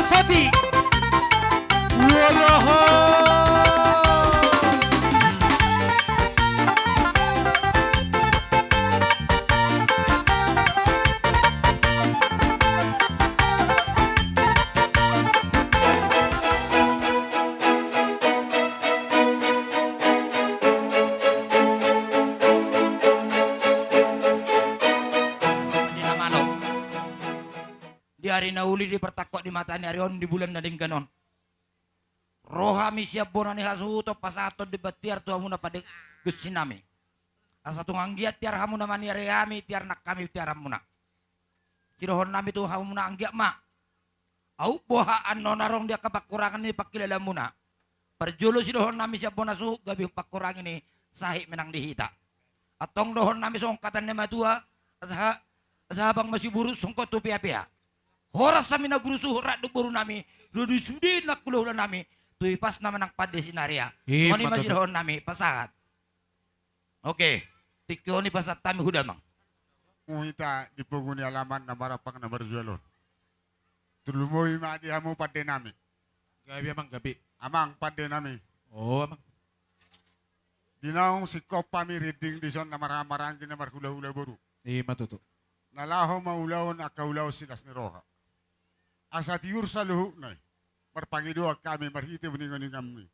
Saraswati. Waraha. Di namano. Di hari nauli di pertakwa di mata ni Arion di bulan nading ganon. Rohami siap bonani hasuto pasato di batiar tuah muna pada gusinami. Asa tungang giat tiar hamu namani reami tiar nak kami tiar hamuna. Kirohon nami tu hamu na anggiat ma. Au bohaan nonarong dia kepakurangan ni pakilala muna. Perjulu si dohon nami siap bonasu gabi pakurang ini sahih menang dihita. Atong dohon nami songkatan ni matua sahabang masih buru songkot tu pia-pia. Horas kami na guru surat du buru nami. Dudi sudi nak kuluh nami. Tui pas nama nang pade sinaria. Oni masih dohon nami pasahat. Oke. Tiko ni pasat tami hudamang. Muhita di puguni alaman na marapang na marjualon. Tulumoy maadi hamu pade nami. Gabi amang gabi. Amang pade nami. Oh amang. Dinaong si Kopa mi reading di son na maramarang na marhula-hula buru. Matuto. Nalaho maulawon akaulaw silas ni Roha. Asa tiur sa luhu na marpangido kami marhiti buningon kami.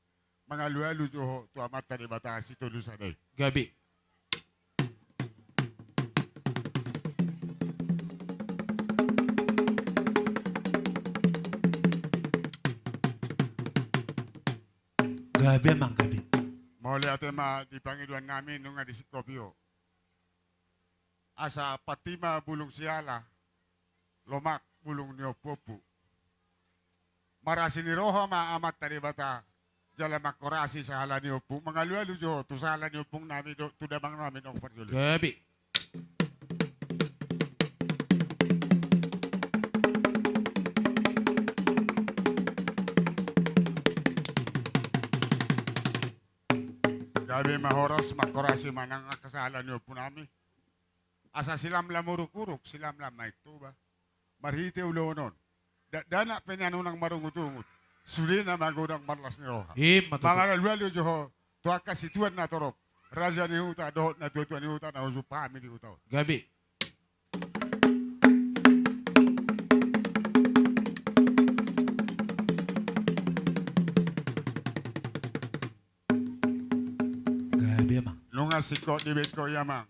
Mga lualu joho tu amat tadi batasi tulu sa day. Gabi. Gabi amang gabi. Mauli ate ma di pangiduan namin nung nga di si Kopio. Asa patima bulong siala. Lomak bulong niyo popu. Marasi ni Roha ma amat tadi bata. Jala makorasi sa hala ni Opung. Mga lualu jo, tu sa hala ni Opung namin, tu damang namin ang parjuli. Gabi. Gabi mahoras, makorasi manang kasala ni Opung namin. Asa silam lamuruk-uruk, silam lamay ito ba? Marhiti ulonon. Dana penyanunang marungut-ungut. Suli na magodang marlas ni Roha. Matuto. Mga lualu jo, tu akasituan na torok. Raja ni Huta, dohot na tutuan ni Huta, na usupami ni Huta. Gabi. Gabi amang. Nunga siko dibit ko yamang.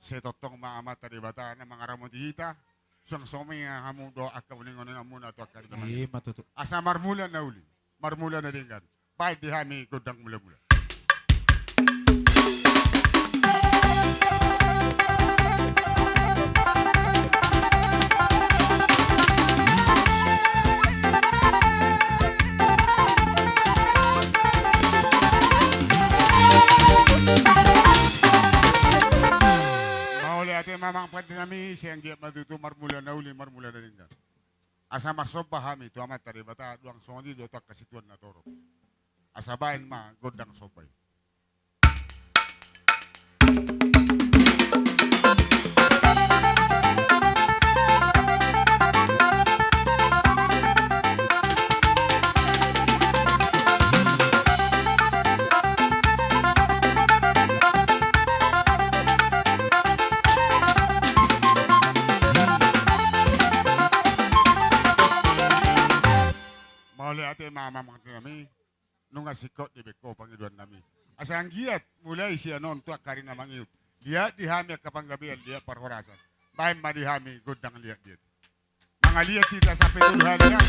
Se totong maamat tadi bata na mga ramon dihita. Suang somi nga hamu do akauningon nga muna to akari naman. Matuto. Asa marmula na uli. Marmula na ringan. Baik dihami godang mula-mula. Ate mamang pwede nami siyang giat matuto marmula na uli, marmula na rin ka. Asa marsob bahami, tu amat tari bata, duang songi, dotak kasituan na toro. Asa bain ma, godang sobay. Mauli ate mamang kami nung asikot di beko pangiduan nami. Asa ang giat mulai siya non tuak kari na mangiut. Dia dihami kapanggabian dia parhorasan. Bain madihami godang liat dia. Mga liat kita sa petuluhan niya.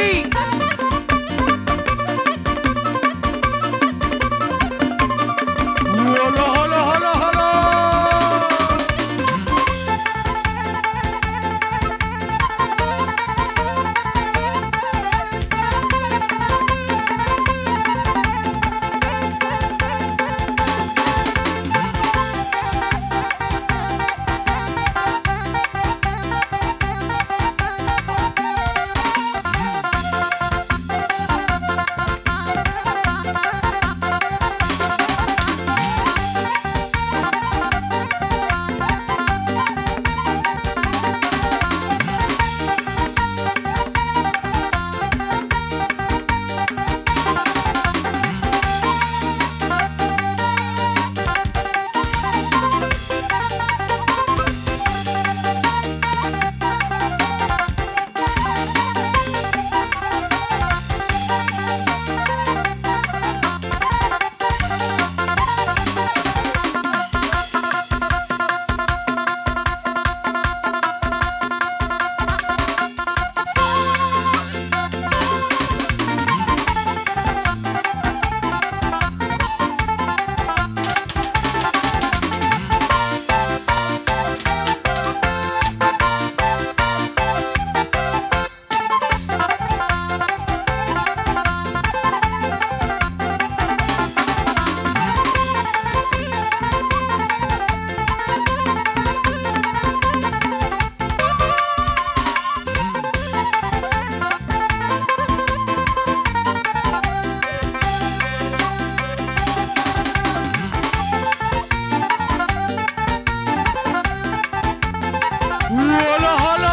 lagi. Halo, halo, halo, halo. Halo, halo.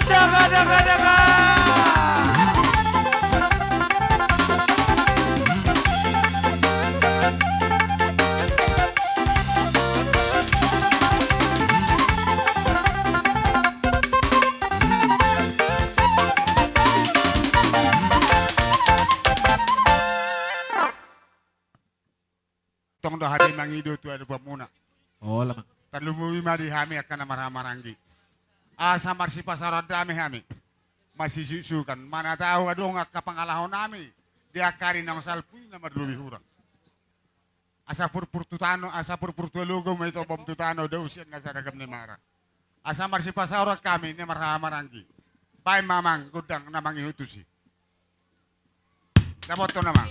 Daga, daga, daga. Tong do hadi mangido tu ada pamuna. Oh, lamang. Talumuwi madi hami akan maramarangi. Asa marsi pasar dami hami. Masih susukan. Mana tahu adong kapangalahon nami. Dia kari nang salpui na madlubi hurang. Asa purpur tutano, asa purpur tulogo may to bom tutano daw siya nasa ragam ni Mara. Asa marsi pasar kami ni maramarangi. Pai mamang gudang namang ihutusi. Dapat to namang.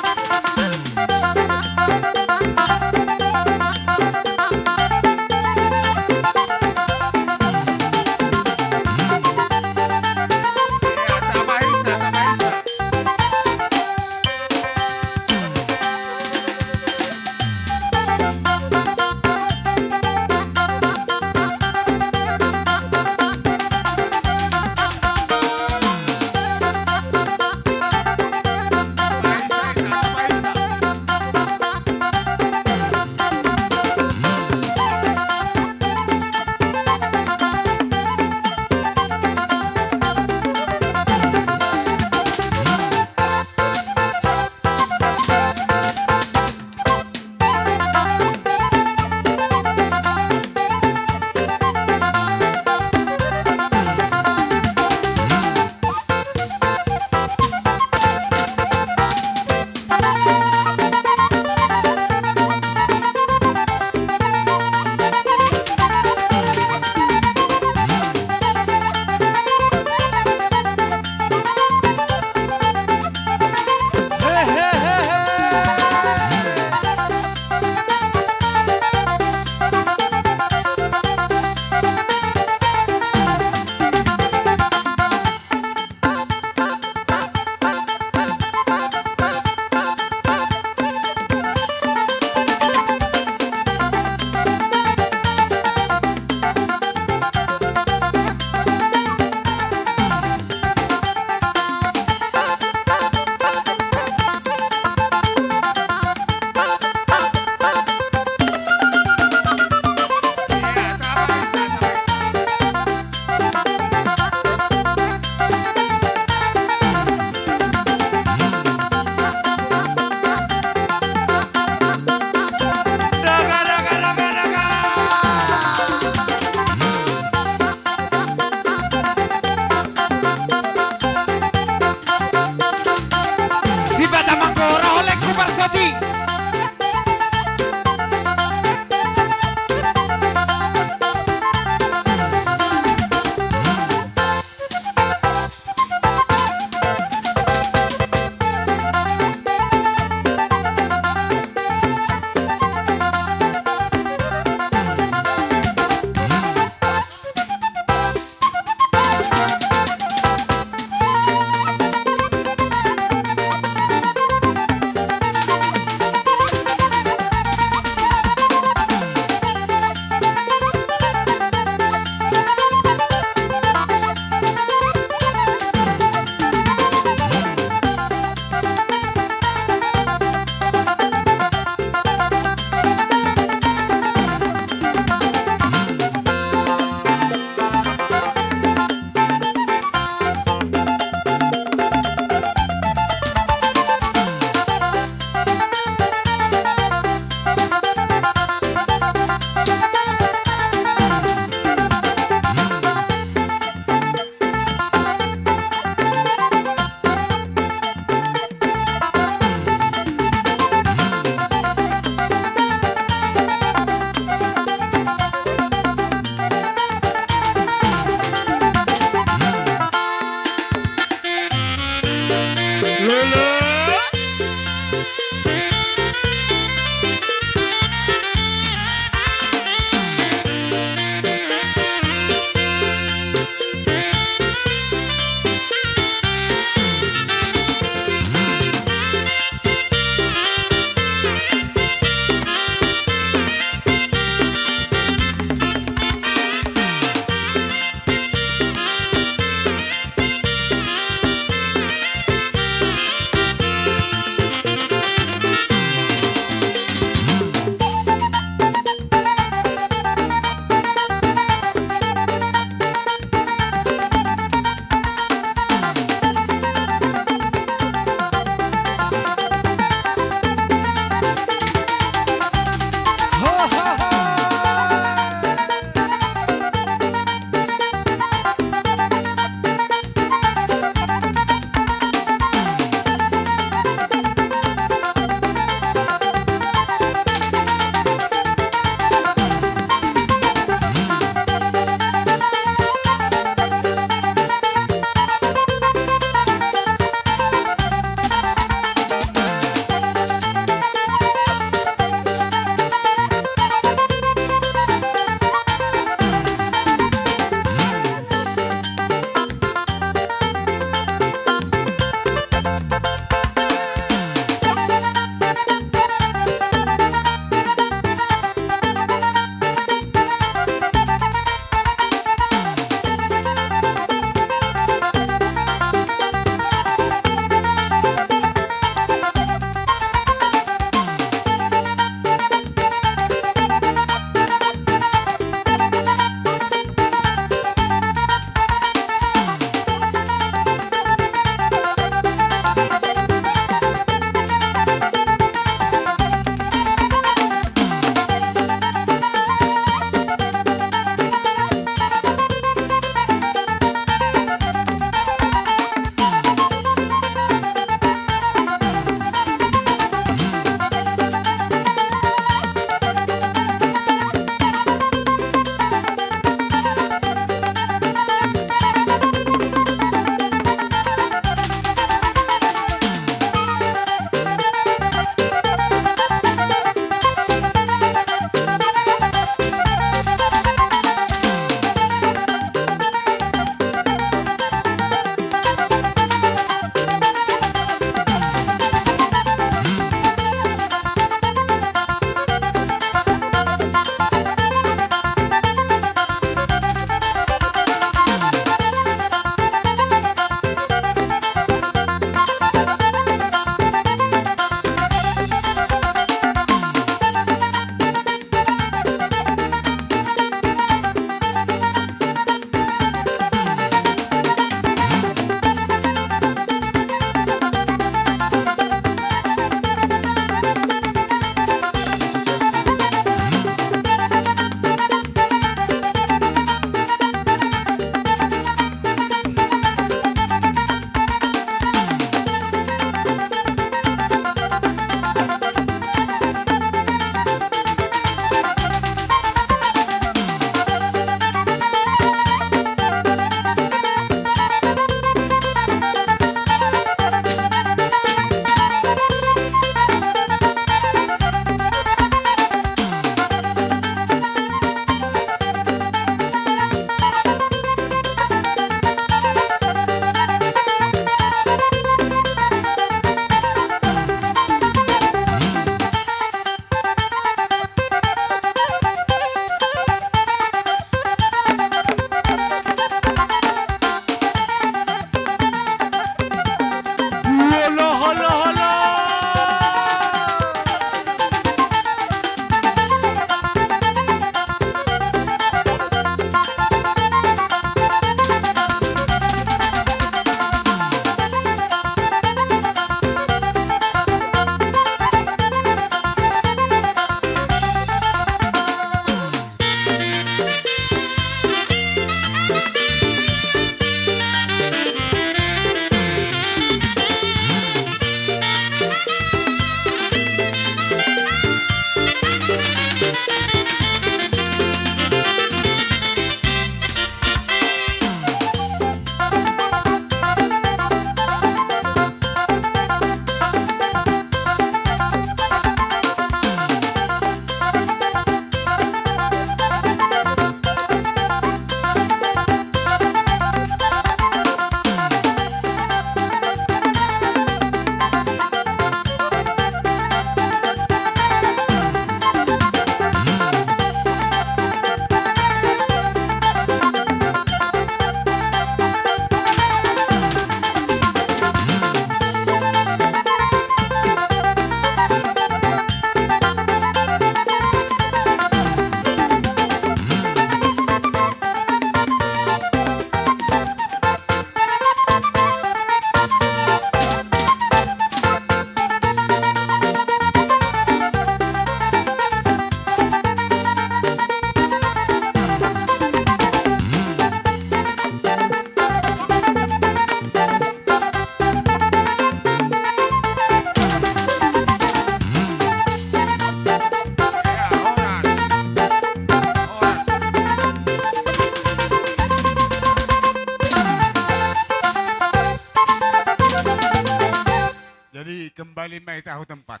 lima tahu tempat.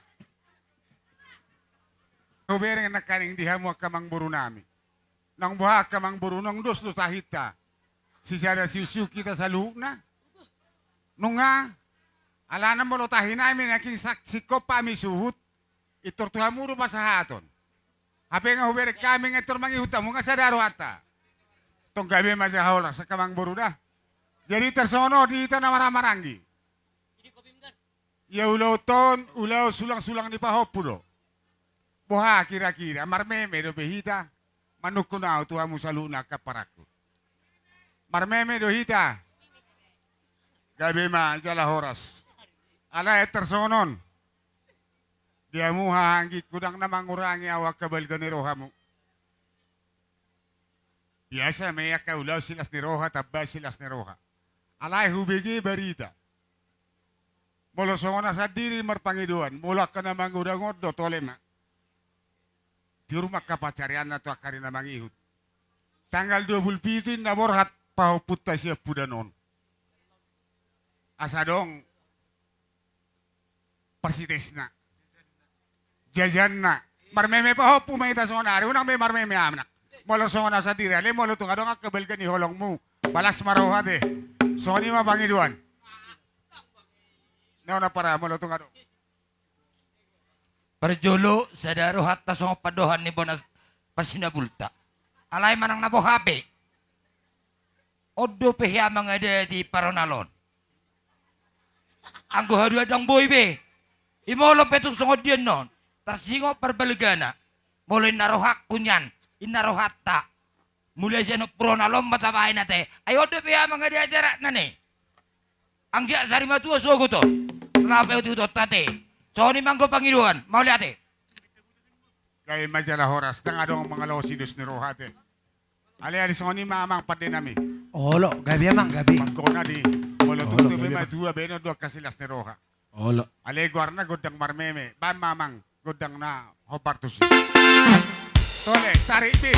Hubereng nakaning dihamu kamang buru nami. Nang buha kamang buru nang dos tahita. Sisada siusiu kita sa luna. Nunga, alana mo lotahin namin aking saksi ko pa mi suhut. Itortuhamuro pa sa haton. Hape nga hubereng kami nga itor mangihuta mo nga sa daruata. Tong gabi majahol sa kamang buru na. Jadi tersono di ita na maramarangi. Ya ulaw ton, ulaw sulang-sulang ni pahopulo. Buha kira-kira, marmeme do behita, manuk ko na tuha mo sa luna kaparaku. Marmeme do hita. Gabi ma, jala horas. Ala tersonon. Dia muha hanggit kudang na mangurangi awak kabalga ni roha mo. Biasa may ulaw silas ni roha, tabba silas ni roha. Alay hubigi barita. Molo songona sa diri marpangiduan, mula ka na mangudangod do tolema. Di rumah kapacarian na to akari na mangihut. Tanggal 27 na borhat pahuputta siya pudanon. Asadong persites na. Jajan na. Marmeme pahupu may tasonari. Unang may marmeme amnak. Molo songona sa diri. Ali molo tungadong akabal ka ni holong mo. Balas marohat eh. Soni mapangiduan. Na para mo tong ano. Perjolo sa daruhat ta song padohan ni Bonas pasinabulta. Alay manang nabuhapi. Odo pehya mga di paronalon. Ang guhadua dang boy be. Imolo petuk songod diyan non. Tarsingo perbaligana. Mulai narohak kunyan. Inarohat ta. Mulai siya nagpronalon matabahin nate. Ay odo pehya mga di ajarak na ni. Ang giya sari matua sugo to. Kenapa itu tate? So ni manggo pangiluan, mau lihat eh. Kay majala horas tang adong mga losidus ni rohate. Ali ali soni mamang pade nami. Olo, gabi amang gabi. Magkona di. Molo tutu be madua beno dua kasilas ni roha. Olo. Ali guarna godang marmeme. Ban mamang godang na hopartus. Tole, sari bi.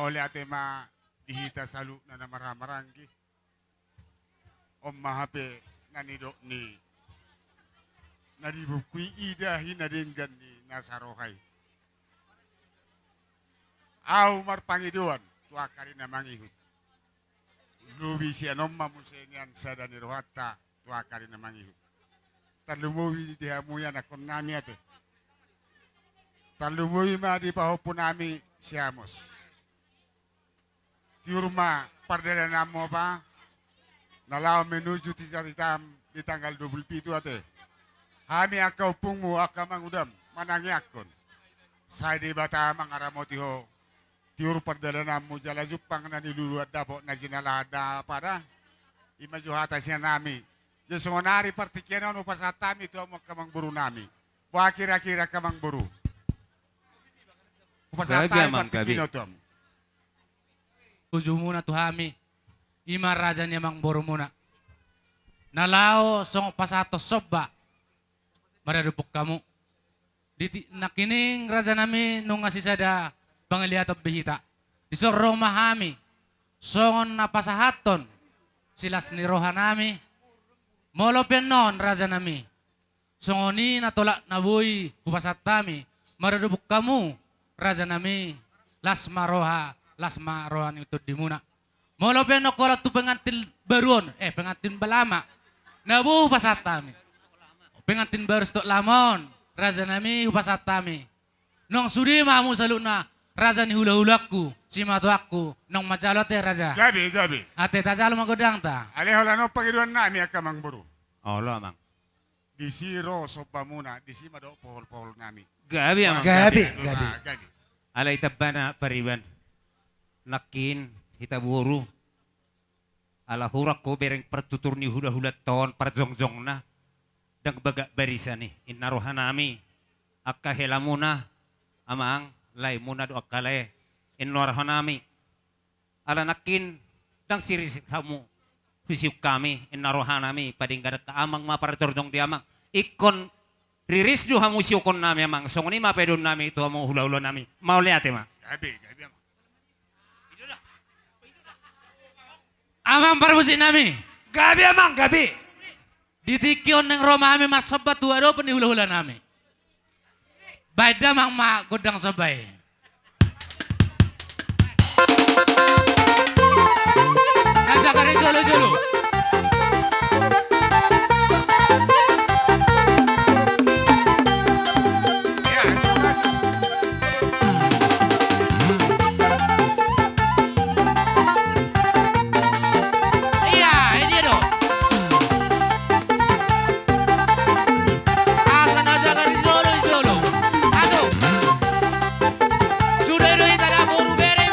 mau lihat tema dihita salu na marang-maranggi. Om mahape nanido ni nadibukui idahi nadinggan ni nasarohay. Au marpangiduan tua karina mangihut. Lubi si anom mamusenian sadani rohata tua karina mangihut. Talumuwi dihamuyan akon nami ate. Talumuwi ma di pahopun nami siamos. Tiurma pardela namo pa. Nalaw menuju titam di tanggal 27 ate. Hami akau pungmu akamang udam manangi akon. Saya di bata mangaramotiho. Tiur pardela namo jala jupang na niluluad dapo na jinalada pada. Ima juhata siya nami. Yung sungonari partikiano no pasatami ito mo kamang buru nami. Wa kira-kira kamang buru. Pasatami partikino to. Tujuh muna tuhami. Ima raja niya mang boro muna. Nalao song pasato soba. Maradupok kamu. Nakining raja nami nung asisada pangaliatot bihita. Isorong mahami. Songon napasahaton. Silas ni roha nami. Molopen non raja nami. Songoni natolak nabuy kupasat kami. Maradupok kamu raja nami. Lasma roha ni utod di muna. Molopen no kolot tu pengantin baruon. Pengantin balama. Nabu pasat kami. Pengantin baru stok lamon. Raja nami upasat kami. Nong sudi mamu saluk na. Raja ni hula-hulaku. Si matuaku. Nong macalot raja. Gabi. Ate tajalo magodang ta. Aleholano pangiduan nami akamang buru. Olo mang. Di siro sopa muna. Di si mado pohol-pohol nami. Gabi mang. Gabi. Gabi. Alay tabana pariban. Nakin hitaburu. Ala hurak ko bereng pertutur ni hula-hula ton parjongjong na. Dang baga barisan ni. Inarohan nami. Akahela muna. Amang. Lay muna do akale. Inarahan nami. Ala nakin. Dang sirisik hamu. Pisip kami. Inarohan nami. Padinggadat ka amang maparturjong di amang. Ikon. Riris do hamu siyukon nami amang. Song ni mapedon nami ito hamu hula-hula nami. Mauliate ma. Gabi. Amang parbusin nami. Gabi amang, gabi. Ditikyon ng Roma kami masabat tuwaro panihula-hula nami. Baida mang godang sabay. Najak ka rin jolo-jolo. Iya, ini dong. Akan najak ka rin jolo-jolo. Aduh. Sudah itu kita dah boru bere.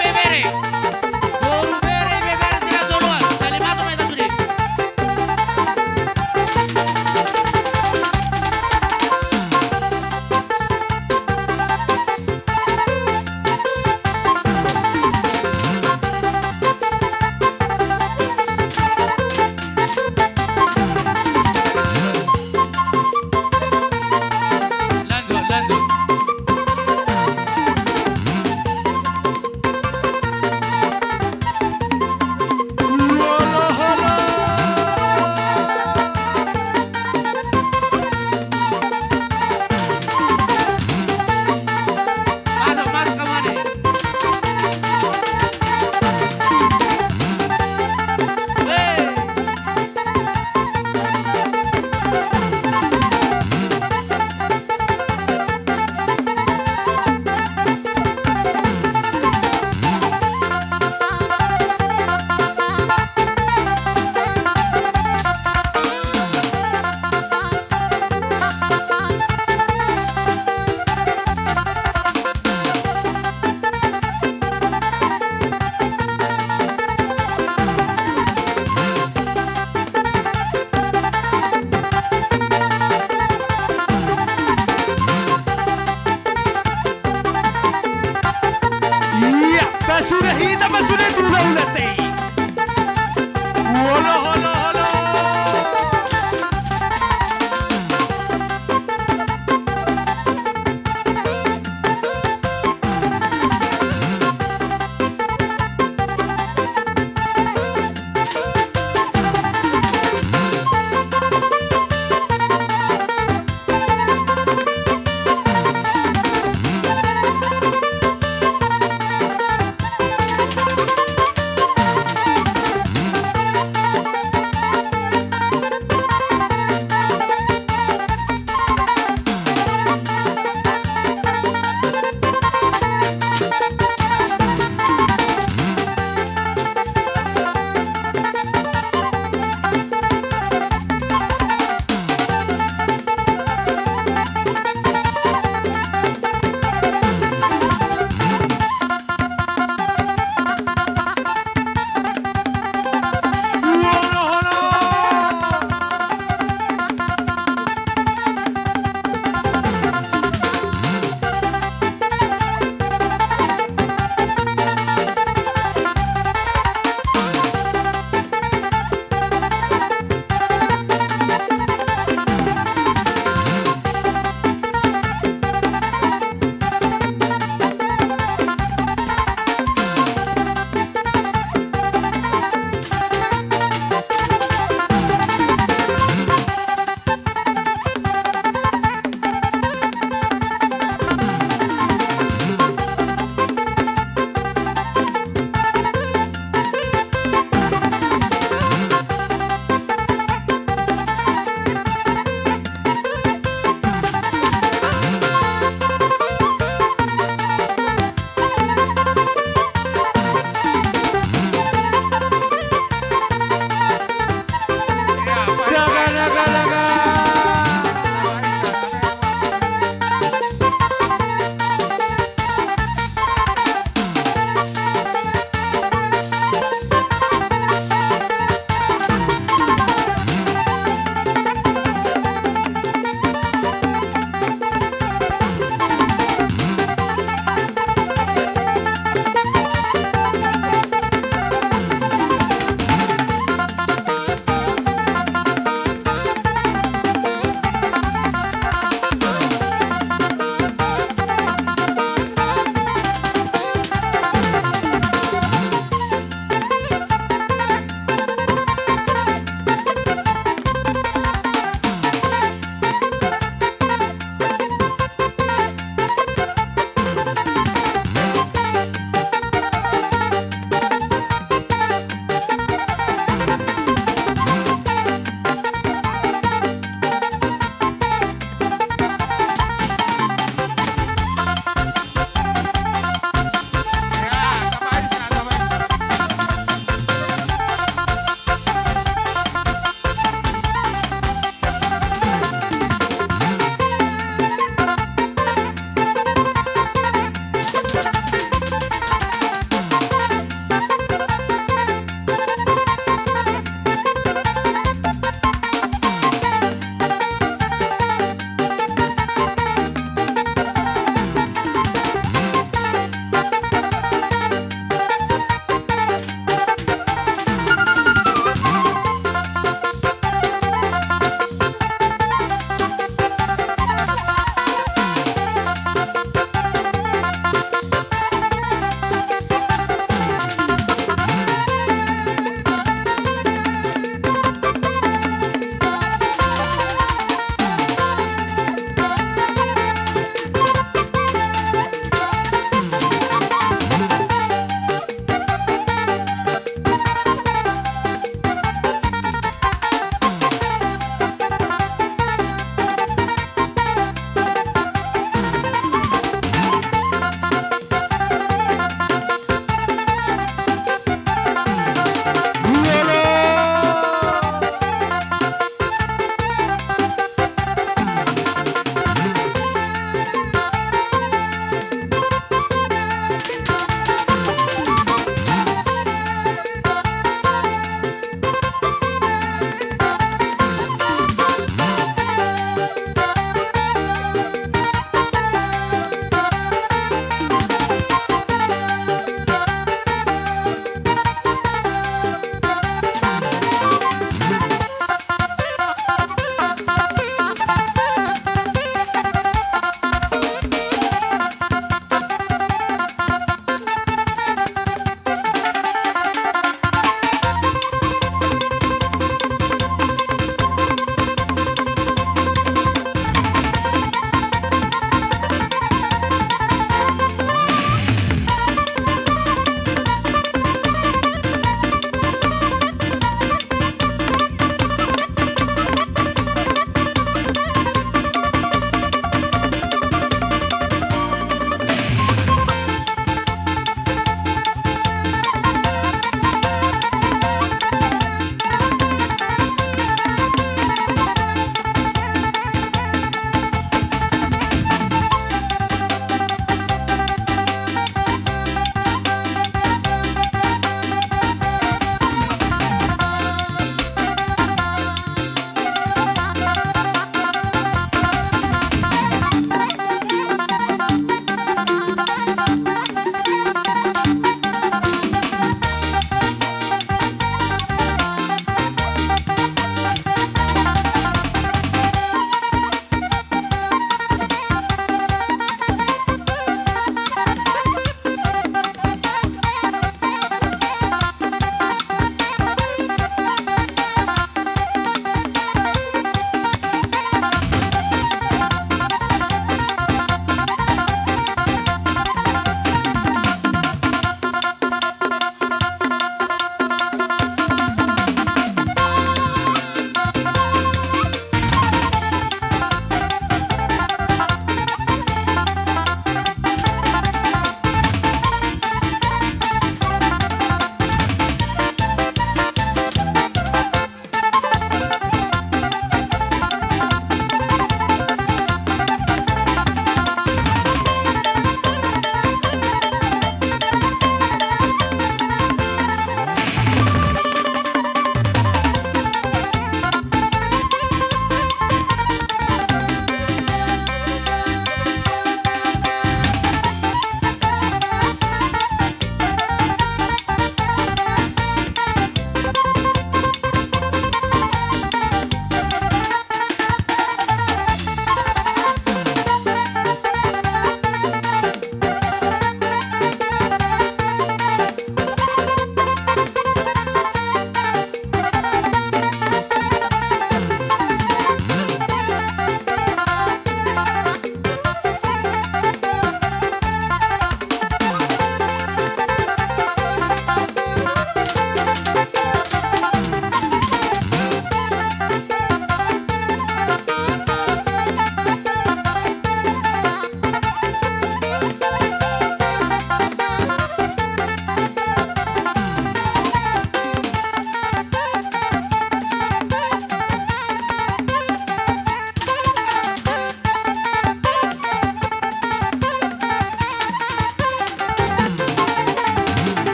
Boru bere sila joloan. Sali masuk kita sudah. Lanjut. Masuk ke mana? Hei. Iya, basura hita, basura ulat eh. Holo.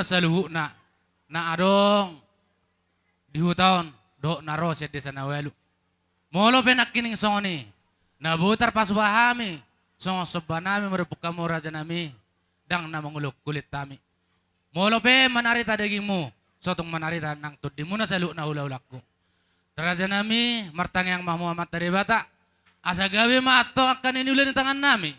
sa luhu na adong dihutawan do naro siya di sa nawelo. Molo penakining songoni, nabutar paswahami, song soba nami marupuk kamu raja nami, dang na mangulok kulit tami. Molo pe manarita daging mo, sotong manarita nang tudi mo na sa luhu na hula-hulak ko. Raja nami, martangyang mahmuamat dari bata, asa gabi maato akan inulan ng tangan nami,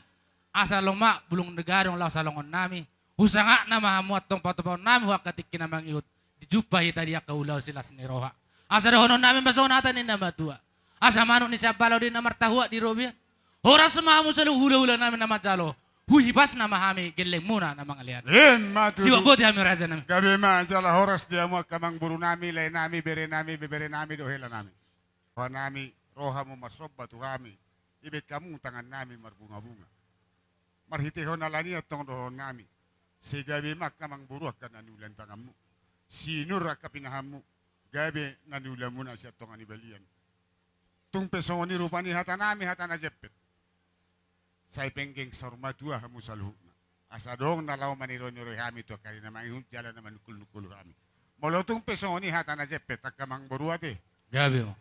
asa loma bulong negarong law sa longon nami, usanga na mahamuat tong patupaw nami, huwag katikin na mangiut, dijupay tadi kaulaw sila siniroha. Asa dahonon namin basonatan ni namatua. Asa manok ni siya balaw din na martahua di Robia. Oras mahamu sa hula-hula namin na majalo. Huhipas na mahami gileng muna na mga lian. Matudu. Siwa bo di kami raja namin. Gabi ma, jala horas dia mo kamang buru nami, lay nami, bere nami, dohela nami. Roha nami, roha mo marsoba tu kami. Ibe kamu tangan nami marbunga-bunga. Marhitihon alani at tong dohon nami. Si gabi ma kamang buru akan nanulan tanganmu. Sinur akapinahamu. Gabi nanulan mo na siya tong anibalian. Tung pesoni rupani hata nami hata na jepet. Say penggeng sarmatua hamu saluhna. Asa dong nalaw maniro-niro kami to kari na manghihun jalan na manukul-nukul kami. Molotong pesoni hata na jepet akamang buruate. Gabi mo.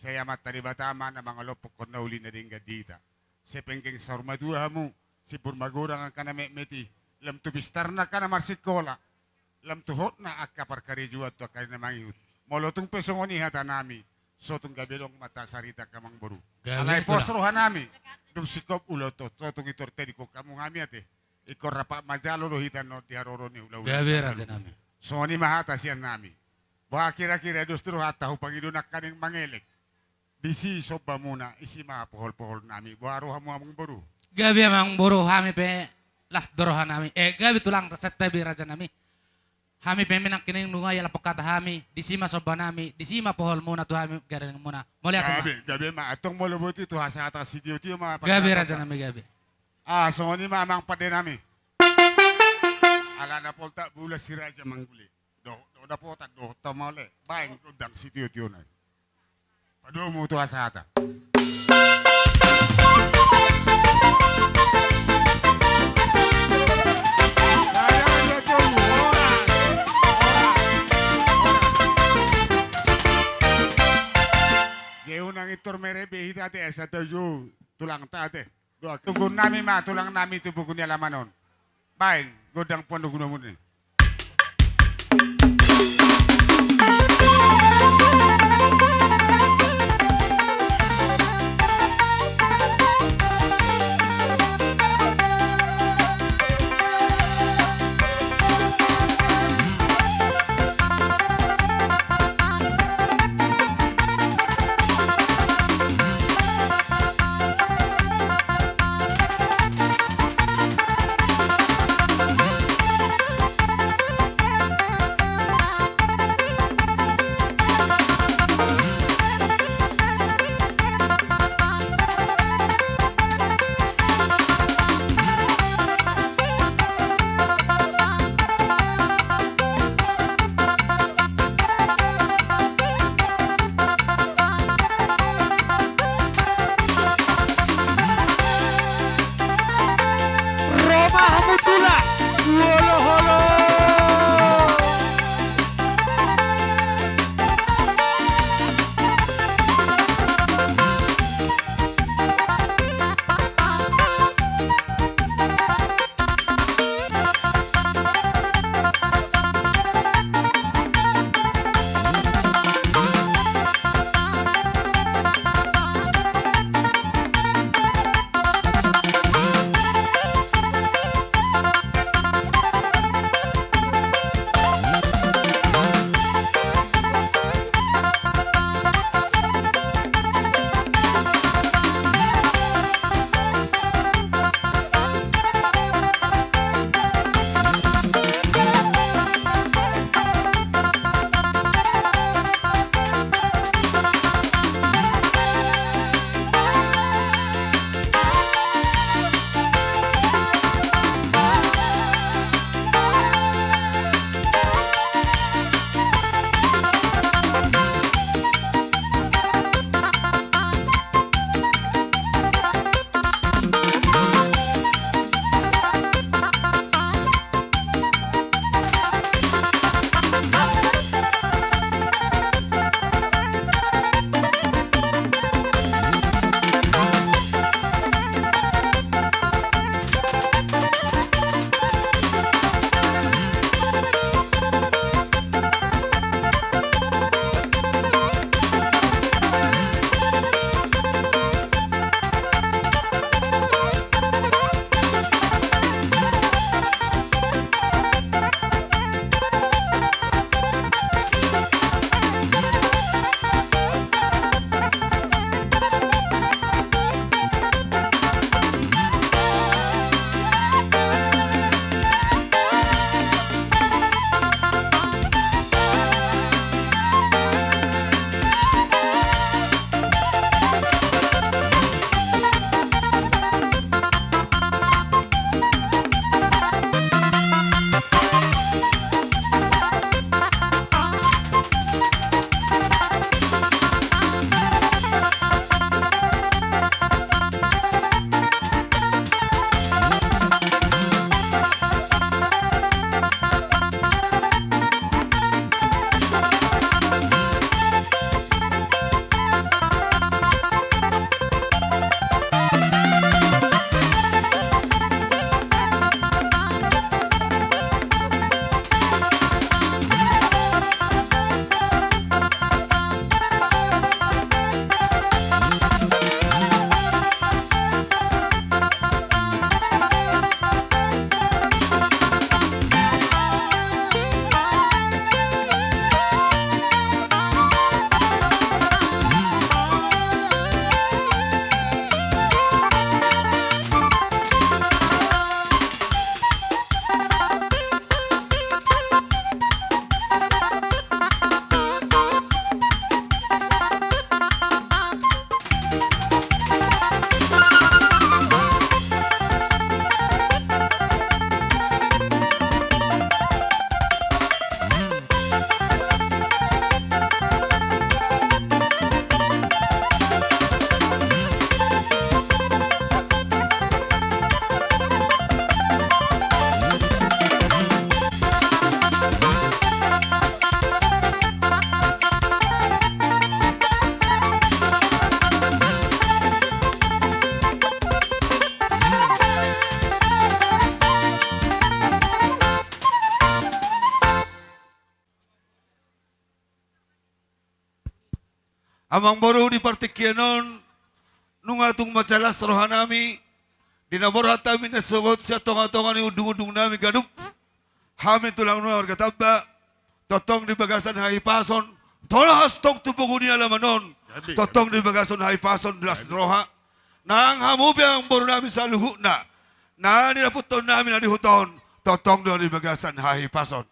Saya matari batama na mga lopok ko na uli na rin gadita. Say penggeng sarmatua hamu si purmagurang ang kaname meti. Lam tubistar na ka na marsikola. Lam tuhot na akaparkari juat to kari na manghihun. Molotong pesoni hata nami. Sotong gabilong mata sarita kamang buru. Alay Gabi posrohan nami. Dung sikop ulo to. Sotong itortedi ko kamu ngami ate. Ikor rapa majalo lo hitan no diaroro ni ula-ula. Gabi raja namin. So ni mahata siyan nami. Baka kira-kira dostro hata hupangidunak kaning mangelek. Disi soba muna isi mga pohol-pohol nami. Buharo hamu among buru. Gabi amang buru kami pe las dorohan namin. Gabi tulang sa tabi raja namin. Kami pemenang kining nungay ala pagkata kami, disima soba nami, disima pohol muna to kami garing muna. Muli ato Gabi ma. Atong mulubuti to hasa atas si Diyo mga Gabi raja nami gabi. So ni mamang pade nami. Ala na polta bulas si Raja Mangguli. Do na po ta do tamale. Baing udang si Diyo na. Pado mo to hasa ata. Nang itor mere behita te sa tayo tulang tate. Tugon nami ma tulang nami tubugon ni alamanon. Bain godang pondok guno mo ni. Amang baru di partikyanon, nung atong macalas rohanami, dinaborhat kami na sugot siya tonga-tonga ni udung-udung namin ganup. Hamin tulang nung argataba, totong di bagasan haipason, tolahas tong tubugo niya lamanon, totong di bagasan haipason las roha. Nang hamubi ang baro namin sa luhu na nilaputon namin na dihuton, totong di bagasan haipason.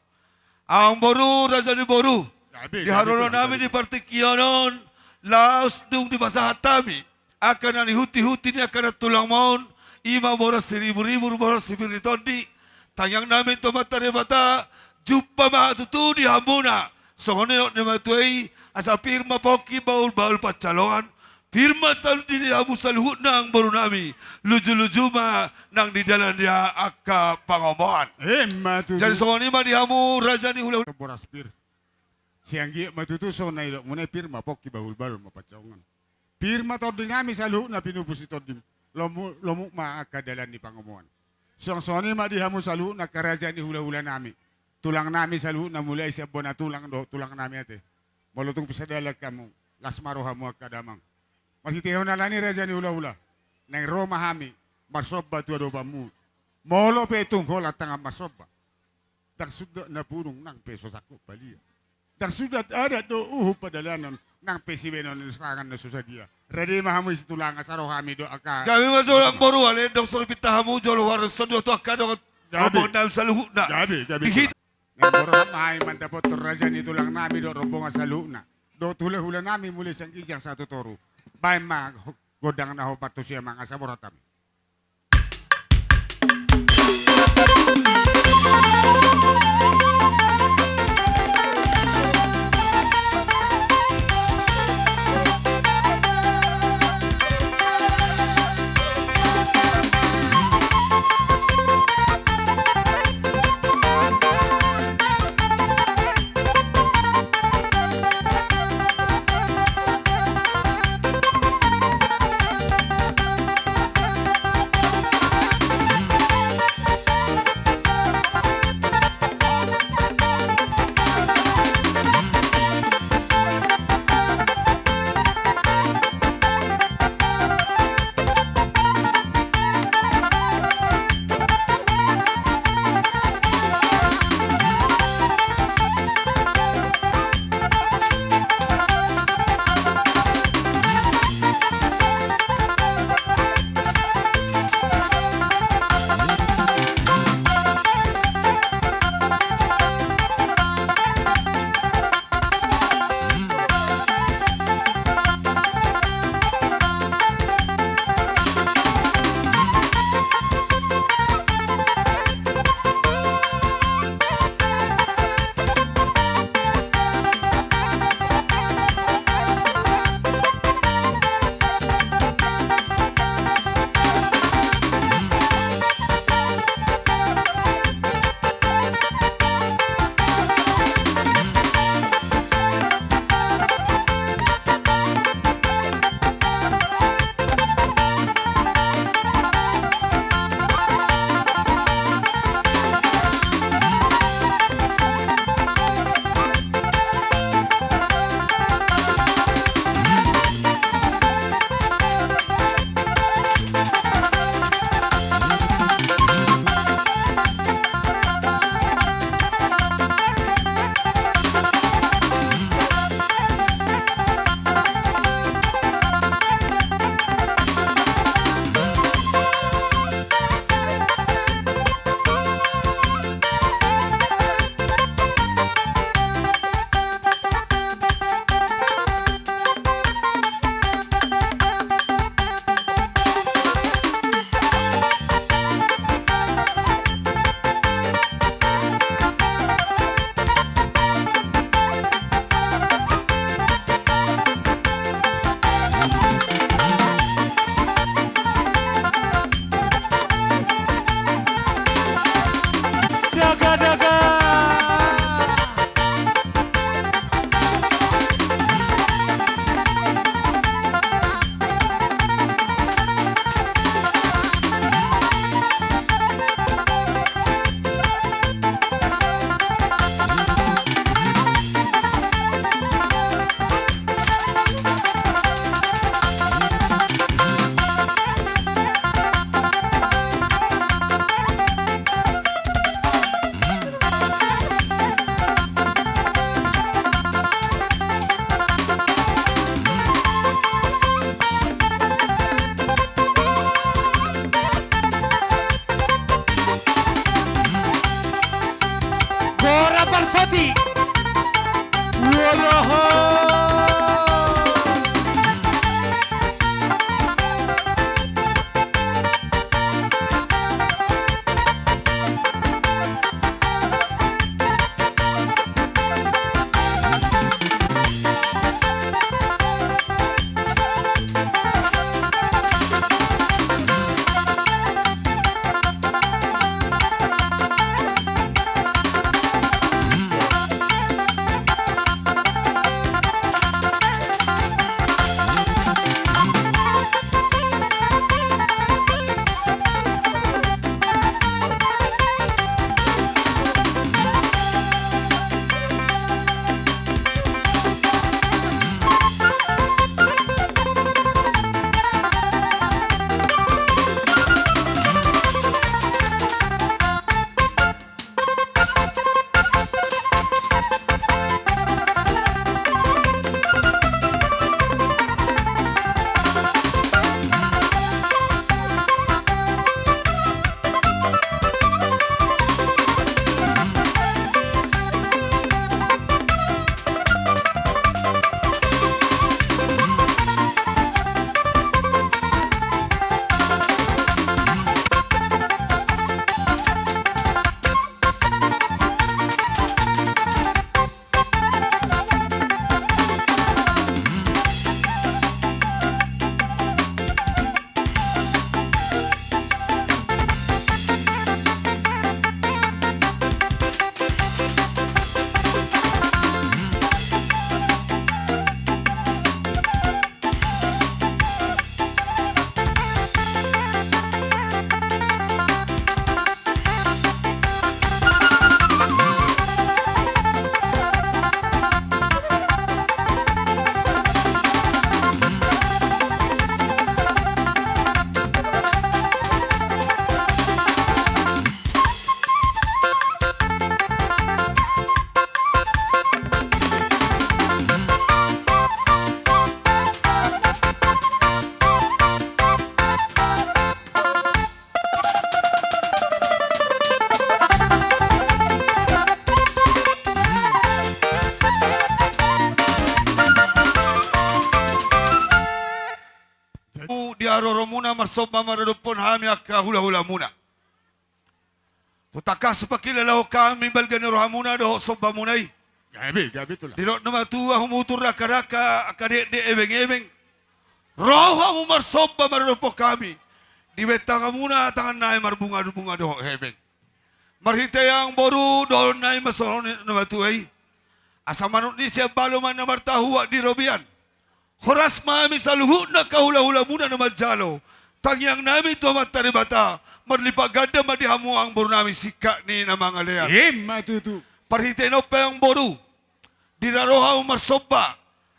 Ang baro, raja ni baro, di harono namin di partikyanon, laos nung di basahat kami, akan na nihuti-huti niya akan na tulang maon, ima boras seribu-ribu boras sibiritondi, tanyang namin tumata ni bata, jupa mahatutu di hamuna, songonenok ni matuay, asa pirma poki baul-baul pacalongan, pirma selalu di hamu saluhut na ang baru nami, luju-luju ma nang di dalam dia akka pangomongan. Matutu. Jadi songonin ma di hamu raja ni hula. Boras pir. Sianggi matutu so na ilo muna pirma poki bahul-bahul mapacaungan. Pirma tordin nami saluhut na pinupus ito din. Lomuk ma akadalan ni pangomongan. Soni ma di hamu saluhut na kerajaan ni hula-hula nami. Tulang nami saluhut na mulai siya bona tulang nami ate. Malutong pisadalag kamu. Lasmaro hamu akadamang. Masitihaw na lani raja ni hula-hula. Nang Roma hami. Marsoba tu adoba mu. Molo pe tungkol at tanga marsoba. Dak sudah na punong nang peso sakop balia. Dak sudah ada do padalanan nang pesibenon ng serangan na susadia. Ready mahamu isi tulang asaro kami do aka. Kami masuk ang baru ale dong soro pitahamu jolo waras sado to akado robong dam saluhut na. Gabi. Dikit- Nang boro mahay man dapat raja ni tulang nami do robong asalu na. Do hula-hula nami muli sang ijang satu toru. Bayan ma godang na ho patu siya mga saboratam. aroro muna marsoba maradupon hami akka hula-hula muna. Tutaka supakilalaw kami balga ni roha muna doho soba munay. Gabi tulang. Dino namatua humutur raka-raka akade ebeng-ebeng. Roha mo marsoba maradupo kami. Diwetanga muna tangan na marbunga-bunga doho hebeng. Marhitayang boru doon na masoron namatuay. Asa manot ni siya baluman na martahuwa di Robian. Horas mami sa luhut na kahula-hula muna na madjalo. Tangyang namin to mataribata. Marlipaganda madihamu ang boru namin sika ni na mga leyan. Matutu. Parhiteno pa ang boru. Dinaroha umarsoba.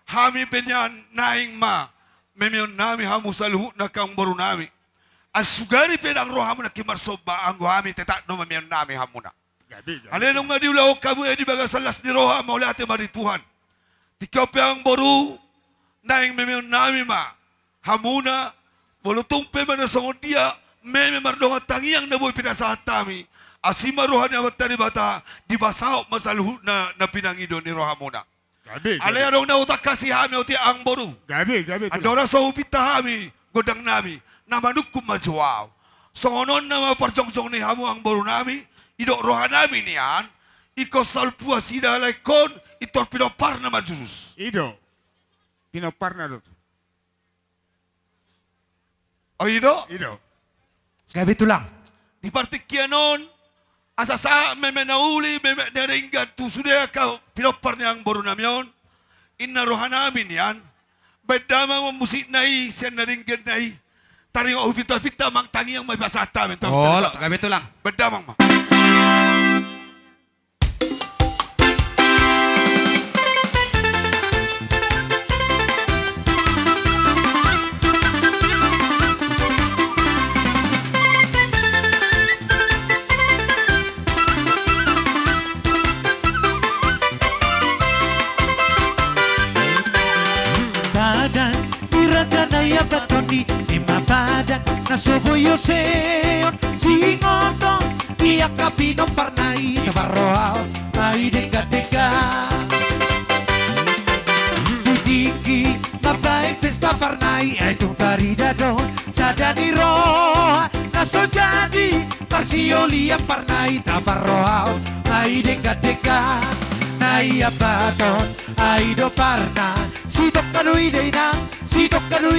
Hami penyan naing ma. Memyon nami hamu sa luhut na kang boru namin. Asugari pinang roha mo na kimarsoba ang guhami tetak no memyon nami hamuna. Gabi. Alenong nga diulaw kamu di baga salas ni roha mauli ate marituhan. Tikaw pa ang boru. Naing memyon nami ma. Hamuna. Mulutong pe man na sangod dia. Meme mardong at tangiang naboy pinasahat tami. Asima roha ni awat tani bata. Di basaw masaluhut na pinangido ni roha muna. Gabi. Alenong na utak kasi hami uti ang boru. Gabi tulang. Andora sa upita hami. Godang nami. Namanuk kumajuaw. So onon na maparjong-jong ni hamu ang boru nami. Idok roha nami niyan. Iko salpua sida laikon. Itor pinopar na majurus. Ido. Pinopar na doon. O ido? Ido. Gabi tulang. Di partikyanon. Asasa meme nauli. Meme naringgan. Tusudia ka. Pinopar niya ang boru namiyon. Inna roha namin yan. Badamang musik nai. Siya naringgan nai. Taring o pita-pita mang tangi yang may basata men. Gabi tulang. Badamang ma. Badan irajanaya batoni lima badan nasubuyo seon singoto iya kapino parnai tabarroao ai deka didiki mabai pesta parnai ai tungkaridado sadani roa naso jadi parsiolia parnai tabarroao ai deka nai abaton ai do parna si dokkanui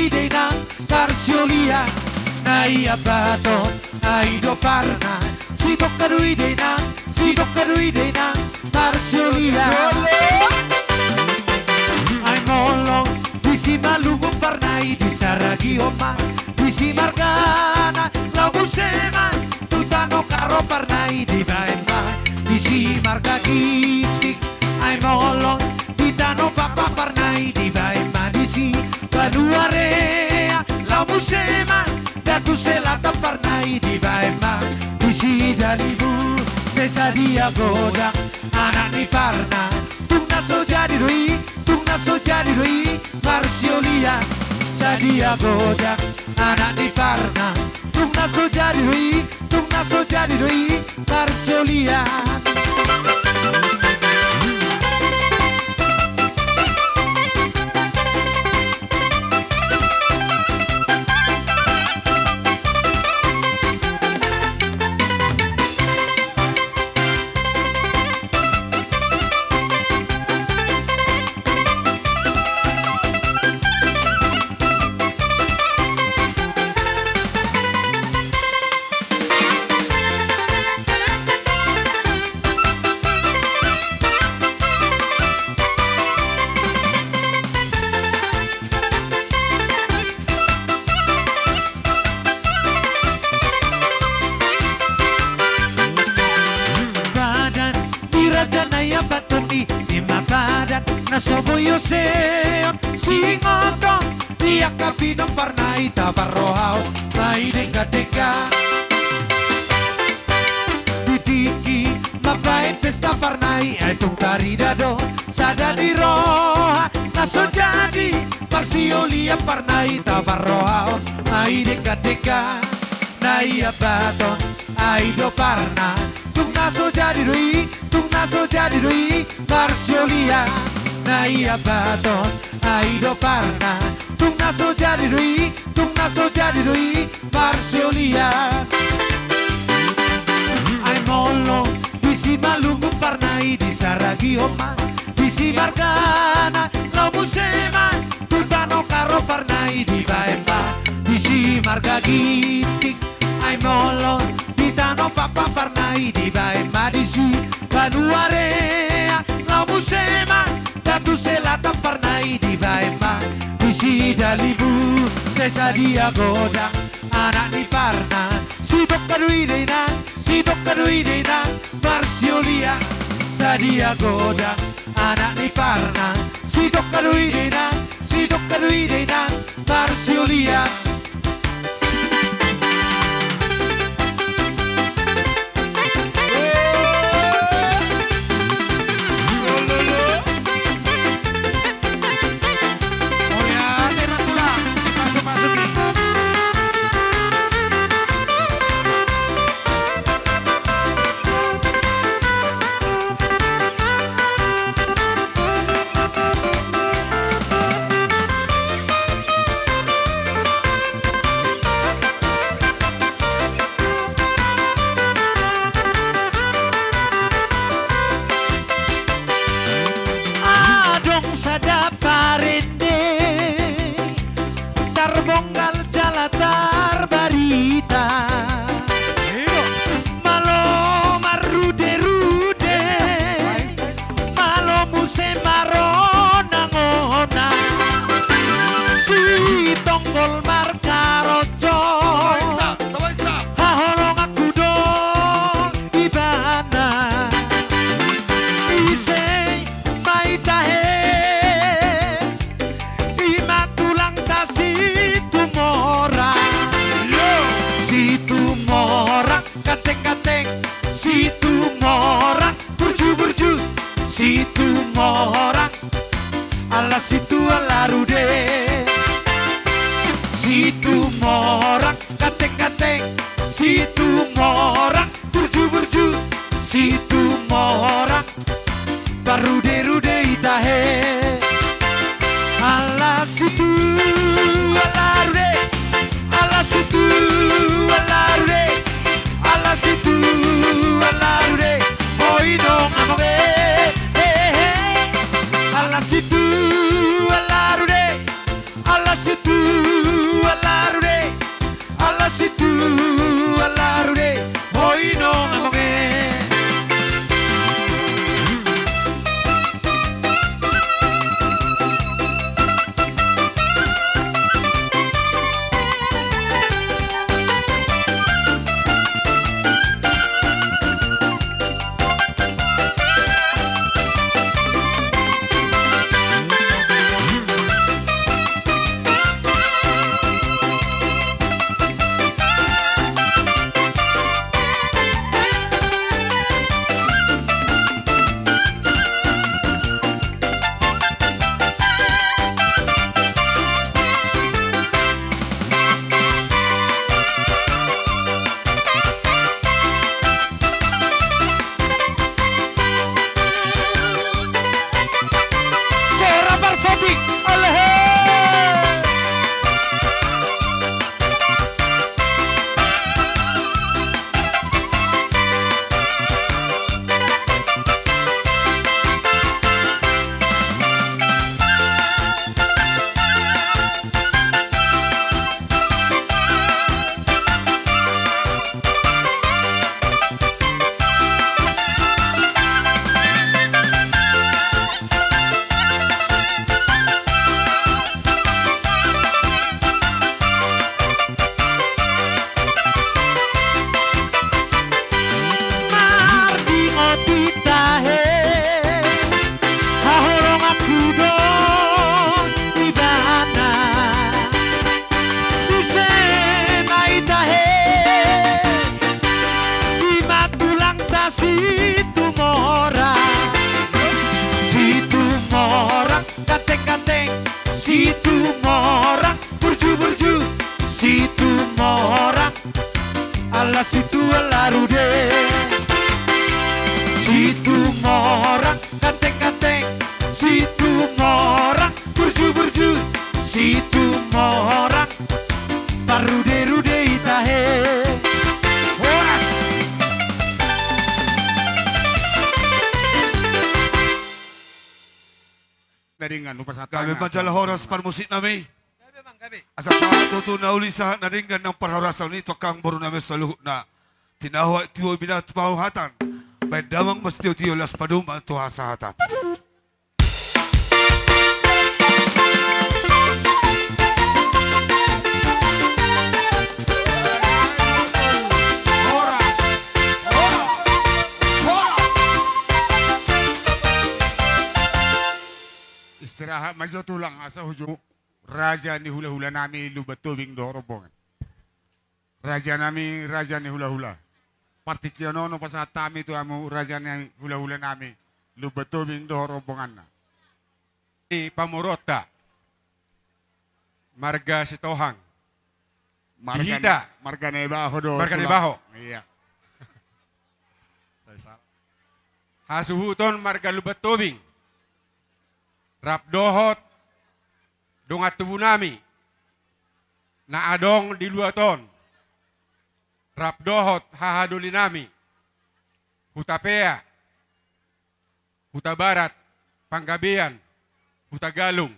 deina parsiolia nai abaton ai do parna si dokkanui deina parsiolia ai molong bisi malugu parnai di saragi oma bisi margana labu sema tutano karo parnai di baenma bisi marga gitik ai molong ditano papa parnai di baenma bisi baduarea labu sema datu selata parnai di baenma bisi dalibu desa dia goda anak ni parna tungna so jadi rui parsiolia sadia goda anak ni parna tungna so jadi rui parsiolia Janaya batoni lima badan nasoboyo seon singoto dia kapino parnai tabarrohao mai deka ditiki mabai pesta parnai ai tungkaridado sadani roha naso jadi parsiolia parnai tabarrohao mai deka nai abaton ai do parna tungna so jadi rui parsiolia nai abaton ai do parna tung naso jadi doi, tung naso jadi doi, Marsiolia. Ai molo, bisi malungu parnai di saragi oma, bisi margana, lo musema, tutano karo parnai di baemba, bisi marga gitik, ai molo, ditano papa parnai di baemba di si, banuarea, lo musema, datu selata parnai di baemba, bisi dalibu, desa dia godang, anak di parna, si dokadui dena, si dokadui dena, Marsiolia, sadia godang, anak di parna, si dokadui dena, si dokadui dena, Marsiolia. Adong sada parende tarbonggal jalatar barita malo marude rude malo muse marona ngona si tonggol markaroco hahorong aku dong ibana iseng maitahe ima tulang tasi tumora si tumora kateng-kateng si tumora burju-burju si tumora ala situ ala rude si tumora kateng-kateng si tumora burju-burju si tumora barude-rude itahe ala situ ala rude ala situ ala rude ala situ ala rude oi dong amoge ala situ ala rude ala situ ala rude ala situ ala rude oi dong amoge. alla situ alla rude situ morak kateng-kateng situ morak burju-burju situ Naringan, upasatan. Kami majalah horas parmusik nami. Asa sa tuto na uli sa naringan ng parhorasan nito kang baro namin sa luhut na tinawa tiyo binat pahatan. May damang mas tiyo las paduma tuha sa hatan. Istirahat, majo tulang asa hujung. Raja ni hula-hula nami lubatubing dorobongan. Raja ni hula-hula. Partikyono no pasatami tu amu raja ni hula-hula nami lubatubing dorobongan na. Pamurota, Marga Sitohang, Marga Bihita. Marga Nebaho do. Marga tulang. Nebaho. Iya. Hasuhuton Marga Lubatubing, Rapdohot, Dongat Tubunami, Naadong di Luaton, Rapdohot Hahadulinami, Hutapea, Huta Barat, Panggabian, Huta Galung,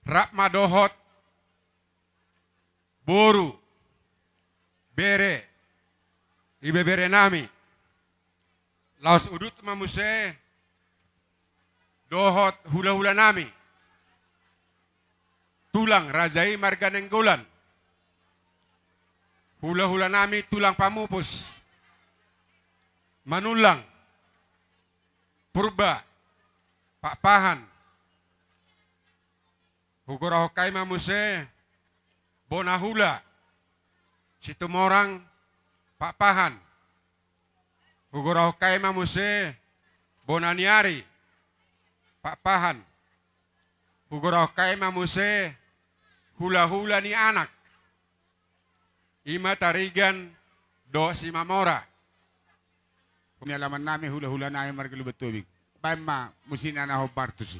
Rapmadohot, Boru, Bere, Ibebere Nami, Laos Udut Mamuse, Dohot Hula-Hula Nami, Tulang Rajai Marga Nenggolan, Hula-Hula Nami Tulang Pamupus, Manulang, Purba, Pakpahan, Hugurahokai Mamuse, Bonahula, Situmorang, Pakpahan, Hugurahokai Mamuse, Bonaniari, Pakpahan, Hugurahokai Mamuse, Hula-hula ni anak, Ima Tarigan, Do Simamora. Punialaman namin hula-hula na yung marga lubatubing. Bayan ma, musina na ho partusi.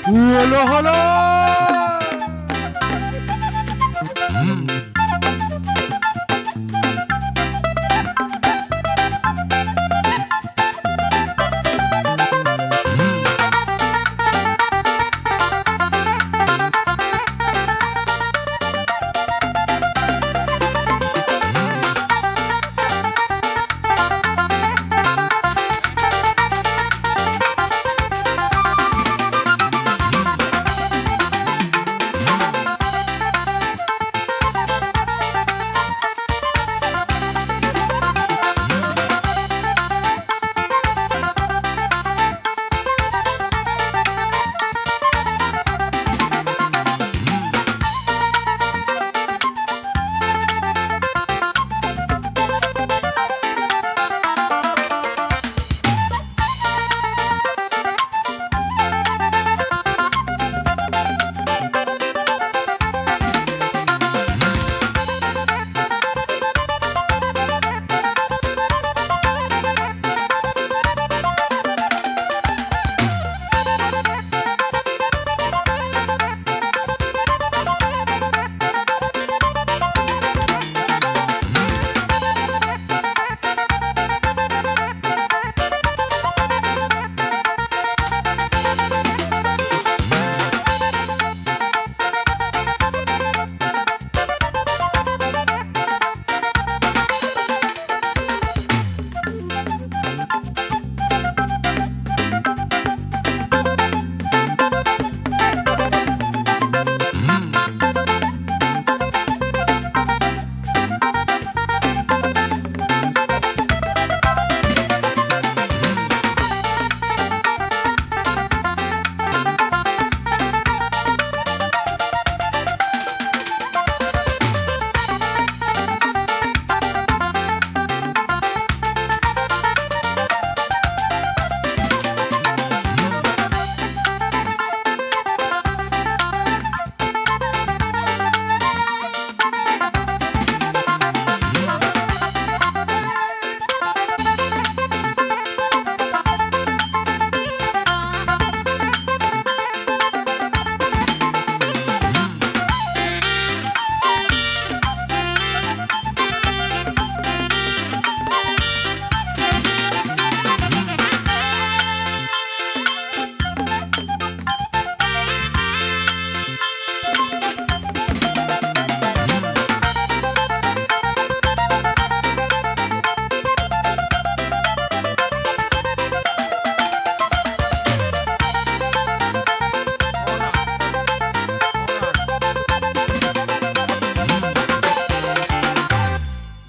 Holo holo.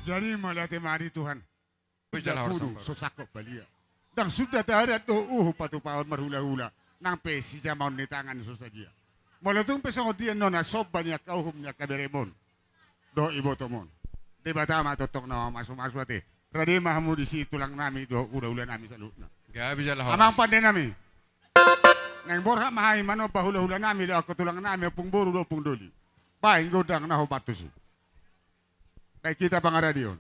Jadi malate mari Tuhan. Bijalah Kudu orang sosako balia. Dan sudah tak ada patu paon marhula-hula. Nang pesi jamon ni tangan susagia. Molatung pesong dia nona sobanya kauhumnya kaberemon. Do ibo tomon. Di batama totok na masu-masu ate. Rade mahamu di si tulang nami do udah nami salutna. Gak bijalah orang. Amang pandai nami. Nang borha mahai mano pahula-hula nami do ako tulang nami pung boru do pung doli. Paing godang na hobatu si. Kayak kita pangaradion.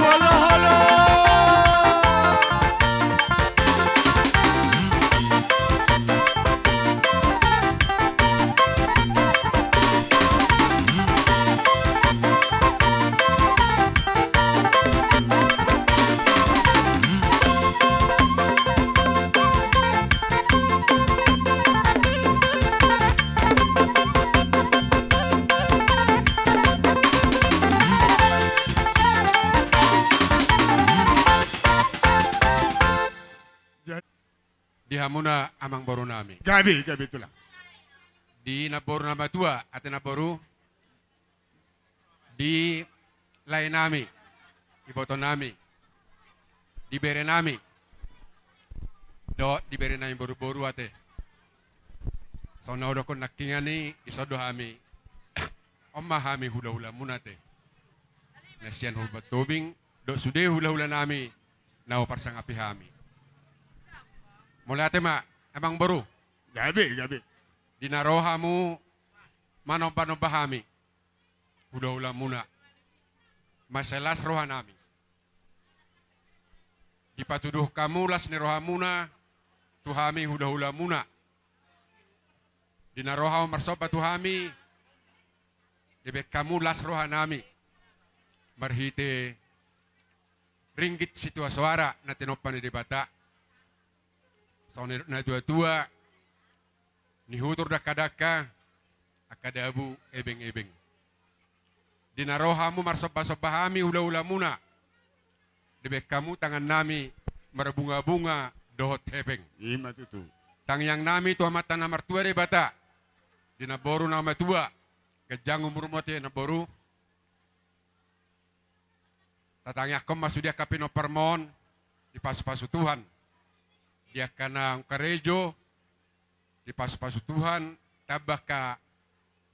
Holo holo. Di hamuna amang boru nami. Gabi itulah. Di naboru nama tua ate naboru. Di lain nami. Di boto nami. Di bere nami. Do di bere nami boru-boru ate. Sono udah kon nakingani isodo hami. Omma hami hula-hula munate. Nasian hulbat tobing do sude hula-hula nami. Nau parsangapi hami. Mulai ate ma, emang baru. Gabi. Di narohamu manompa-nompa hami. Hula-hula muna. Masalas rohanami. Dipatuduh kamu las ni rohamuna. Tuhami hula-hula muna. Di narohamu marsopa tuhami. Dibek kamu las rohanami. Marhite ringgit situasuara na tinopan ni dibata. So na tua-tua ni hutur daka-daka akadabu ebeng-ebeng. Dinarohamu marsopa-sopahami hula-hula muna. Dibek kamu tangan nami merbunga-bunga dohot hebeng. Ima tutu. Tangyang nami tua mata namar tua de bata. Dinaboru nama tua. Kejang umur mote naboru. Tatangnya kom masudia kapino permon di pasu-pasu Tuhan. Dia kanang karejo di pasu-pasu Tuhan tabah ka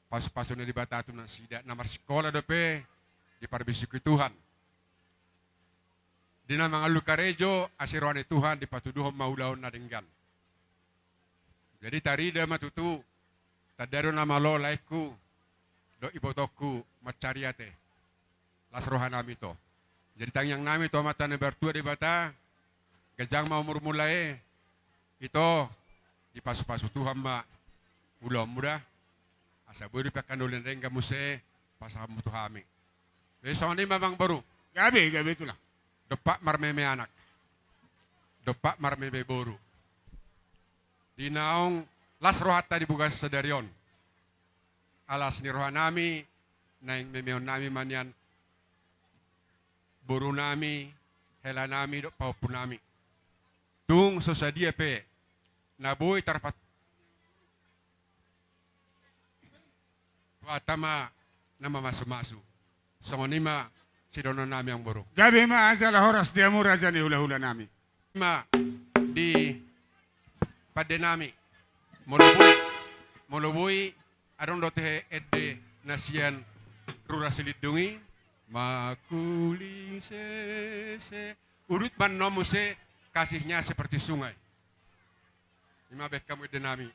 pasu-pasu na di batatu na sida namar sekolah dope di parbisuki Tuhan. Di na mga lukarejo asirwane Tuhan di patuduhom maulahon na denggan. Jadi tarida matutu tadaro na malo laiku do ibotoku macariate las rohanami to. Jadi tangyang nami to mata na bertua di bata gajang mau murmulae ito di pasu-pasu Tuhan ma ulam muda asa buri pakandulin ring kamuse pasaham tuhami. Besok ini memang baru. Gabi itulah. Depak marmeme anak. Depak marmeme boru. Di naong las rohata dibuka sedarion. Alas ni rohanami naing memeon nami manian boru nami hela nami do paupun nami. Tung sosadia pe naboy tarpat watama nama masu-masu. Songonima sidono nami yang baru. Gabi ma ajalah horas dia muraja ni hula-hula nami. Ma di pada nami moloboy aron dote edde nasian rura silidungi makuli se urut ban nomuse kasihnya seperti sungai. Lima bek kamu edde nami.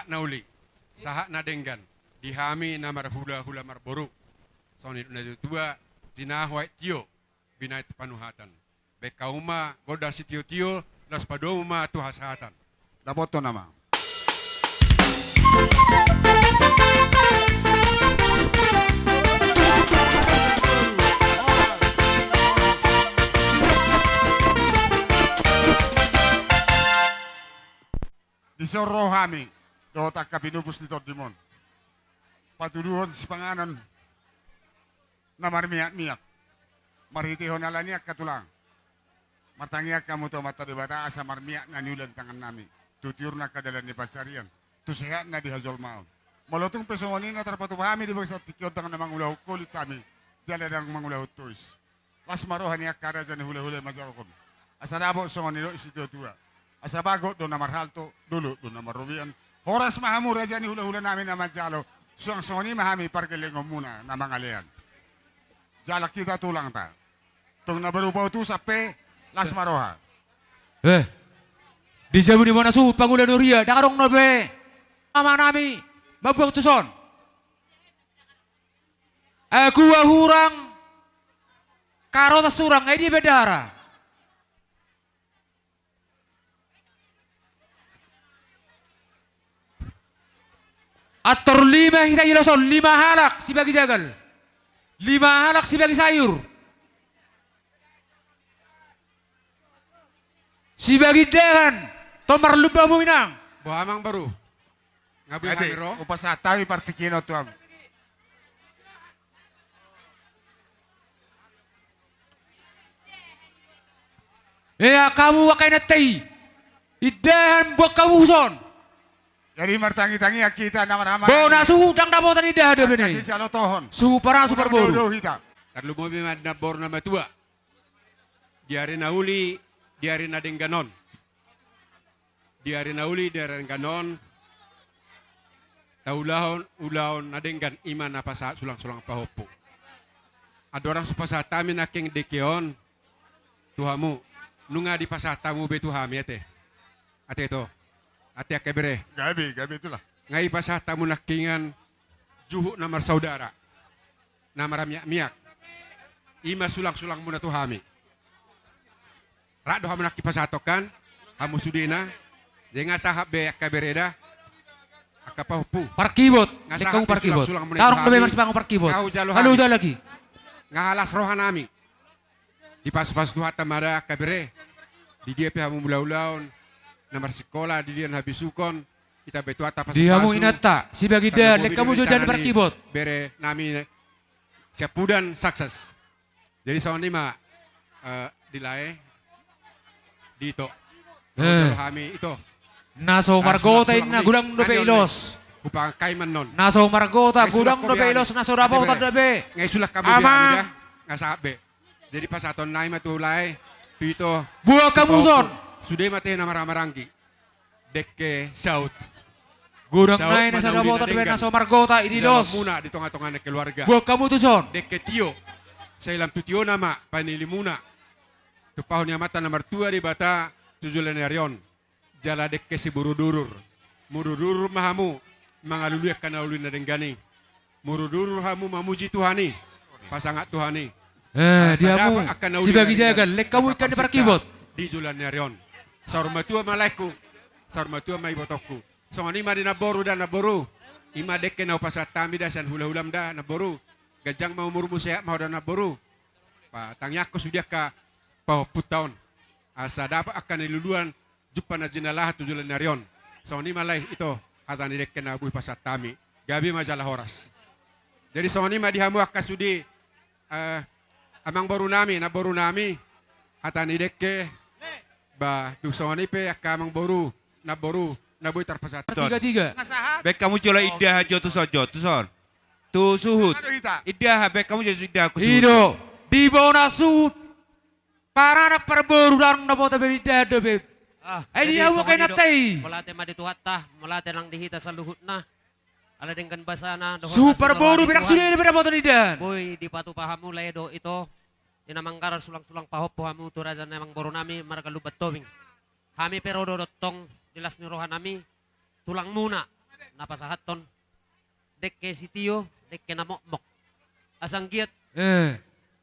nauli, sahak na denggan, dihami na marhula-hula marboru. Soni na tua, sinahwai tio, binay panuhatan. Bekauma, goda si tio-tio, las padoma tuhasatan. Dapoto nama. Disoro kami, dota kapinubus nito dimon. Patuduhon si panganan na marmiyak-miyak. Marhitihon ala niyak katulang. Martangiyak kamu to mata debata asa marmiyak na niulan tangan nami. Tutiur na kadalan ni pacarian. Tusehat na dihajol maon. Malotong pesongoni na terpatupahami di bangsa tikiot tangan na mangulahu kulit kami. Jaladang mangulahu tuis. Las marohan niyak kada jan hula-hula majalokon. Asa dabo songoni do isi tua. Asa bago do na marhalto, dulu do na marubian. Horas mahamu raja ni hula-hula namin na majalo. Suang songoni mahami parkelengom muna na mangalian. Jalak kita tulang ta. Tung na berubah tu sape las maroha. Di jabu di mana su pangulan Nuria, dakarong nobe. Ama nami, babuang tuson. Aku wahurang karota surang di bedara. Atur 5 kita ilason, 5 halak si bagi jagal. 5 halak si bagi sayur. Si bagi dehan, tomar lupa minang. Bohamang baru. Ngabuy Ade, hamiro. upasatawi partikino tuam. Ya kamu wakai natay. Idahan buat kamu son. Jadi martangi-tangi ya kita nama-nama. Bona sudang dapotan idah ada Kasih bene. jalo tohon. Super super boru. Dodo kita. Karlu mo bimad na bor na matua. Diari na uli, diari na dengganon. Diari na uli, diari na ganon. Taulahon, ulahon na denggan iman na pasa sulang-sulang pahopo. Adorang supasatami na king dekeon. Tuhamu, nunga di pasatamu betuhami ate. Ate ito. Ate akebere. Gabi itulah. Ngai pasatamu na kingan juhu na marsaudara. Na maramiak-miak. Ima sulang-sulang muna tuhami. Rado hamu nak kipasatokan, hamu sudina, jenga sahab be kabereda, akapahupu. Parkibot. Nga Dek sa kamu hati parkibot. sulang-sulang menit Tarong tuhami. nabe mas pangu parkibot. Kau jalo Halo hami. udah lagi. Ngahalas rohanami. Di pas-pas tuha tamara kabere. Di dia pe hamu mulaulaun, namar sekolah di dia habisukon, kita betuata pas Dia mau inata. Si bagi dah. Dek kamu sudah parkibot. Bere nami siapudan sukses. Jadi soal lima dilai dito. Hami itu. Naso margota na gudang dobe ilos. Upang kaiman non. Naso margota Ay, sulak gudang ko dobe biyan. ilos. Naso rabaw Ate, ta dobe. Ngay sulak kamu Ama. biyan nila. Nga sabi. Jadi pas aton naim matulay. Pito. Buah kamu son. Sudah mati na maramarangi. Dekke saut. Gudang Saud nain nasa manauli rabaw na ta dobe denggan. naso margota Dalam idilos. muna di tengah-tengah na keluarga. Buah kamu tuh son. Dekke tio. Sa ilam tutio nama panili muna. Tupahon niya mata na martua di bata tujulan narion. Jala dekke si burudurur. Murudurur mahamu. Mga luluyak ka na uli na denggani. Murudurur hamu mamuji Tuhani. Pasangat Tuhani. Diamu. Si bagi jagal. Lek kamu ikan di parkibot. Di julan narion. Saurmatua malaiku. Saurmatua may botokku. So ngani ma di naboru dan naboru. Ima dekke na upasatami dasan hula-hulam da naboru. Gajang mau murmu sehat mau dan naboru. Pa tangyak ko sudia ka pahuputaon. Asa dapat akan iluluan jupan na jinalah tujulan narion. So ni malay ito hatan dekke na buhi pasatami. Gabi majalah horas. Jadi so ni ma dihamu akasudi amang baru nami hatan dekke ba tu so ni pe akamang baru naboy tarpasaton. 3-3. Bek kamu cola idah aja tu son. Tu suhut. Ano kita? Idah bek kamu jadi idah aku suhut. Ido. Di bawah nasu. Para anak perbaru dan nabo tabe dada beb. Dia mau kena tay. Malate madituhat ta, malate lang dihita sa luhut na. Ala dengan basana. Super baru berak sudah ini berapa tadi dan. Boy, di patu pahamu ledo ito. Inamangkara sulang-sulang pahop pahamu tu raja namang boro nami marga lubat tobing. Kami pero dodotong dilas ni rohan nami tulang muna. napasahaton. Dekke si Tio, dekke namokmok. Asang giat,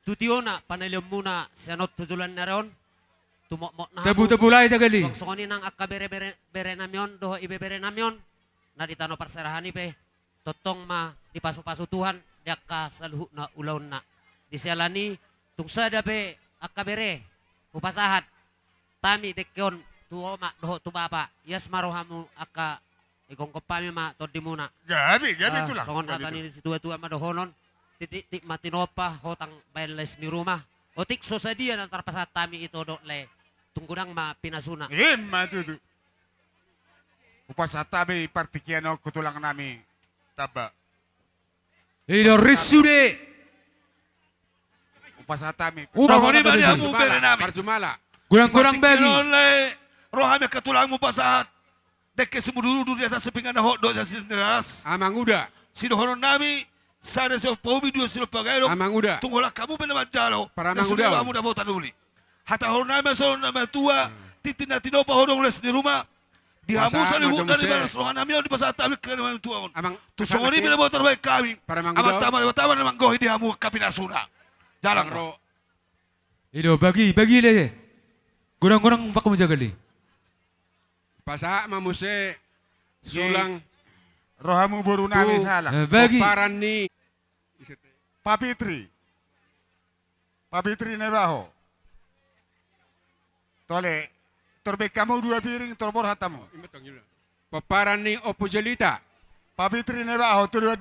tutio na, panalyom muna, siyanot tujulan na ron. Tumokmok na Tabu-tabu lay sa gali. Songsongoni nang akka bere namyon, doho ibebere namyon. Na ditano parserahan pe. Totong ma, dipaso-paso Tuhan, diakka saluhu na ulaw na. Disialani, tungsada pe, akka bere, upasahat. Tami dekyon, tuo ma, doho tubapa. Yas marohamu akka ikong kopami ma, todi muna. Gabi itu lah. Songon Gabi kata itu. ni si tua-tua madohonon, titik matinopa hotang bailes ni rumah. Otik sosadia nantar pasat tami itu dok le. Tunggunang ma pinasuna. Itu. Upasata be partikiano kutulang nami taba. Ilo risude. Upasata mi. Tawani ba niya mo bere namin? Marjumala. Kurang-kurang bagi. le rohami katulang mo pasahat. Dekke sumududu di atas sepingan na hotdog sa sinaras. Amang uda. Sinuhonon nami sana sa paubi dua sila pagayro. Amang uda. Tunggulah kamu pinamajalo. Para na mangudaw. sunila mo na botan uli. Hata horon namin sa namin tua. Titin na tinopa horong les di rumah. Dihamu Masa, sa lihut na madam, liban sir. rohan namin di pasahat kami kaya tuon. Amang Tusongoni pinabotan baik kami. Para Amat mangudaw. tama naman gohi dihamu kapinasuna. Jalan ro. Ro. Ilo bagi le. Kurang-kurang baka mo jagali. Pasa mamuse sulang Rohamu buru nami salah. Bagi. paran ni Papitri. Papitri nebaho. Tole. Torbek kamu 2 piring torbor hatamu. paparan ni opujelita. Papitri nebaho tu 2.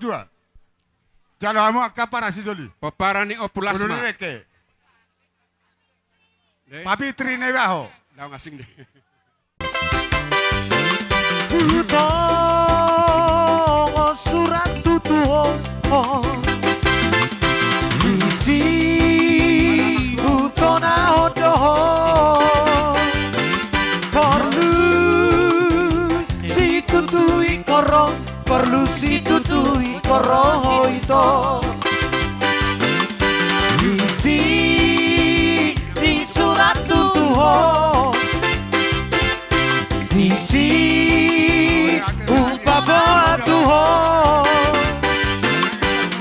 Jalo hamu akapara si doli. Paparan ni Ulu opulasma. reke. Papitri nebaho. Daw ngasing deh. Utongo surat tutuho isi utona hodoho perlu si tutui koro perlu si tutui koro itu isi di surat tutuho isi upaboa tuho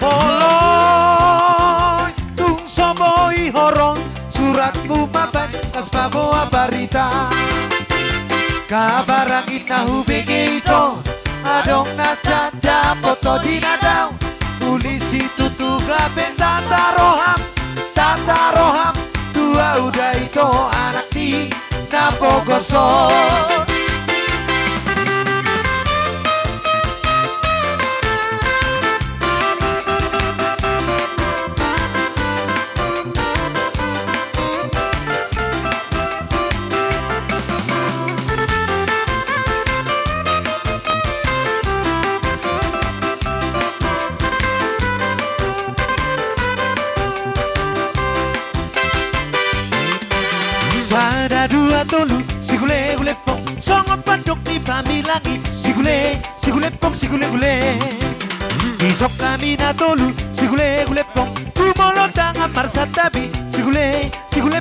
Boloy tung soboi horong suratmu maban kas baboa barita kabarang inahu begitu adong na canda foto di nadau polisi tutu gaben tata roham tua udah itu anak di napogosok Sada dua tolu, si gule gule pong, songo pandok di pamilangi, si gule pong, si gule gule. Isok kami na tolu, si gule pong, tumolo tangan marsa tabi, si gule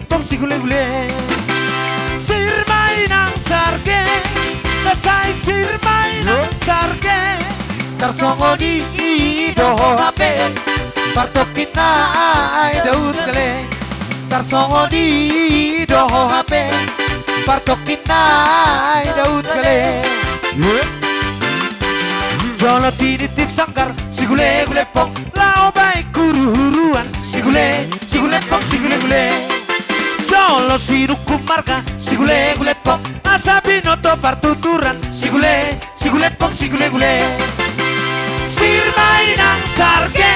pong, si gule gule. Sirmay ng sarge, nasay sirmay ng sarge, tarsongo di doho hape, partokin na ay daud kale. Tarsongo di doho hape partokin na daud kale Jolo tinitip sangkar si gule pong lao baik guru-huruan si gule pong si gule Jolo sinukum marga si gule pong asabi noto partuturan si gule pong si gule Sirmay ng sarge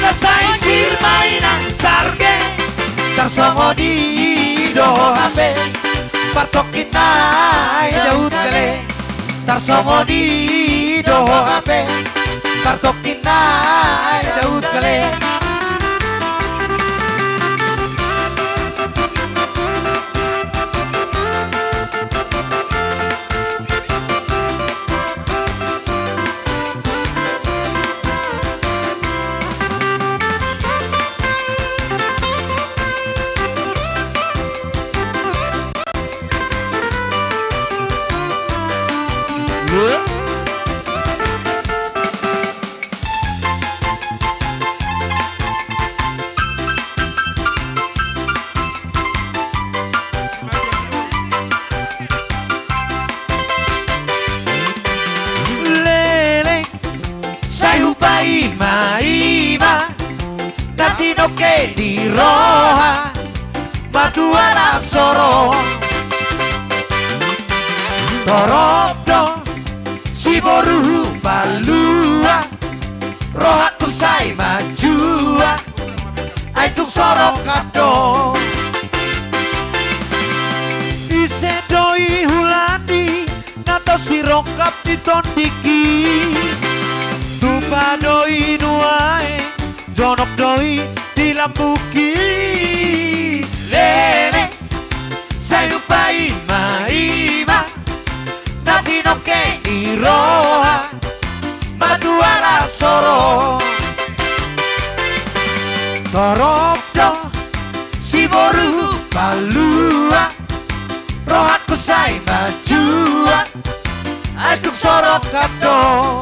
nasay sirmay ng sarge Tarsongo di doho hape partokin na daud kale Tarsongo di doho hape partokin na daud kale ima ima Natino che di roha Ma tu ala soro Torobdo Si boruhu balua Rohaku sai majua Aituk soro kado Isedoi hulani Nato si rongkap di tondiki Tupadoi nuae Jonok doi di lambuki Lele Sayupa ima ima Natino ke iroha Madu ala soro Torobdo Si boru balua Rohaku say majua Aduk sorok kado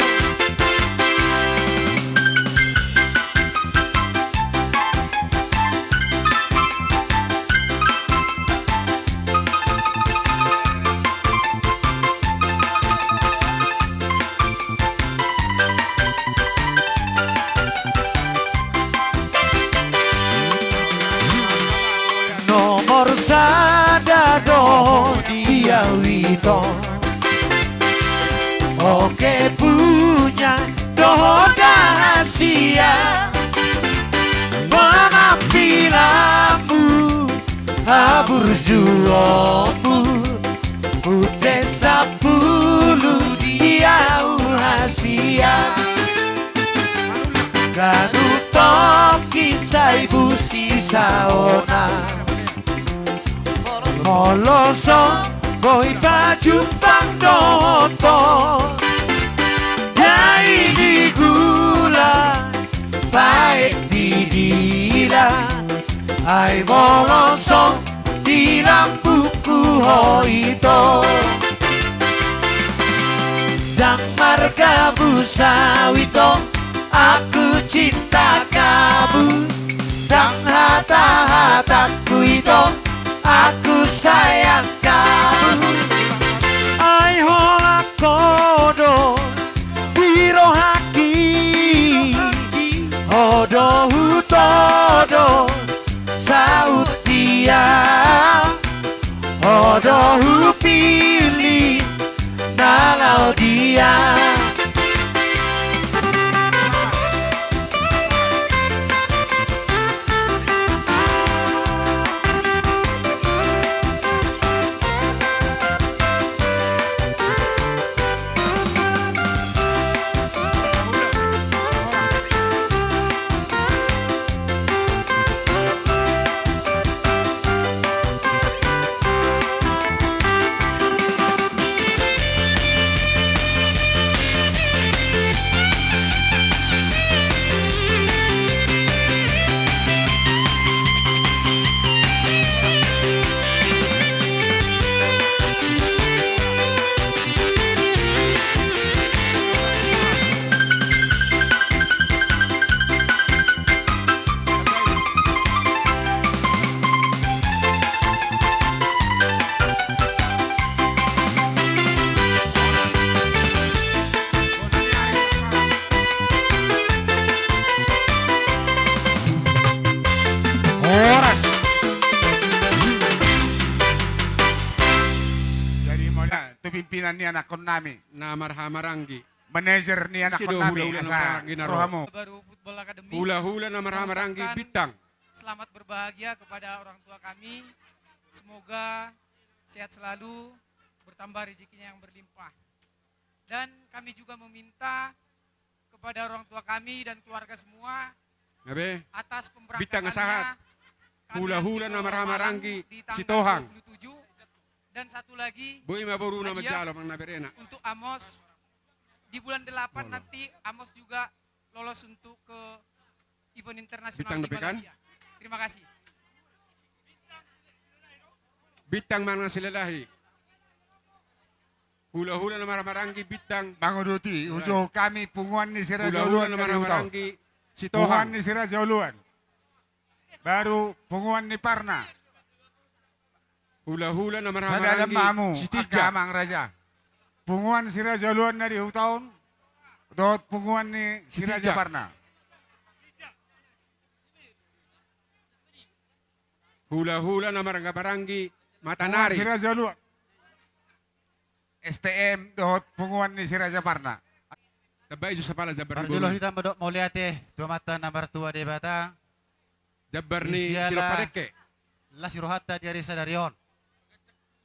Nomor sadado dia wito Oke punya doho rahasia Penampilanmu Habur juomu Ute sapulu dia rahasia Kanu toki saibu sisaona Moloso Boy baju bang doto Dai di gula Baik di dila Ai moloso Di lampuku hoito Dan marga busawito Aku cinta kamu Dan hata-hataku itu Aku sayang kamu Ai hola kodo Biro haki Hodo hutodo Saut dia Hodo hupili Nalau dia pimpinan ni anak nami, Na marhamaranggi. manajer ni anak Sido nami, hula-hula asa marhamaranggi naro. rohamu. Baru Football Academy. Hula-hula na marhamaranggi bitang. Selamat berbahagia kepada orang tua kami. Semoga sehat selalu, bertambah rezekinya yang berlimpah. Dan kami juga meminta kepada orang tua kami dan keluarga semua Ngabe? atas Bitang asahat. pemberangkatannya. Hula-hula kami na marhamaranggi di tanggal Sitohang. 27. Dan satu lagi Boy maboru na Hadiah. majalo mang naberena. untuk Amos di bulan 8 nanti Amos juga lolos untuk ke event internasional Bitang di depekan? Malaysia. Terima kasih. Bitang mana silalahi. Hula-hula na marhamaranggi bitang. Manguduti, ujo kami punguan ni sira Hula-hula jauluan na dari utau. marhamaranggi Punguan Sitohang. ni sira jauluan. Baru punguan ni Parna. Hula-hula na Sadada marhamaranggi mamu, Sitija. agamang raja. Punguan sira jauluan dari utau. Dohot punguan ni si Raja Sitijak. Parna. Hula-hula na marangga-baranggi, Punguan matanari. si Raja Luan. STM dohot punguan ni si Raja Parna. Tabay sa pala jabar Parjulo ni hitam bedok mauliate, tua mata nambar tua de bata, Jabar ni Isiala. sila padeke. las rohata di arisa darion.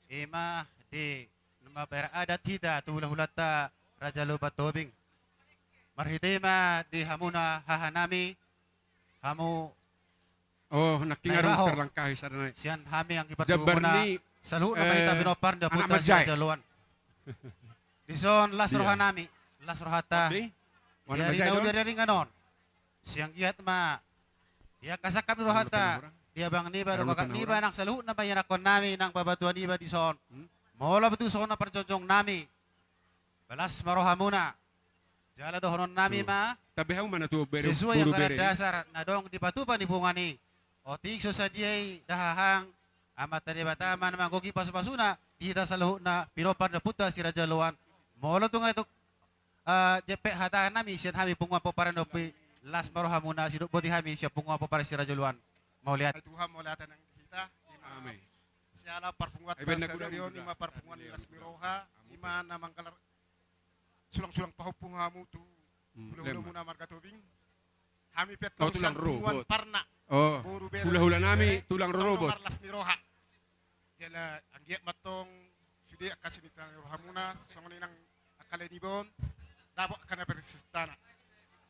Ima di nama bayar adat hita tu hulata Raja Luba Tobing. Marhitema di hamuna hahanami, hamu Oh, nakingarong Naibaho. terlangkahi sa danay. sian hami ang Jabar ipatumuna. ni Salu na may binopar da anak puta si Majay. Raja Luan. Dison las Dia. rohanami, las rohata. Di? Wala Dia ba siya rinaw doon? dia rin ganon. Siyang iat ma. Dia kasakap ni rohata. Ano Dia bang niba do Ano kakak pa na niba nang saluhut na bayan akon nami nang babatuan niba di son. Hmm? Mola betul son na perjojong nami. Balas maroha muna. Jala dohonon nami Tuh. ma. Tabihaw man na to bere. Sesuai yang puro kada bere. dasar na dong di patupan di bungani. O tikso sa diay dahahang amat tadi batama na manggogi pasu-pasuna kita saluhut na piropan na puta si Raja Luan. Mola tu nga ito jepe hatahan nami siyan hami pungwa po para no pi las maroha muna siduk boti hami siya pungwa po para si Raja Luan. Mau lihat. Tuhan mau lihat nang kita. Amen. Siala parpungat Ay, ben, basa nagulang darion, juga. ima parpungan las miroha, ima namang kalar sulang-sulang pahupungamu tu. Hula-hula Lema. muna marga tubing. Hami pet Oh, tulang tulang punguan robot. parna. Oh, Buru bere. hula-hula nami, tulang Tong robot. nomor las miroha. Jala anggiat matong sudi akasinita miroha muna, songoni nang akalenibon. Dabo kana bersistana.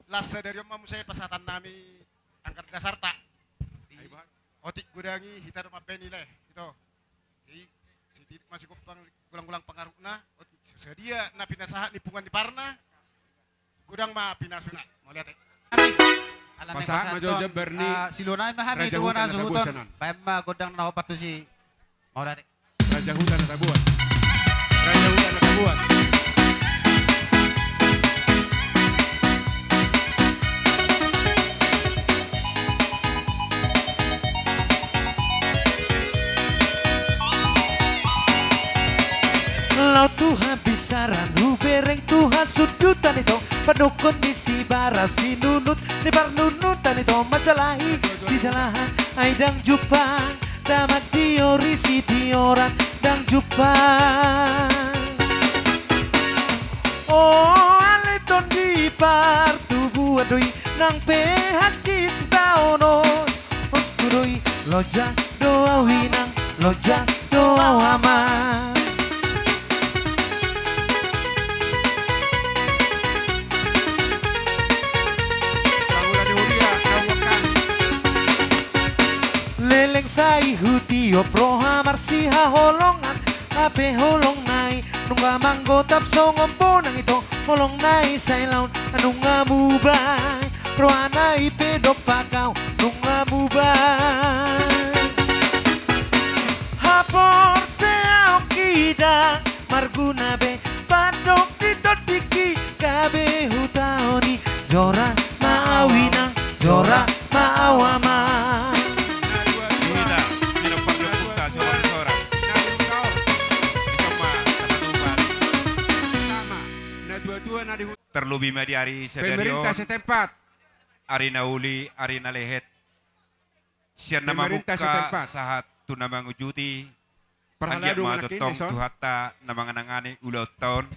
Las dari mamu saya pasatan nami angkat dasar tak. Ay, ba? Otik gudangi hita rumah beni leh gitu. Jadi si titik masih kupang gulang-gulang pengaruhna. Otik sedia na pinasaha nipungan di parna. Gudang mah pinasuna. Mau lihat eh. Alam Pasahan ko majo sa Jabar ni silunay mahami Raja tuwa Hutan na na suhuton. tabusanan. Payma godang na patu si. Mau lihat. Raja Hutan na tabuan. Raja Hutan na tabuan. Lau Tuhan bisaran hu bereng Tuhan sudutan itu Penukun di si bara si nunut Di parnunutan itu macalahi si salahan Ay dang jupang damat diori si dioran dang jupang Oh aleton di par tubuh adoi nang pehat cit taono Kudoi loja doa winang loja doa wamang Bangunan di Uria, kau makan. Leleng sai hutio pro hamar si holongan Ape holong nai nunga manggo tap songom ponang ito holong nai sai laun nunga mubay pro anai pedok pakau nunga mubay Hapor seao kidang marguna be padok dito diki kabe hutaoni jora maawinang jora maawama Kita, sino pagkapunta sa mga sorak. Sama. Na dua-dua na di Hutan. Terlebih di hari sedarion, Pemerintah setempat. hari nauli, hari nalehet. Siyan na Pemerintah mabuka setempat. sahat tu na mangujuti. Perhalado Anggiat man matutong son. tuhata na mga nangani ulaw taon.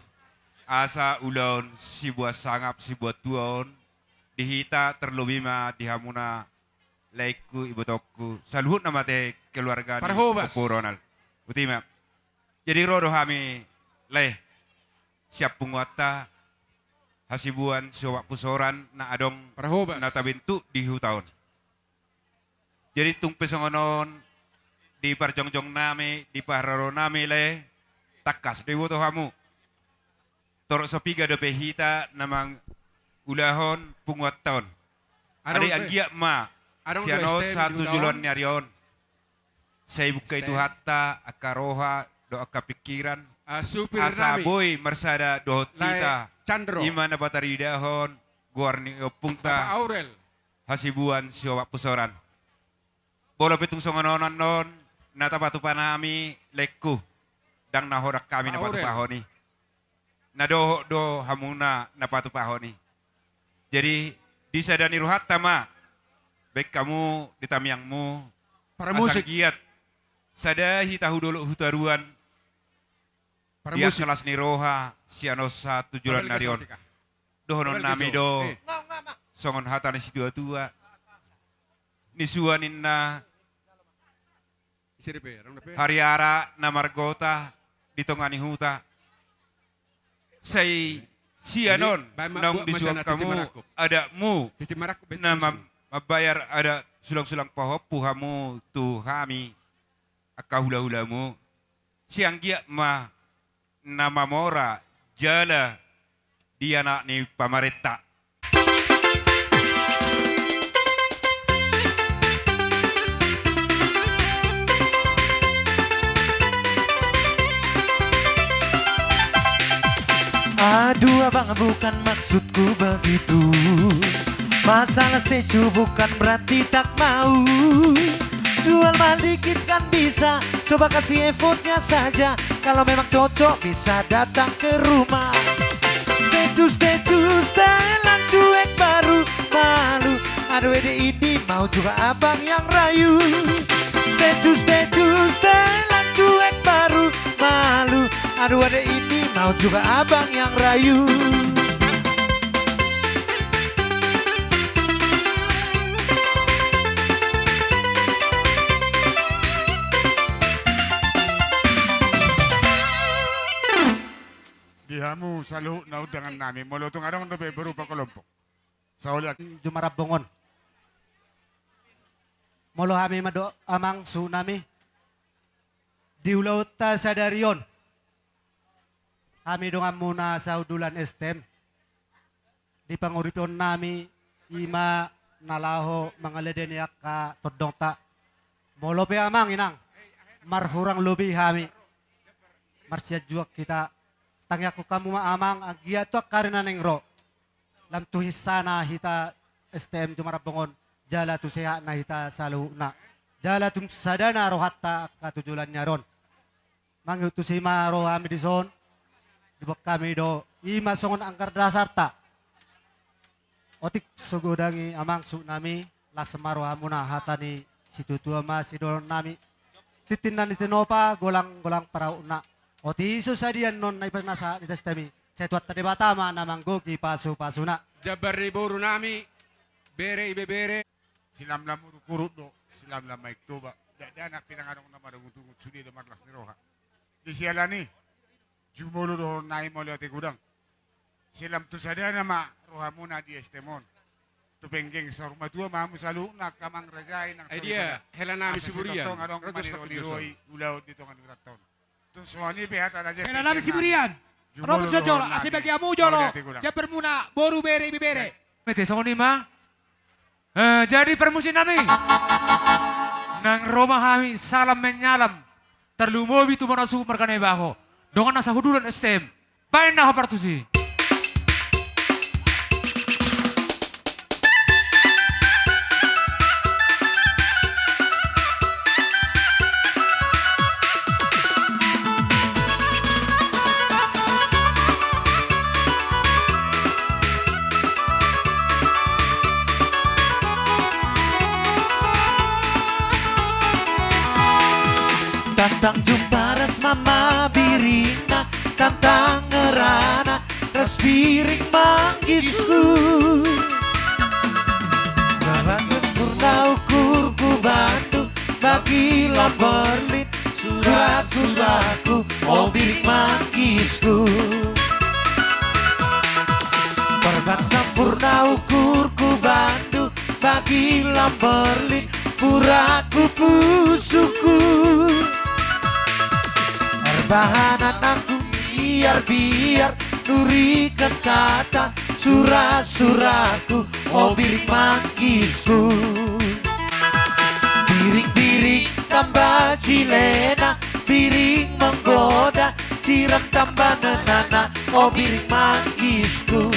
Asa ulon si buat sangap si buat tuon. Dihita terlebih dihamuna laiku ibu tokku. Saluhut na mate keluarga ni Parhobas. Opo Ronald. Utima. Jadi rodo kami leh siap punguata hasibuan siwak pusoran na adong Parhobas. na tabintu di hutaon. Jadi tung pesongonon di parjongjong nami, di pararo nami le takas di woto kamu. Torok sopiga do pehita namang ulahon punguat taon. Ari anggia ma Arong siano do STM satu di hutaon. julon ni arion. Saya buka itu STM. hatta akaroha do akapikiran Supir asa nami. boy mersada do Lai tita. Chandro. Imana batari dahon guarni Bapak opungta Aurel. hasibuan siwa pusoran. Bolo pitung songononon non natapatu panami lekku dang nahorak kami na Aurel. patupahoni. na do hamuna na patupahoni. Jadi disadani ruhat tama baik kamu di tamyangmu Para musik, giat sada hitahu dulu hutaruan para dia musik. kelas ni roha siano sa tujuan Para narion liga dohonon Para nami liga do Eh. songon hatan si tua nisuanin na Isi DP, orang DP. hariara na margota ditongani huta say sianon Jadi, ba- nong buat disuang masyana kamu titimarakop. ada mu Titi marak bet. na mabayar ada sulang-sulang pohop puhamu tu hami akahula-hulamu siang gia ma nama mora jala dia nak ni pamareta. Aduh abang bukan maksudku begitu. Masalah setuju bukan berarti tak mau. Jual mahal dikit kan bisa, coba kasih effortnya saja. Kalau memang cocok bisa datang ke rumah. Setuju setelan cuek baru malu. Aduh ini mau juga abang yang rayu. Setuju setelan cuek baru malu. Aduh ada ini mau juga abang yang rayu. Dihamu selalu naud dengan nami. Molo tung adong dobe berupa kelompok. Sauliak Jumarap bongon. Molo kami mado amang tsunami. Diulaw ta sa darion. Kami dongan muna sa udulan estem. Di panguripon nami ima nalaho mga ledeniak ka todong ta. Molo pe amang inang. Marhurang lubi kami. Marsya juak kita. Tangya ko kamu maamang agia to karina nengro. Lam tu hisana hita STM Jumarap bongon. Jala tu seha na hita salu na. Jala tum sadana rohatta katujulannya ron. Mangyu tu si maro kami di son. Dibak kami do ima songon angkar dasar ta. Otik sugudangi amang tsunami lasemaro hamuna hatani situ tua ma sidon nami. Titinan itinopa golang-golang parau na. Oti susadian non na ipanasa ni testami. Saya tuat tadi batama namang gogi pasu-pasuna. Jabar riboru nami. Bere ibe bere. silam lam kurut do silam lam maik toba. Da anak pinanganong nama da ngutungut sudi da marlas ni roha. Di sialani jumolo do nai molo ate gudang. Silam tu sada nama roha muna di estemon. Tu penggeng sa rumah tua mamu salu nak kamang rajai nang Idea, hela nami siburian. Tong adong Rotos maniro tak niroi ulau di tongan utat ton. Tu soani behat ada je. Kena namin si Burian. Robert Sojol, asi bagi amu jolo. Japer muna, boru bere bibere. Mete songo ma. Jadi permusim nami. Nang Roma kami salam menyalam. Terlumobi tu manasu merkane baho. Dongan nasa hudulan STM. Pain na hapartusi. Tantang jumparas mama birina, tantang ngerana respiring manggisku. Barang purna ukurku bantu bagi Berlin surat-suratku oh biring manggisku. Korban sempurna ukurku bantu bagi Berlin puraku pusuku. Bahanan aku biar nurikan kata surat-suratku oh biring manggisku. Biring-biring tambah cilena, biring menggoda, siram tambah nenana oh biring manggisku.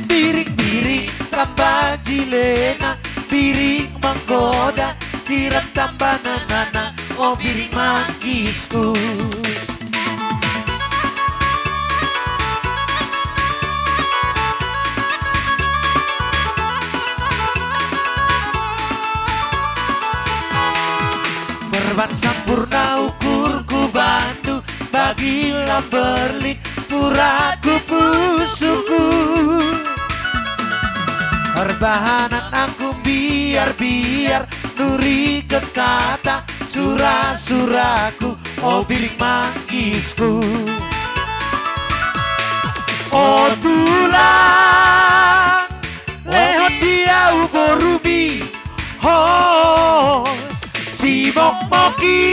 Biring-biring tambah cilena, biring menggoda, siram tambah nenana oh biring manggisku. Tuhan sempurna ukurku bantu, bagilah berlit murahku pusuku. Perbahanan aku biar nuri kata surah-surahku, oh biring manggisku. Oh tulang lehot dia uborumi, oh si mok-moki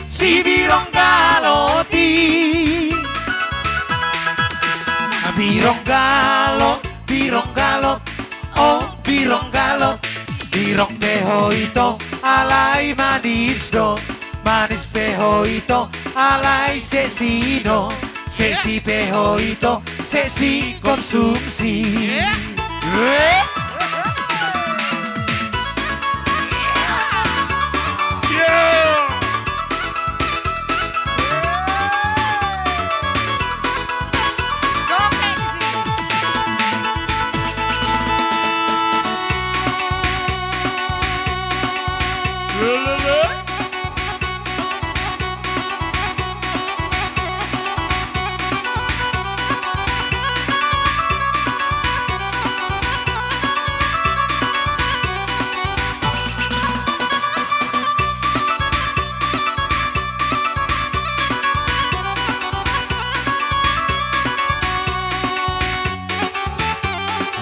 si birong galoti, birong galot, oh birong galot, birong beho ito alay manis do, manis beho ito alay sesino, sesi beho ito sesi konsumsi.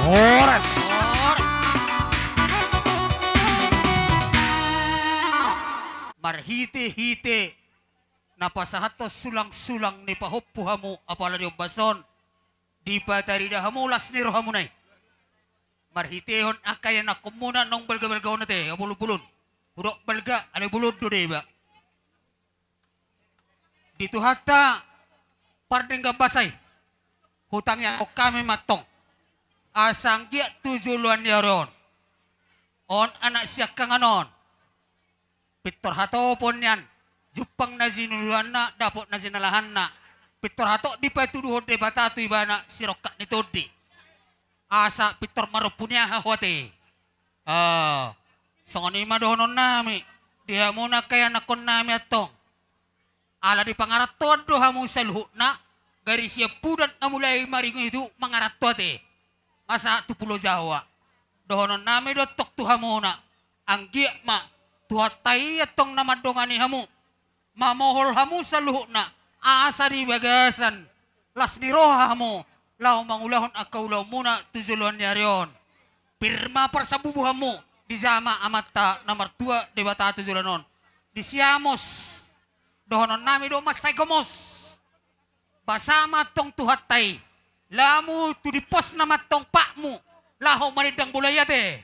Horas. Marhite-hite napasahato sulang-sulang ni pahoppuhamu apala di bason di patarida hamu las ni rohamu nay. Marhitehon akaya na kumuna nong balga-balga na te abulun-bulun. Hudok balga alay bulun do ba. Dito hatta pardeng gambasay. Hutangnya o kami matong. Asang gia tujuluan niya ron. On anak siya kanganon. Pitor hato pon yan. Jupang na zinuluan na, dapot na zinalahan na. Pitor hato di pa tuduhod de batatu ibana sirokat ni todi. Asa pitor marupun niya hahwate. Songon ima dohonon nami. Diha muna kaya nakon nami atong. Ala di pangaratuan dohamu saluh na. Gari siya pudan amulay maringo itu mangaratuate. Masa tu pulau Jawa. Dohonon nami do tok tuhamu na. Ang giya ma. Tuhatay atong namadongani hamu. Mamohol hamu sa luho na. Asa di bagasan. Las ni roha hamu. Lau mangulahon akaulaw muna tujuluan niya riyon. Pirma parsabubu hamu. Di zama amata nomor 2 di bata tujulanon. Di siamos. Dohonon nami do masay gomos. Basama tong tuhatay. Lamu tu di pos na matong pakmu. Laho manidang bulayate.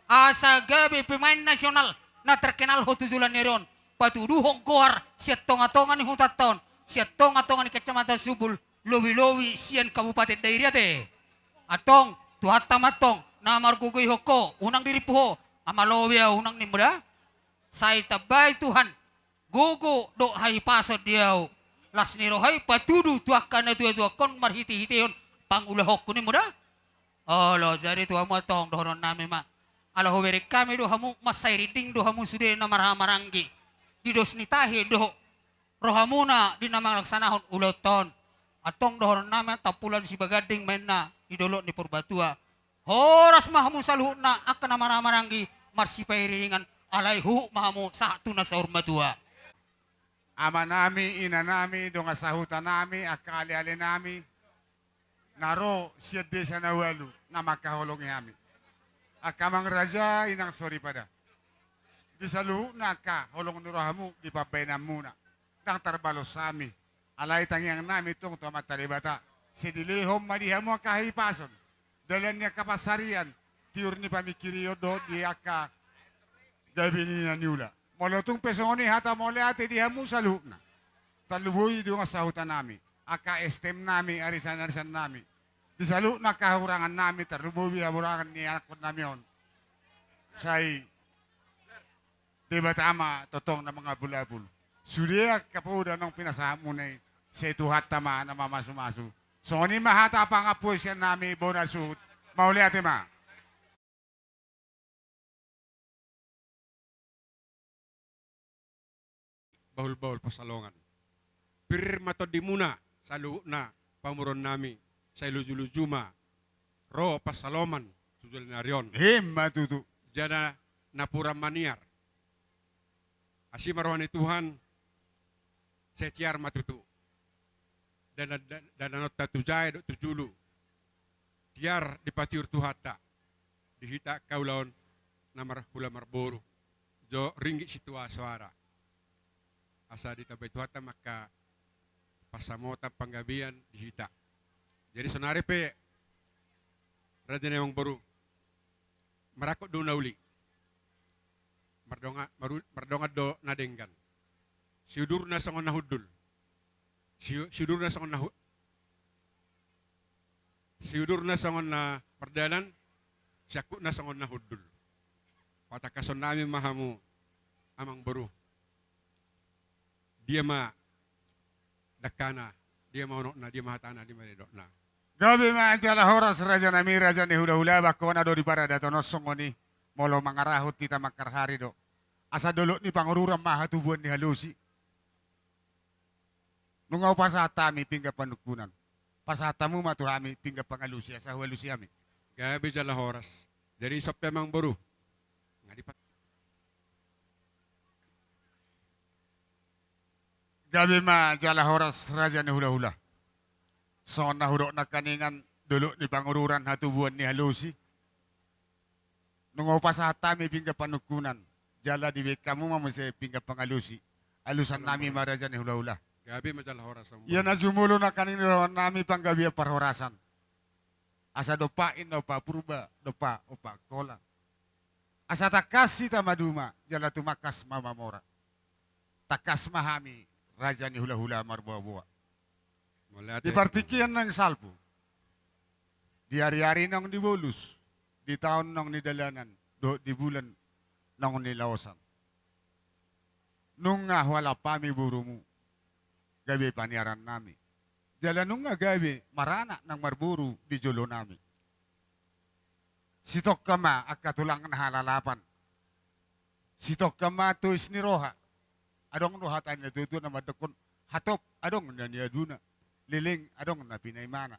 Asa gabi pemain nasional na terkenal ho tujulan niron. Patuduhong goar siya tonga-tonga ni hutaton. Siya tonga-tonga ni kecamatan Subul. Lowi-lowi siyan kabupaten dairiate. Atong tuhata matong na margugoy hoko. Unang diripuho. Amalowi unang nimuda. Say tabay Tuhan. Gugo do hay pasod diyaw. Las niro hay patudu tuakan na tuwa-tuwa marhiti-hiti yun. Pangulahok ko ni mo na. Alo, jadi tuwa mo tong dohonon namin ma. Ala huweri kami do hamu masay riting do hamu sude na marhamaranggi. Di dos nitahi do rohamuna di namang laksanahon uloton. Atong dohonon namin tapulan si bagading main na idolo ni Purbatua. Horas mahamu saluh na akan na marhamaranggi marsipay riringan alay hu mahamu satu na sa urmatua. Ama nami, ina nami, donga sahuta nami, akali-ali nami, naro siya desa na walu, na makaholong kami. Akamang raja, inang sorry pada. Di salu na ka, holong nurahamu, di papainam muna. Nang tarbalos sami, alay tangyang nami itong tumatalibata. Si dilihom madihamu kahipason, dalan niya kapasarian, tiur ni pamikiriyo do, di aka gabi ni naniula. Molotong pesoni hata mole ate dihamu sa luhok na. Taluboy doon sa sahutan nami. Aka estem nami, arisan-arisan nami. Di sa luhok na kahurangan nami, taluboy haburangan ni anak ko nami on. Say, di ba tama, totong na mga bulabul. Sudia kapuda nung pinasamo na sa ituhat tama na mamasumasu. So, ni mahata pa nga po siya nami, bonasut. Mauli ate ma. bahul-bahul pasalongan. Pirma to di muna sa na pamuron nami sa ilujulujuma ro pasaloman sujul narion. Matutu. Jana napura maniar. Asi marwani Tuhan setiar matutu. Dan anot tatujay do tujulu. Tiar dipatiur tuhata. Dihita kaulaon namar hula marboro. Jo ringgi situa suara. Asa ditabay tuhata maka pasamota panggabian dihita. Jadi sonare pe raja newang baru merakot do nauli. Mardonga do nadenggan. Siudur na songon nahudul. Siudur na songon nahud. Siudur na songon na perdalan. Siakut na songon nahudul. Patakason namin mahamu amang baru. Dia ma dakana, dia ma onok na, dia ma hatana, dia ma redok na. Gabi ma jala horas raja nami raja ni hula-hula bakona do di parada tono songoni molo mangarahut kita makarhari do. Asa dolo ni pangururam maha tubuan ni halusi. Nungaw pasatami pingga panukunan. Pasatamu matuhami pingga pangalusi asa halusi ami. Gabi jala horas. Jadi sopya mang baru. Ngadipat. Gabi ma jala horas raja ni hula-hula. So nahurok na kaningan dulu ni pangururan hatubuan ni halusi. Nungaw pasatami pingga panukunan. Jala di kamu mamusay pingga pangalusi. Alusan nami maraja ni hula-hula. Gabi majalah horas. Yan na sumulo na kanina nami panggabi parhorasan. Asa dopain dopa purba dopa opa kola. Asa takasi tamaduma jala tumakas mamamora. Takas mahami raja ni hula-hula marbuah-buah. Di partikian ng salpo. Di hari-hari nang dibolus. Di tahun nang nidalanan. Di bulan nang nilawasan. Nung nga wala pami burumu. Gabi paniaran nami. Jala nung nga gabi marana ng marburu di jolo nami. Sitok kama at katulang na halalapan. Sitok kama tuis ni Roha. Adong Roha tayo natuto na madakon. Hatop adong na niya duna. Liling adong na pinaymana.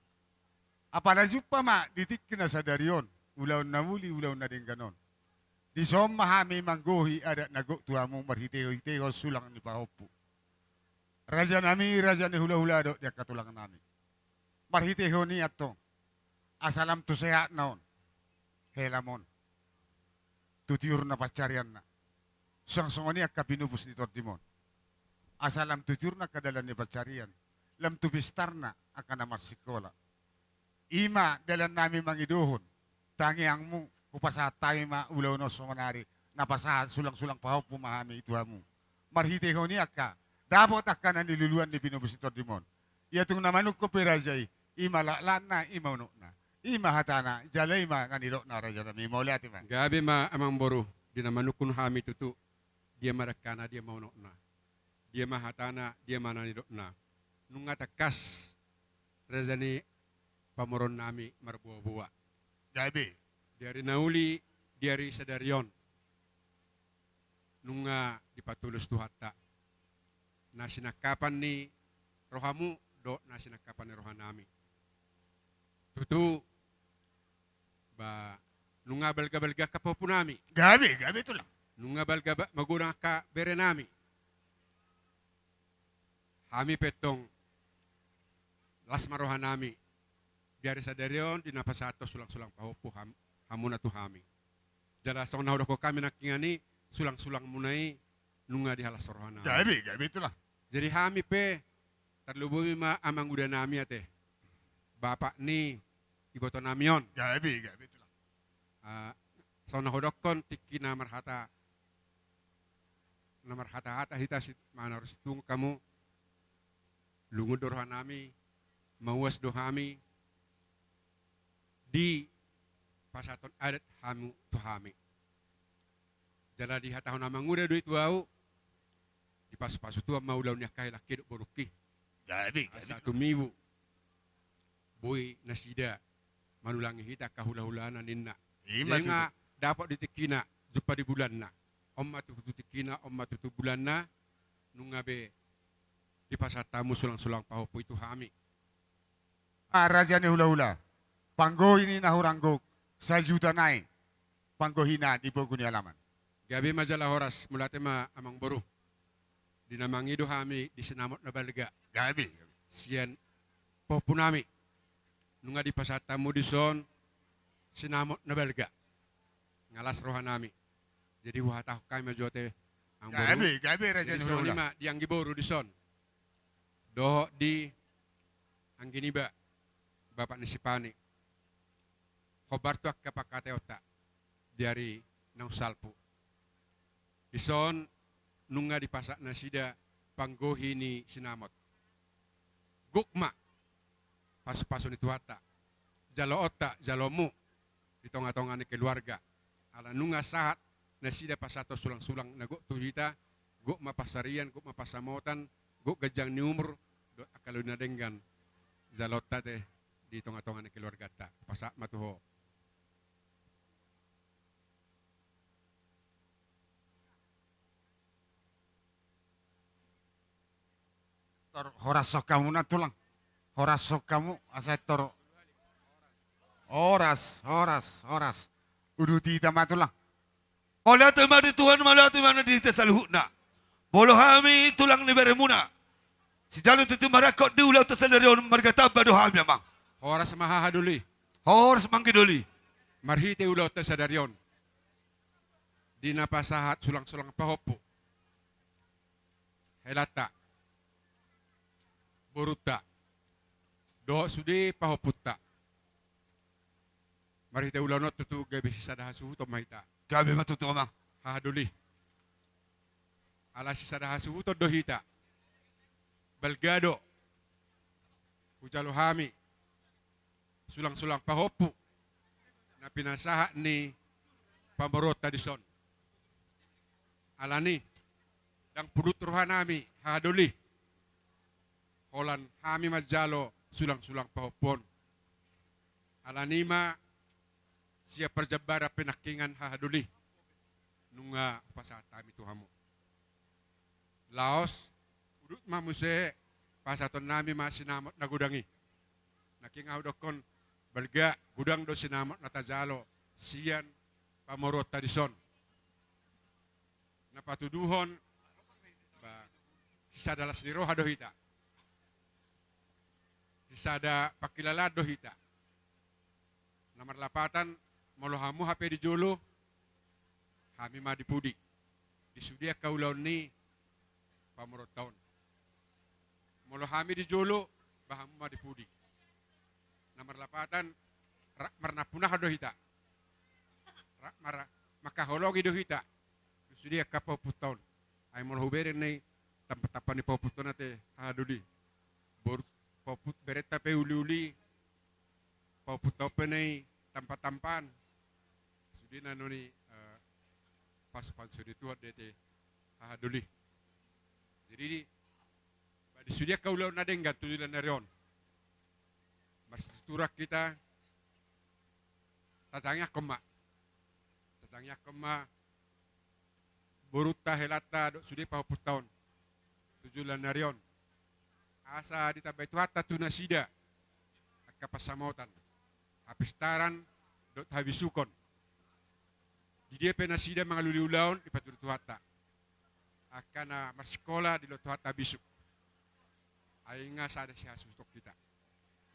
Apalagi pa ma ditik na sa darion. Ulaw na muli, ulaw na din ganon. Di som mahami manggohi ada nago tuwa mong marhiteho-hiteho sulang ni pahopo. Raja ni hula-hula do dia katulangan nami. Marhiteho ni ato. Asalam tu sehat naon. Helamon. Tutiur na pacarian na. Sang-sangon ni akapinubus ni Tordimon. Asalam tutiur na kadalan ni pacarian. Lam tubistar na akan na marsikola. Ima dalan nami mangiduhon. Tangi ang mo. Kupasahat tayo maulaw no sumanari. Napasahat sulang-sulang pahaw pumahami ituhamu. Marhiteho ni akka. Dapat akka na niluluan ni pinubus ni Tordimon. Iatong namanok ko pirajay. Ima laklan na, ima unok na. Ima hatana, jalay ma nanilok na raja na mimoli ati man. Gabi ma amang boru. Di namanukun hami tutu. Dia marakana, dia maunok na. Dia mahatana, dia mananilok na. Nung atakas, raja ni pamoron nami marbuwa-buwa. Gabi. Dari nauli, dari sadarion. Nung dipatulus tuhata. Na sinakapan ni rohamu, do na sinakapan ni rohanami. Tutu, ba, nung balga-balga ka po nami. Gabi ito lang. Nung balga magunang ka bere nami. Hami petong, las marohan nami. Dari sadarion, dinapasato sulang-sulang pahopo hamuna tu hami. Jala sa unahod ko kami nakingani, sulang-sulang munay, nunga di halas rohan nami. Gabi ito lang. Jadi hami pe, terlubumi ma amang udah nami ate. Bapak ni, ibu to namion. Gabi ito lang. So nahodokon tiki namarhata hata hita si mana harus tunggu kamu lungud doha nami, mawas dohami di pasaton adat hamu tuhami. Jala di hatahon namang udah duit wau di pas-pasu tua maulaw niya kahit laki do boruki. Gabi. Asa tumibu. Boy nasida manulangi hita kahula-hulana ninna. Jadi nga dapat ditikina jupa di bulan na. Omma tutu tikina, omma tutu bulan na. nungabe di pasatamu sulang-sulang pahopo itu hami. Raja ni hula-hula. Panggo ini nahuranggok. Sajuta naik. Panggo hina di boguni alaman. Gabi majalah horas mulate ma amang boru. Dinamangi do hami di senamot na balga. Gabi. Sian popunami. Nunga di pasatamu di son sinamot na balga. Ngalas rohanami. Jadi wahatah kami majote ang boru. Gabi raja Jadi ni son hula-hula. lima di anggi boru di son. Doho di angginiba bapak nisipani. Khobar tu akka pakate otak dari nang salpu. Ison nunga di pasak nasida panggohi ni sinamot. Gukma pasu-pasu ni tuata. Jalo otak, jalo mu di tonga-tonga ni keluarga. Ala nunga sahat nasida pasato sulang-sulang na guk tuhita, guk mapasarian, guk mapasamotan, guk gajang ni umur, do akalo na denggan jalota teh di tonga-tonga ni keluarga ta. Pasak matuho. Horas sok kamu na tulang. Horas sok kamu asetor. Horas. Uduti tama tulang. Malati madi Tuhan, malati mana di tesalhuna. Bolo hami tulang ni beremuna. Si jalu tu marakot di ulau tesalarion margataba do hami amang. Horas mahahaduli. Horas manggidoli. Marhite ulo ta sadarion. Di napasahat sulang-sulang pahopo. Helata. Boruta. Do sudi pahoputta. Marhite ulo no tutu gabi sisadaha suhuto mahita. Gabi matuto amang. Hahaduli. Ala sisadaha suhuto dohita. Balgado. Ujalo hami. Sulang-sulang pahopo. Na pinasaha ni pamorot tadison. Alani. Dang pudut rohanami. Hahaduli. Holan hami majalo sulang-sulang pahopon. Alanima siya perjabara penakingan hahaduli. Nunga pasatami tuhamu. Laos, udut mamuse pasaton nami masinamot na gudangi. Nakingaw dokon balga gudang do sinamot na tajalo. Siyan pamorot tadison. Napatuduhon ba sisa dalas ni roha dohita. Sisada pakilala dohita. Nomor 8 molohamu HP di jolo. Kami ma dipudi. Disudia kaulaw ni pamorot taon. Molohami di jolo bahamu ma dipudi. Nomor 8 marna punah dohita. Mara makahologi dohita. Disudia kapoput taon. Ay molohuberin ni tempat-tempat ni poput taon nate hadudi. Bor poput bereta pe uli-uli. Poput topenai tampan-tampan. Sudina noni pasukan sudi tuat dete hahaduli. Jadi di sudia kaulau nadenggat tujulan narion. Masih turak kita tatangnya kema boruta helata dok sudi poput tahun tujulan narion. Asa ditabay tuata tunasida at kapasamotan. Apistaran dot habisukon. Di dia penasida mga luliulaon ipatutuhata. Akana maskola di lotuhata bisuk. Ay nga sada siya sustok kita.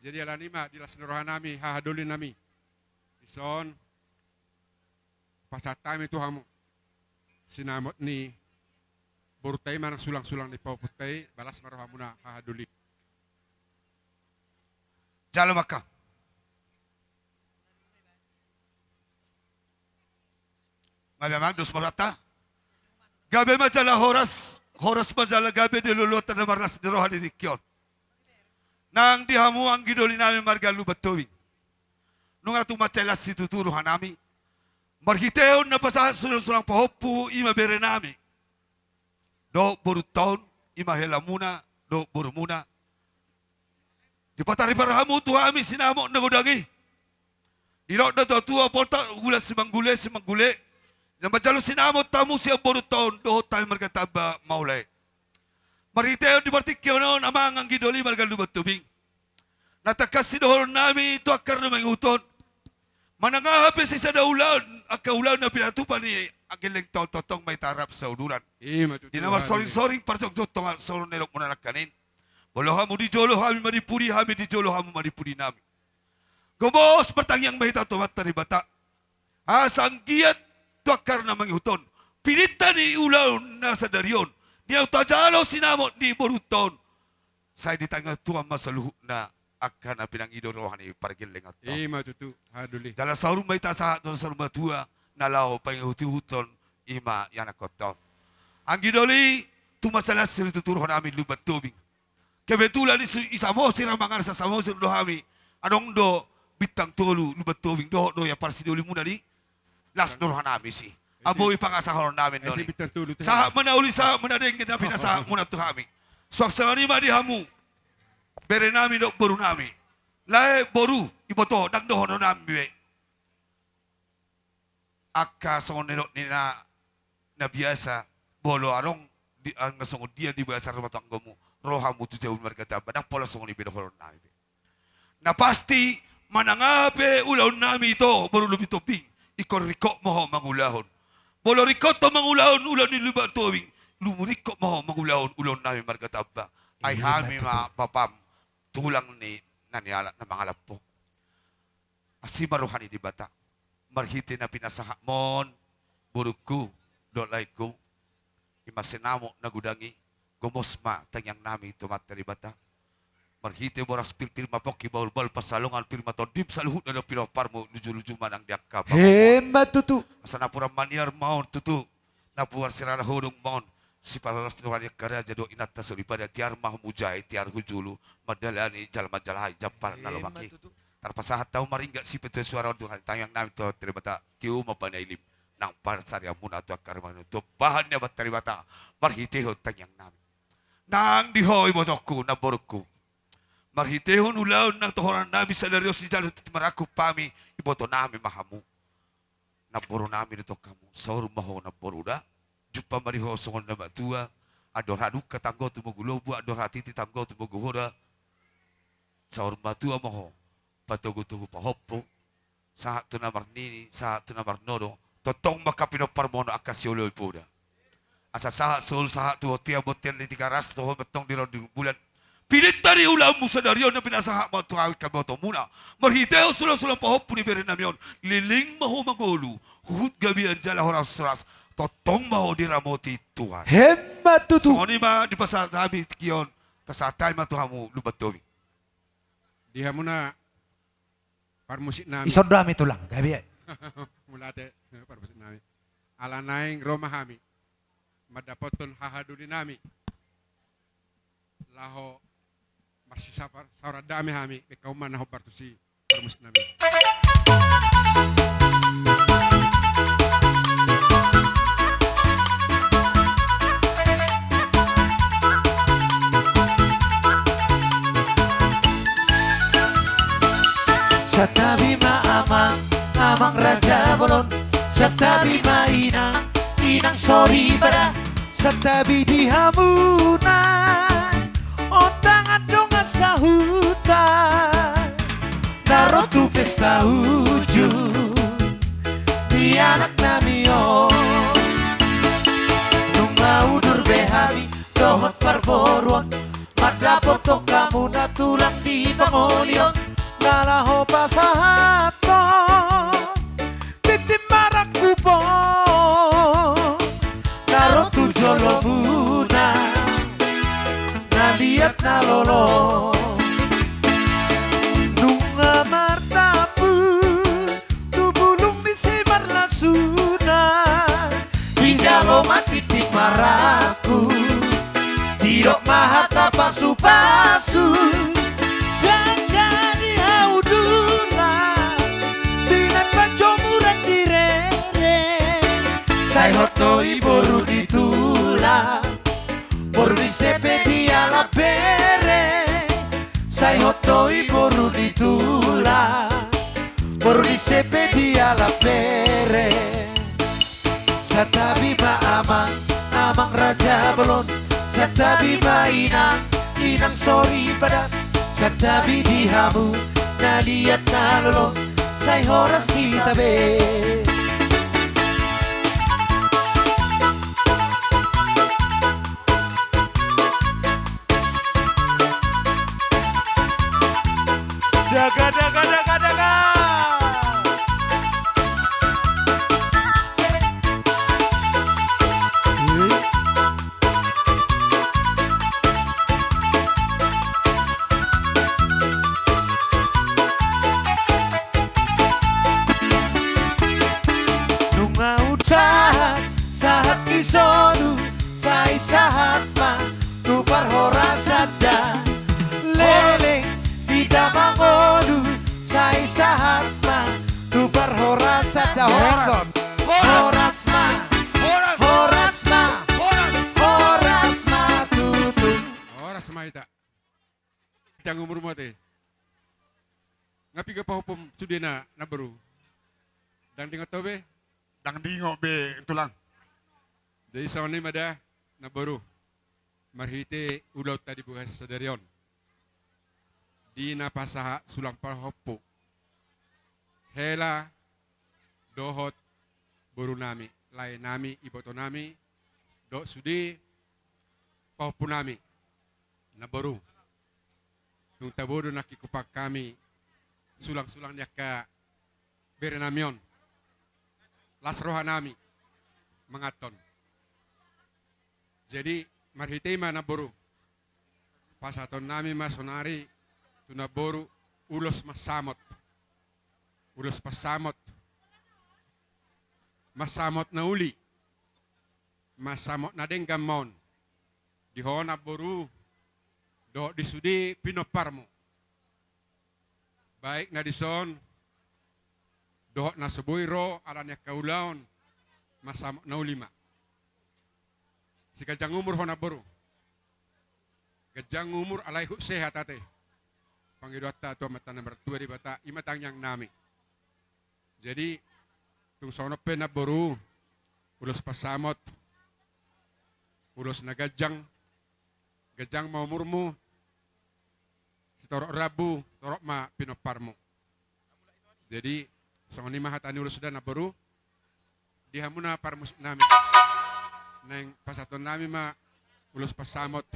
Jadi alanima di lasnerohan nami hahadulin nami. Ison pasatami tuhamu. Sinamot ni borutay manang sulang-sulang ni pauputay balas marohamuna hahaduli. Jalo maka. Ngabe mang dos marata. Gabi majala horas majala gabi dilulutan na marnas di rohan ni Kyon. Nang dihamu ang gidoli namin margalu batowing. Nung atong matyalas si tuturuhan namin. Marhiteon na pasahan sulang pahopu ima bere namin. Do burutaon ima hela muna do buru muna. Di patari parahamu tuha amin sinamo na gudangi. Ilo na to tuwa porta gula si manggule. Na majalo sinamo tamu siya buru taon do tayo markataba maulay. Mariteo di partikyonon amang ang gidoli margal lubat tubing. Natakas sinuhon nami ito akar na manguton. Manangahapis isa na ulan, ang kaulan na pinatupan ni agiling totong may tarap sa udulan. Dinamar soring-soring parjok-jok tonga soron nelok mo na nakanin. Bolo hamu di jolo hami maripuri hami di jolo hamu maripuri nami. Gomos bertangyang mahita tomat tari bata. Asang giat tuakar na manguton. Pinita ni ulaw na sa daryon. Niyang tajalo sinamot ni boruton. Saya ditanya tuan masaluh na akan pinangido rohani pargiling at matutu haduli. Dalam saurung may tasahat ng saruma tua nalaw pangihuti-huton ima yanakoton. Ang gidoli tumasalas sila tuturuhan namin lubat tubing. Kebetulan isamo sila mangar sa samo sila dohami anong do bitang tolu lubat tubing do ya parsidoli muna di las nuruhan namin si. Aboy pangasahon namin doon. Sa manauli sa manadeng na pinasa muna to kami. Swaksa ni madi hamu. Bere namin do boru namin. Lae boru iboto nagdohon namin. Akka sonero ni na biasa bolo arong di ang nasungod dia di biasa rumah tanggamu rohamu tu jauh merkata badak pola songon ibedo horon namin. Na pasti manangape ulaw namin ito boru lubi toping ikoriko moho mangulahon. Bolo rikot to mangulahon ulaw ni lubat towing lumuriko moho mangulahon ulaw namin merkata ba ay hami ma papam tulang ni naniala na mga lapok. Asimaruhani di bata. Marhiti na pinasaha mon, burukku, dolay ko. Imasinamo na gudangi, gumosma, tanyang nami tumat dari bata. Marhiti boras pil-pil mapok, ibaul-bal pasalungan pirma to dip sa luhut na pinoparmo, luju-lujuman ang diakka. Matutu. Asa napura maniar maon tutu, napuar sirara hurung maon. Si pararas nuwanya karya jado inatta suri pada tiar mahmujai tiar hujulu madalani jalma-jalhai jampar na lumaki. Tarpasahat tahu maringga si petu suara Tuhan tayang nami to teribata tiu mapanailim nang parsarya muna to akarmanu to bahannya bat teribata marhiteho tayang nami. Nang dihoy botokku na borukku. Marhiteho ulaw nang tohoran nami sa dario si jalo maraku pami iboto nami mahamu. Naboro nami to kamu saur maho naboro da. Jupa mariho songon na batua, ador haduk katanggo tumugulobu, ador hati tanggo tumuguhora. Saur batua moho, patugu-tugu pahoppo, saat tu na marnini, saat tu na marnono, totong makapino parmono akasioloy poda. Asa sahat sol sahat tu hotia botian di tiga ras toho betong di ron di bulan. Pilit tari ulam musa dario na pinasaha mo tuawit ka boto muna. Marhiteo sula-sula pahoppo ni Berenamion, liling maho magulu, huhut gabian jala horas suras. Totong mau diramoti Tuhan. Hemat tutu. Soni ma di pasar nabi kion pasatay ma Tuhamu lubat tobi. Diha muna parmusik nami. Isod dami tulang gabi. Mulate parmusik nami. Ala naing romahami. Madapoton hahaduli nami. Laho marsisapar sauradami hami bekauman naho partusi parmusik nami. Satabi maamang, amang raja bolon. Satabi mainang, inang sorry pada. Satabi di hamunan, otang adong sa hutan. Naro tu pesta hujung, di anak namion. Nunga udur behari, dohot parboruan. Madapot to kamu na tulang di pangolion. Nalaho pasahato titim marak kupo naro tujolo muna naliat nalolo nunga martapu tubulung di simar lasuna hingga mati di maraku dirok mahata pasu-pasu Sai hoto i boru di tula, boru di sepe di ala bere. Sai hoto i boru di tula, boru di sepe di ala bere. Satabi ma amang, amang raja belon. Satabi mainang inang sorry pada Satabi dihamu na liat na lolo Say horas kita be Daga daga daga daga Sahat kisonu say sahat ma tu parhorasada lele tidak mangolu say sahat ma tu parhorasada horas ma tutu Horas maita. Jangan umur mati. Ngapi ka pahupom sudena na baru. Dan tinggal tobe. Dang dingok be tulang. Jadi sa ni mada na baru. Marhite ulaut tadi bukas sadarion. Di napasaha sulang pahopo. Hela dohot baru nami. Lain nami iboto nami. Do sudi pahopo nami. Na baru. Nung tabodo nakikupak kami. Sulang-sulang niya ka berenamion. Las rohanami mengaton. Jadi marhitema na boru. Pasaton nami masonari tunaboru ulos masamot. Ulos pasamot. Masamot na uli. Masamot na denggamon. Dihona boru do disudi pinoparmo. Baik na dison dohot na sebuiro alanya kaulaon masam naulima. Si kajang umur hona boru. Kajang umur alaihu sehat ate. Pangidota tua mata nomor 2 di bata imatang yang nami. Jadi tung sono pena boru ulos pasamot. Ulos na gajang. Gajang mau murmu. Si torok rabu, torok ma pinoparmo. Jadi so ni mahatani ulos sudah na baru dihamuna parmus nami neng pasaton nami ma ulos pasamot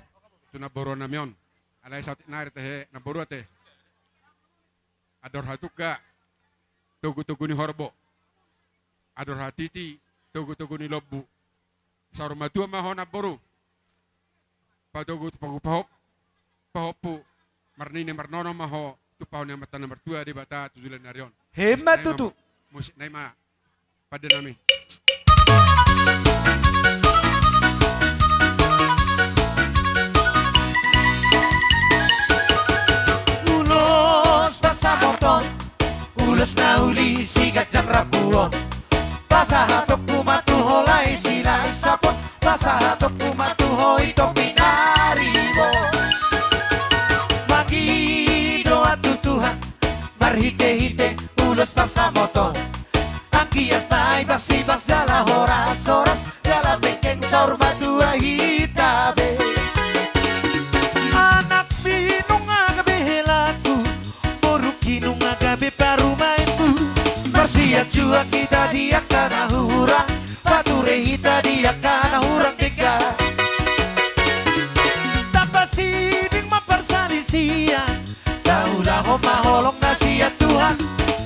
tuna boro namion alai sautik nari teh na boro teh ador hatuka tugu-tugu ni horbo ador hatiti tugu-tugu ni lobu saur matua mahona boro patugu pahopu marnine marnono maho tupau ni mata nomor 2 di bata tujulan narion. Hemat tutu. Musik naima pada nami. Ulos pasamoton, ulos na uli sigat jang rabuon. Pasahatok kumatuho lai sila isapon. Pasahatok kumatuho ito pinarimo. Magido at tutuhan, marhite-hite ulos pasamoton. Ang kiat may basibas dala horas-horas dala bengkeng saur matua hitabe. Anak binong agabe helaku Boruk kinong agabe parumainku Marsiat jua kita dia kana hurang Pature hita dia kana hurang dega Tapasining maparsalisian Daulah ho maholong na siya Tuhan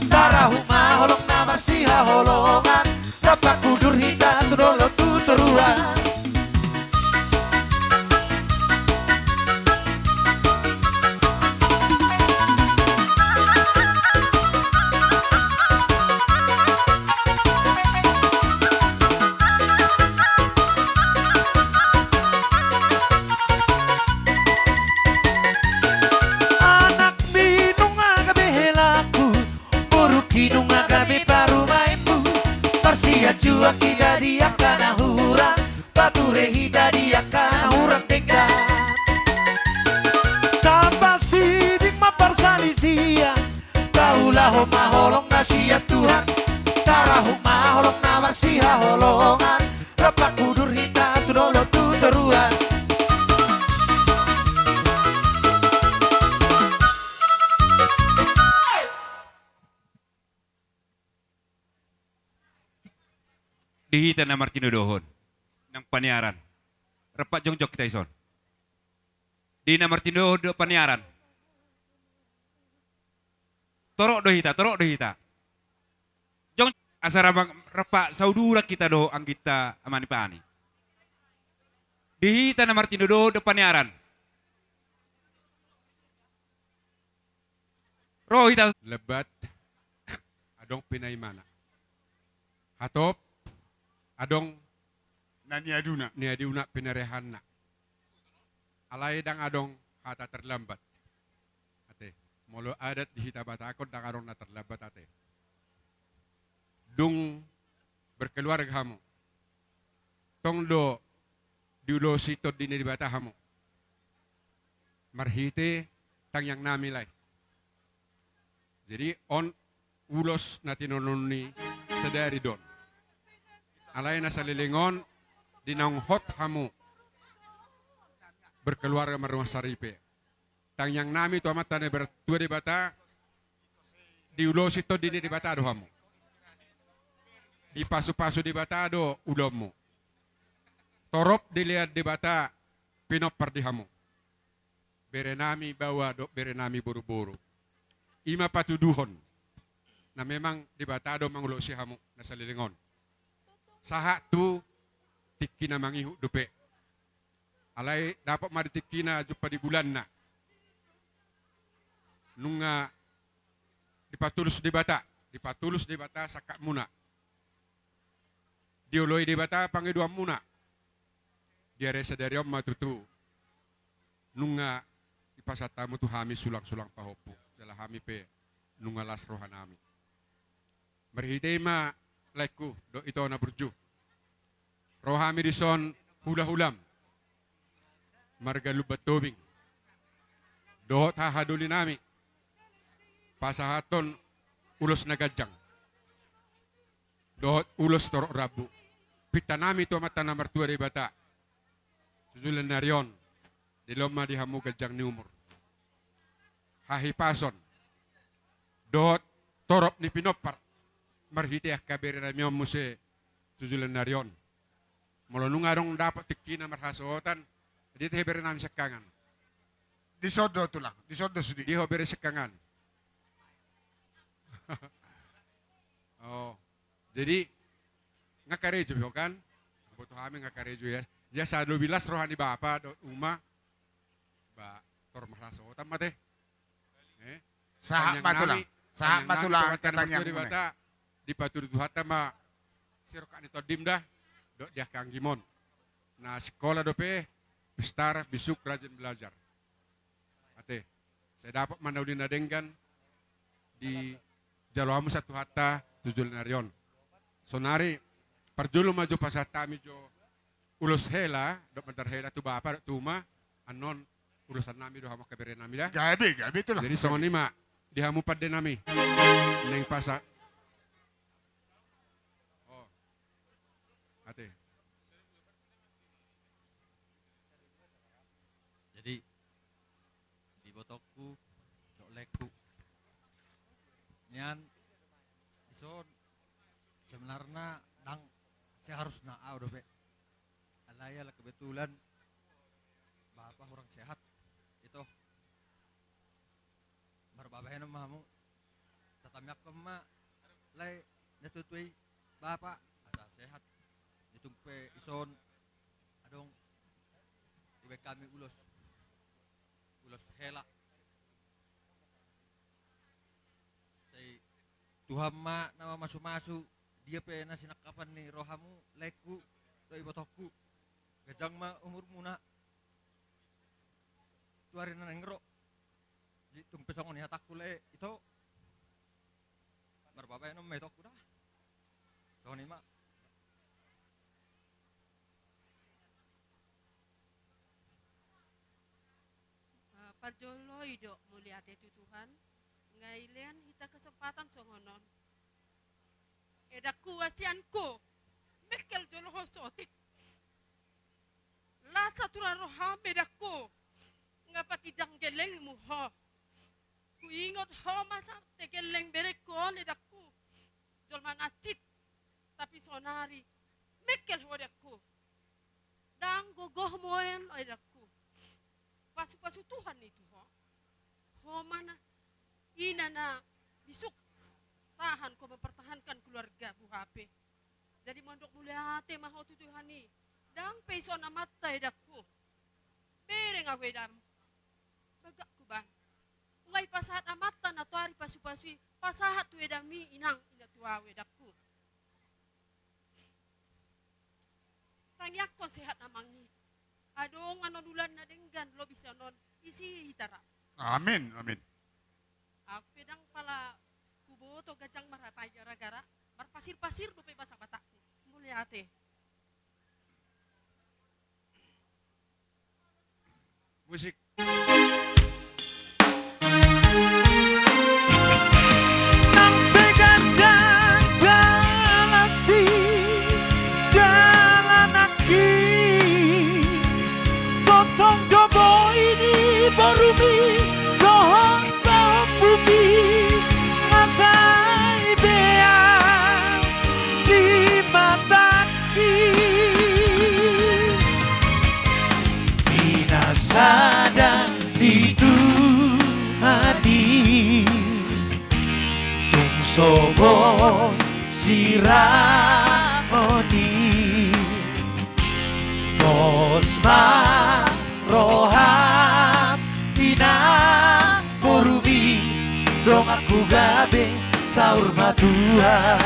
Tarahu maholong na marsiha holongan Rapak kudur hita tudolo tuturuan Anak binong agabe helaku Boruk kinong agabe parumaimpu Parsiat jua kita dia kana hurang Pature hita dia kana hurang denggan Tapasidik maparsalisia Kaulah ho maholong na siya Tuhan Tarahu maholong na marsiha holongan Rapak kudur hita tudolo tuturuan Dihita na Martino dohon ng paniaran. Rapat jongjok kita ison. Di na Martino do paniaran. Torok dohita. Jong asara rapat saudura kita do ang kita amani pani. Dihita na Martino do paniaran. Rohita Lebat adong pinaymana. Hatop adong Naniaduna. niadiuna pinarehanna. Alay dang adong hata terlambat. Ate, molo adat di hita batakot dang adong na terlambat ate. Dung berkeluarga hamu. Tong do diulo sito dini di bata hamu. Marhite tang yang namilay. Jadi on ulos na tinununi sadari don. Alay na sa lilingon, dinanghot hamu. Berkeluarga marumah saripe. Tang yang nami tu amat tane bertua di bata, diulos itu dini di bata do hamu. Di pasu-pasu di bata do ulomu. Torop dilihat di bata, pinop perdi hamu. Berenami bawa do berenami buru-buru. Ima patuduhon na memang di bata do mangulo si hamu na sa lilingon. Saha tu tiki na mangihu dupe. Alay dapat maditiki na jupa di bulan na. Nunga dipatulus di bata sakak muna. Diuloi di bata pangiduam muna. Diaresa dari om matutu. Nunga ipasatamu tu hami sulang-sulang pahopu. Dalam hami pe nunga las rohanami. Merhitema laiku do ito na burju. Rohami dison hula-hulam. Marga lubat tobing. Dohot hahaduli nami. Pasahaton ulos na gajang. Dohot ulos torok rabu. Pita nami to mata na martua di bata. Susulan na riyon. Diloma di hamu gajang ni umur. Hahipason. Dohot torop ni pinopar. Marhitiah kabiri na miyong muse susulan na riyon. Mula nung arong dapat tiki na marhasotan, dito heberi namin sekangan. Disodo tu lang. Disodo sudi. Di heberi sekangan. Oh, jadi ngakarejo kan? Butuh kami ngakarejo ya. Ya sadu bilas rohani bapa do uma ba tor marhasotan mate. Sahak matulang. Sahak matulang katanya di bata di patur duhata ma sirokan itu dimdah do dia kanggimon. Nah sekolah dope bestar bisuk rajin belajar. Ate, saya dapat mandaulin nadenggan di Jalawamu satu hatta tujul narion. Sonari perjulu maju pasatami jo ulus hela dok mentar hela tu bapa dok tuma anon urusan nami do hamak kabere nami dah. Gabi tu lah. Jadi songon nima dihamu padde nami neng pasa. Oh, ate. Jadi di botokku dok lekku nian ison sebenarnya dang saya harus naau dope alaya lah kebetulan bapak orang sehat itu berbabahnya namamu tatamyak kema lay netutui bapak asa sehat ditungpe ison adong ibe kami ulos hela say Tuhan ma nama masu-masu dia pe na sinakapan ni rohamu leku do ibotokku gajang ma umur muna tuarin na ngro di tumpesongon ni hatakku le itu berbabay no metokku dah so ni ma Pajoloy do mulia itu Tuhan ngailean hita kesempatan songonon edaku wasianku mekel joloh sotik la satura roha bedaku ngapa tidang geleng muho ku ingot ho masa tegeleng bereko ledaku jolman acit tapi sonari tekel hodakku. Dan gogoh moen odakku. Pasu-pasu Tuhan itu ho. Ho mana ina na bisuk tahan ko mempertahankan keluarga Bu HP. Jadi mondok mulia hati maho tu Tuhan ni. Dan peso na mata edakku. Bereng aku edam. Bagak ku ban. Ngai pasahat amatan atau hari pasu-pasu pasahat tu edami inang ina tua wedakku. Tangyakon sehat namangi. Adong anonulan na denggan lo bisa non isi hitara. Amin, amin. Aku pedang pala kubo to gajang maratai gara-gara marpasir-pasir dupe basa batakku. Mulia ate. Musik. Nang pegajang dalasi dalanaki totong dobo ini barumi lohon bumi ngasai bea di mataki minasada itu hadi tungsobo sirangoni Mosma roham tina korumi dong aku gabe saur madua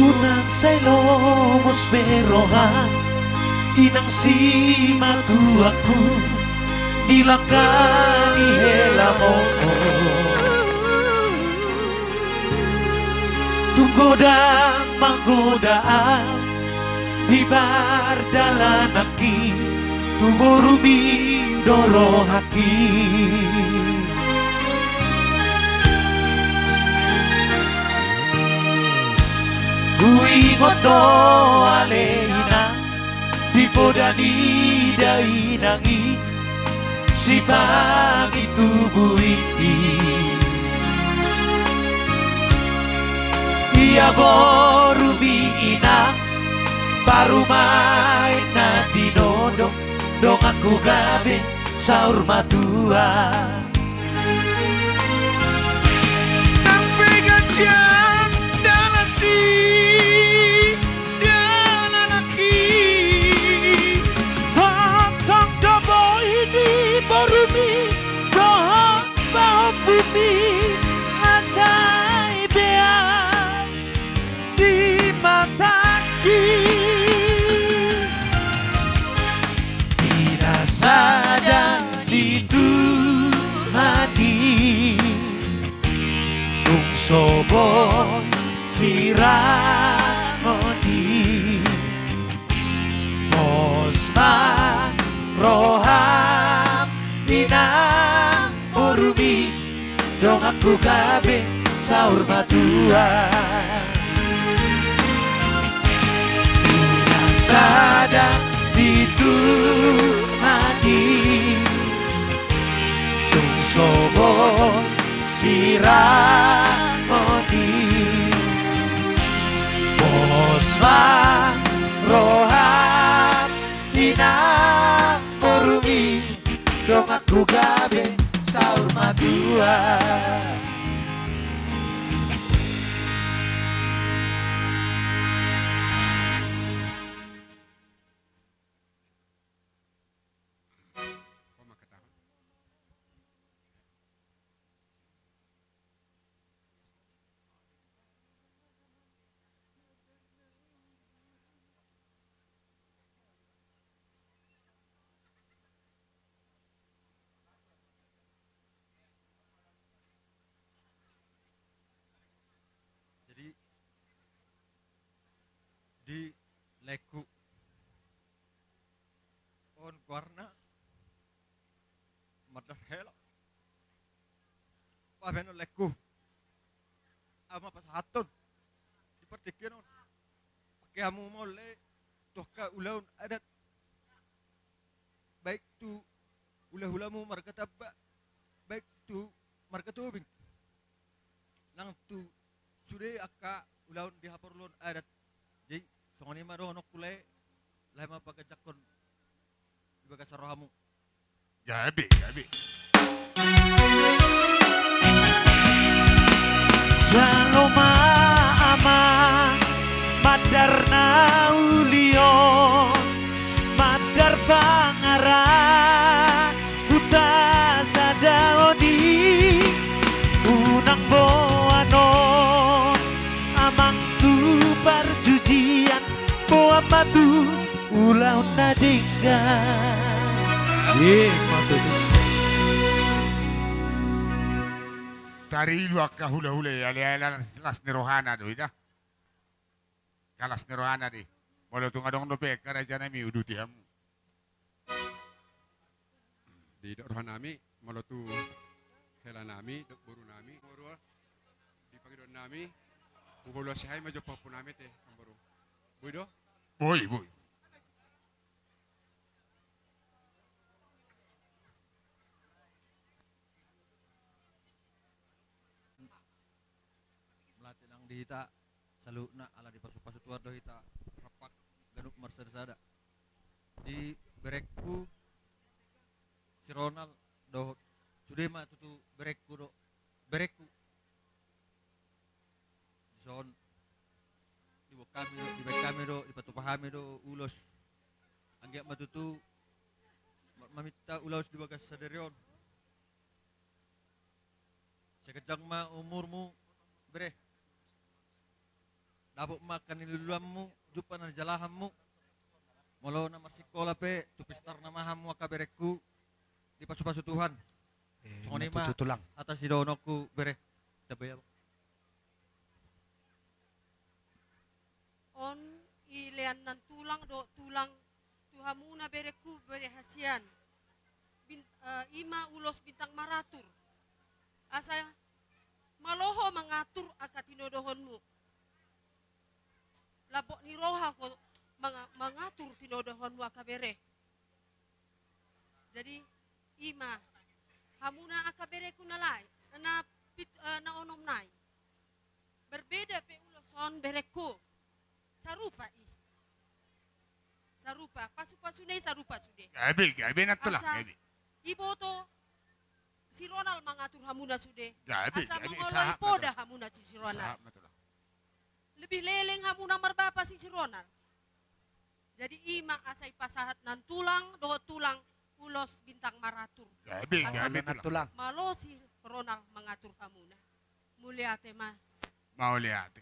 unang sailomos berohan inang si matuaku dilakani helamo tunggoda manggodaan di bar dalanaki tumurumi doro haki Kuingot do aleina di podani dainangi si pagi tubuh ini ia borumi ina baru main na dinodong dong aku gabe saur matua nang pegajang dalasi dalanaki totong dobo ini borumi roh bau bumi asai bea di mataki tidak sadar itu hadi tungsobo sirangoni Mosma roham tina urumi dong aku gabe saur madua sada itu hadi tungsobo sirangoni Mosma roham tina urumi dong aku gabe saur madua Jadi di leku on warna madar hela pabeno leku ama pasahaton di partikinon pakai amu mole tohka ulaun adat baik tu ulah-ulamu markatabba baik tu markatubing ulaun di hapor lun adat. Jadi songoni ma do nok kulay lahi ma pagajakon di bagas rohamu. Gabi. Shaloma ama madarna ulio madar bangara huta sadaoni unang boano amang tu perjujian boa matu ulau nadingga Tari lu akka hula-hula ala las ni rohana do ida. Kalas ni rohana di. Walau tu ngadong dope karaja nami uduti hamu. Di dok rohanami malu tu helanami dok buru nami buru di pagidon nami ubolo sihai majo papu nami teh amburu. Buido? Boy. Melatih nang dihita saluna ala di pasu-pasu tuar do hita rapak ganuk marsada. Di berekku si Ronald do sudema tutu berekku son di bek kami do di patu pahami do ulos angge matutu mamita ulos di bagas saderion sekejang ma umurmu bere dabok makan iluluammu jupan na jalahammu molo na marsikola pe tupistar na mahammu akaberekku di pasu-pasu Tuhan songoni ma atas idonokku bere tabaya on ilean nan tulang do tulang tuhamuna bereku berehasian ima ulos bintang maratur asa maloho mengatur akatinodohonmu labok ni roha ko mengatur tinodohonmu akabere jadi ima hamuna akabereku nalai na onom nai berbeda pe uloson bereku sarupa pasu-pasu nei sarupa sude Gabi natulang Asa- gabi. iboto si Ronald mengatur hamuna sude Gabi asa gabi mengoloi sahab poda hamuna si Ronald Sahab natulang. lebih leleng hamuna marbapa si Ronald jadi ima asai pasahat nan tulang doho tulang ulos bintang maratur Gabi Asa natulang. malo si Ronald mengatur hamuna mulia tema Mau lihat.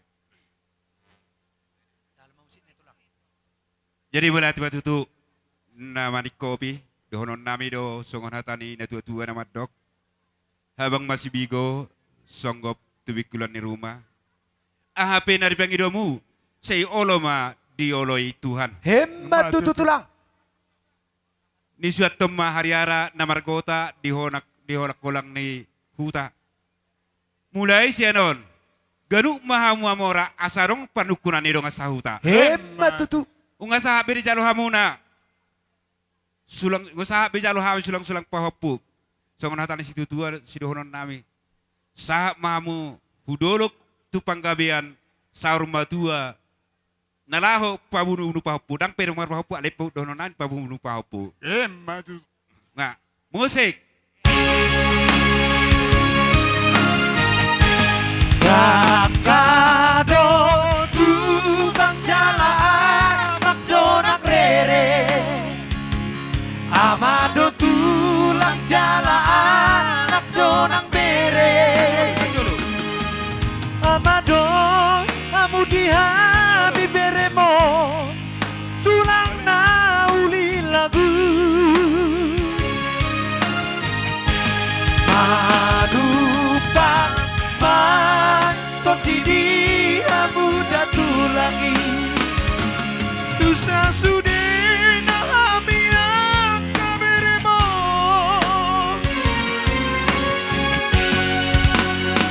Jadi wala tiba tutu nama ni kopi dohonon nami do songon hatani na tua-tua nama dok habang masih bigo songgop tubikulan ni rumah ahp na ripangidomu say oloma dioloi Tuhan Hemat tulang. ni suat tema hariara na margota diholak kolang ni huta mulai sianon ganuk mahamu amora asarong panukunan ni dong asahuta Hemat tutu. Unga sa beri jalo hamuna. Sulang usaha bejalo hamu sulang pahopu. Songon hatan situ tua si dohonon nami. Sahab mamu hudolok tu panggabean saur matua. Nalaho pabunu pahopu dang pero mar pahopu alepo dohonon nami pabunu pahopu. Matu. Nga musik. Kakado tubang jalan makdonak rere Amado tulang jalan makdonang bere Amado amudiha biberemo tulang nauli lagu Madupak mantot didi amuda tulangi Tusa sude na hamiak kaberemo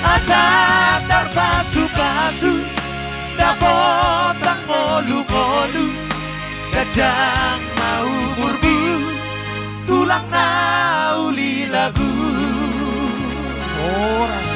Asa tarpasu-pasu dapot ang ngolu-ngolu Kajang mau murbu tulang na uli lagu Oras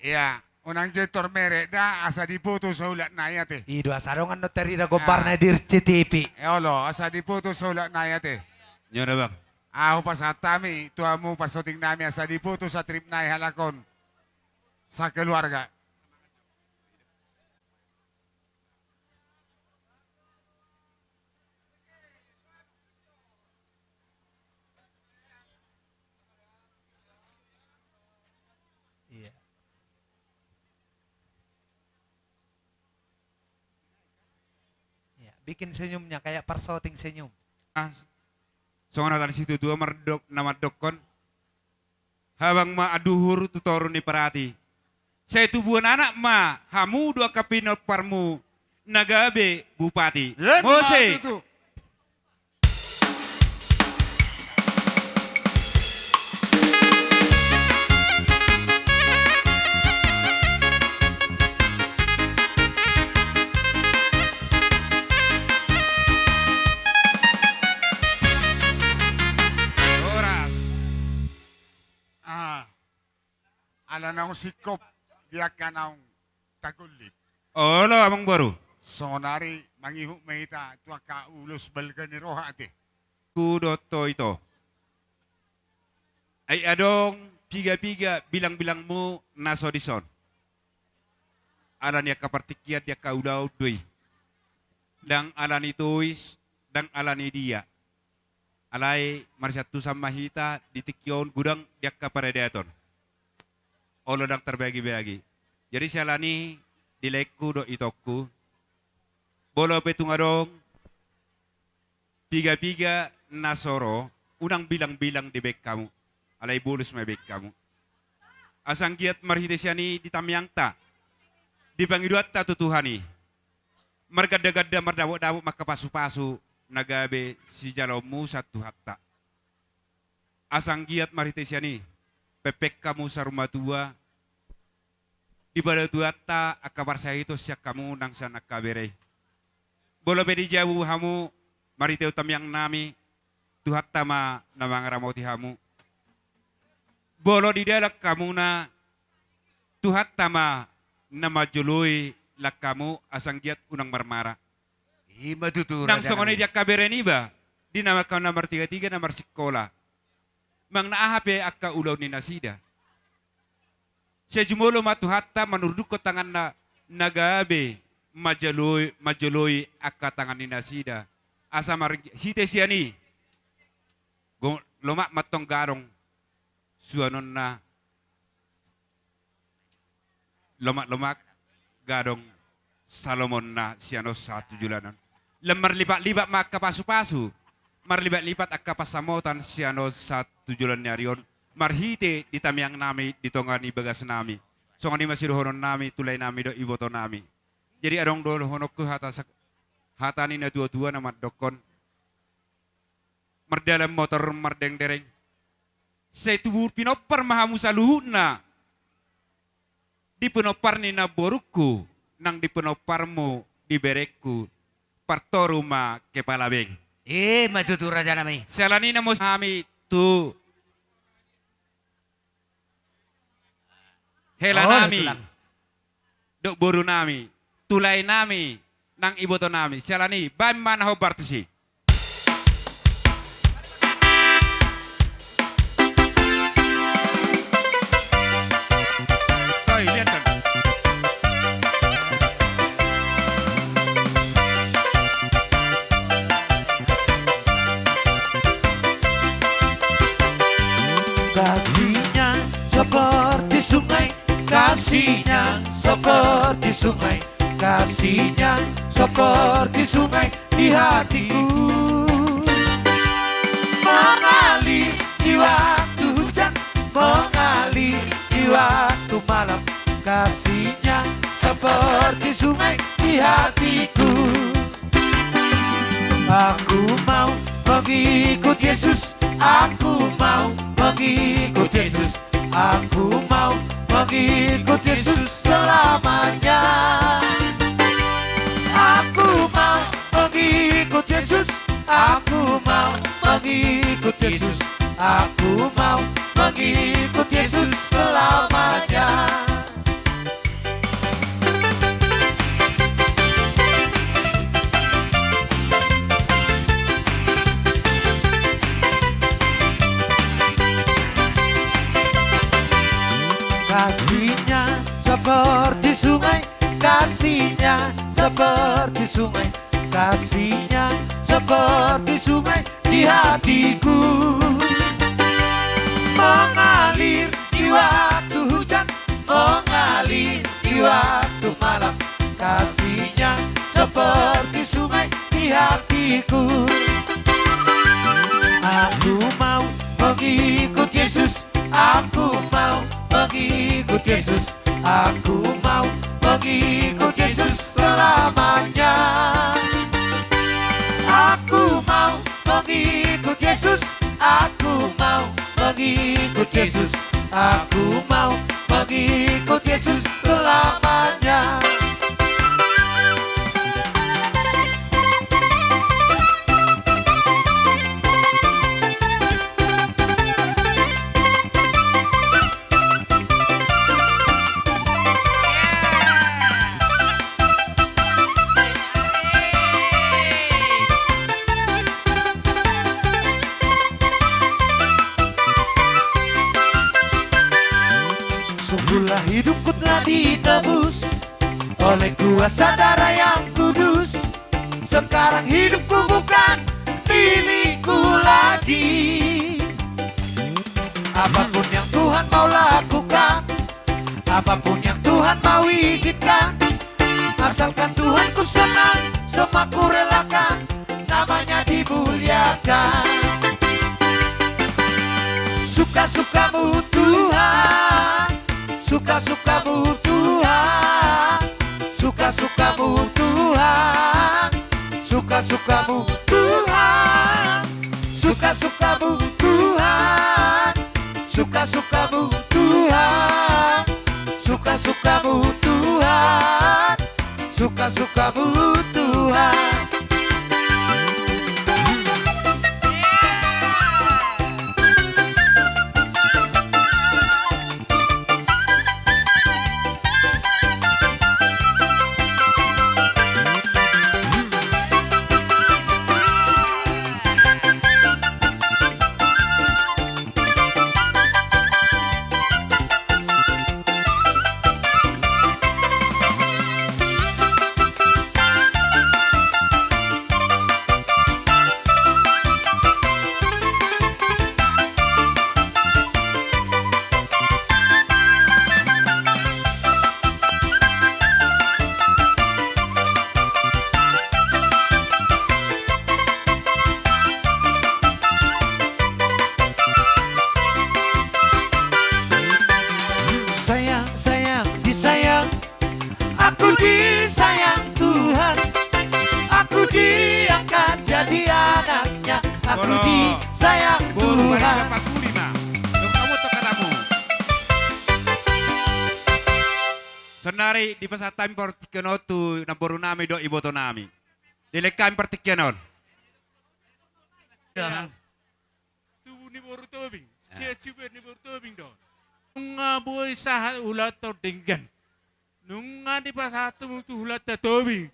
Iya, unang jetor merek dah asa diputus sa ulat na te. Ido asarongan no terida gobar na dir CTP. Olo, asa diputus sa ulat na te. Nyo na bang? Ako pa sa tami, tuamu pasoting nami asa diputus sa trip na halakon sa keluarga. Iya. Iya, bikin senyumnya kayak parsoting senyum. Songon atan situ dua merdok nama dokon. Habang ma aduhur tu torun ni perati. Saya tubuhan anak ma, hamu dua kapinot parmu, nagabe bupati. Mose. Ala naong sikop, dia ka naong tagulit. Olo amang baru. Sonari, mangihuk mahita, tua ka ulos balga ni roha ate. Kudoto ito. Ay adong piga-piga bilang-bilang mo naso dison. Alan niya kapartikyat dia kaudaw doy. Dang alan ituis, dang alan ni dia. Alay marsatu sama hita ditikyon gudang dia kaparedaton. Olo dang terbagi-bagi. Jadi sialani dilekku do itokku. Bolo petung adong piga-piga nasoro unang bilang-bilang di bek kamu. Alay bulus may bek kamu. Asang giat marhitesiani di tamyang ta. Di pangiduat ta tutuhani. Margada-gada mardawo-dawo makapasu-pasu nagabe si jalomu satu hatta. Asang giat marhitesiani pepek kamu sa rumah tua. Di pada tua ta akabar saya itu siak kamu nang sana kabere. Bolo bedi jauh hamu mariteu tamyang nami tuhat tama namang ramoti hamu. Bolo di dalak kamu na tuhat tama nama jului lak kamu asang giat unang marmara. Ima tutur. Nang songone dia kabere ni ba? Di nama kau nomor 33 nomor sekolah. Mang naahape akka ulaw ni nasida. Siya jumulo matuhatta manurduk ko tangan na nagabe majaloy akka tangan ni nasida. Asa hite siya ni. Loma matong garong suanon na lomak garong Salomon na siyano sa tujulanan. Lemar lipat-lipat makapasu-pasu. Marlibat-lipat akka pasamotan siyano sa tujulan ni Arion. Marhite di tamyang nami ditongani bagas nami. So ngani masiruhonon nami tulay nami do iboto nami. Jadi adong do honok ko hatani na dua-dua na madokon. Mardalam motor mardeng-dereng. Say tubur pinopar mahamu sa luhut na. Di penopar ni na borukku nang di penopar mo di berekku. Partoruma kepalabeng. Matutur raja nami. Selani na mo kami tu hela nami, dok boru nami, tulay nami, nang iboto nami. Selani, bam man ho bartusi. Toy, lihat kan. Kasihnya seperti sungai, kasihnya seperti sungai, kasihnya seperti sungai di hatiku. Mengalir di waktu hujan, mengalir di waktu malam, kasihnya seperti sungai di hatiku. Aku mau mengikut Yesus, aku mau mengikut Yesus, aku mau mengikut Yesus selamanya. Aku mau mengikut Yesus, aku mau mengikut Yesus, aku mau mengikut Yesus selamanya. seperti sungai, kasihnya seperti sungai di hatiku. Mengalir di waktu hujan, mengalir di waktu malas, kasihnya seperti sungai di hatiku. Aku mau mengikut Yesus, aku mau mengikut Yesus, aku mau mengikut Yesus selamanya. Aku mau mengikut Yesus, aku mau mengikut Yesus, aku mau mengikut Yesus selamanya. Sungguhlah hidupku telah ditebus oleh kuasa darah yang kudus. Sekarang hidupku bukan milikku lagi. Apapun yang Tuhan mau lakukan, apapun yang Tuhan mau izinkan, asalkan Tuhan ku senang, semua ku relakan, namanya dimuliakan. Suka-sukamu Tuhan, suka-sukamu Tuhan, suka-sukamu Tuhan, suka-sukamu Tuhan, suka-sukamu Tuhan, suka-sukamu Tuhan, suka-sukamu Tuhan, suka-sukamu Tuhan. Aku disayang Tuhan. Senari di pasatami partikianon tu naboru nami do iboto nami. Dilekam partikianon. Tubuh ni baru tobing, cia-cia ni baru tobing do. Nunga boy sahat ulat to denggan. Nunga di pasatu mutu ulat to tobing.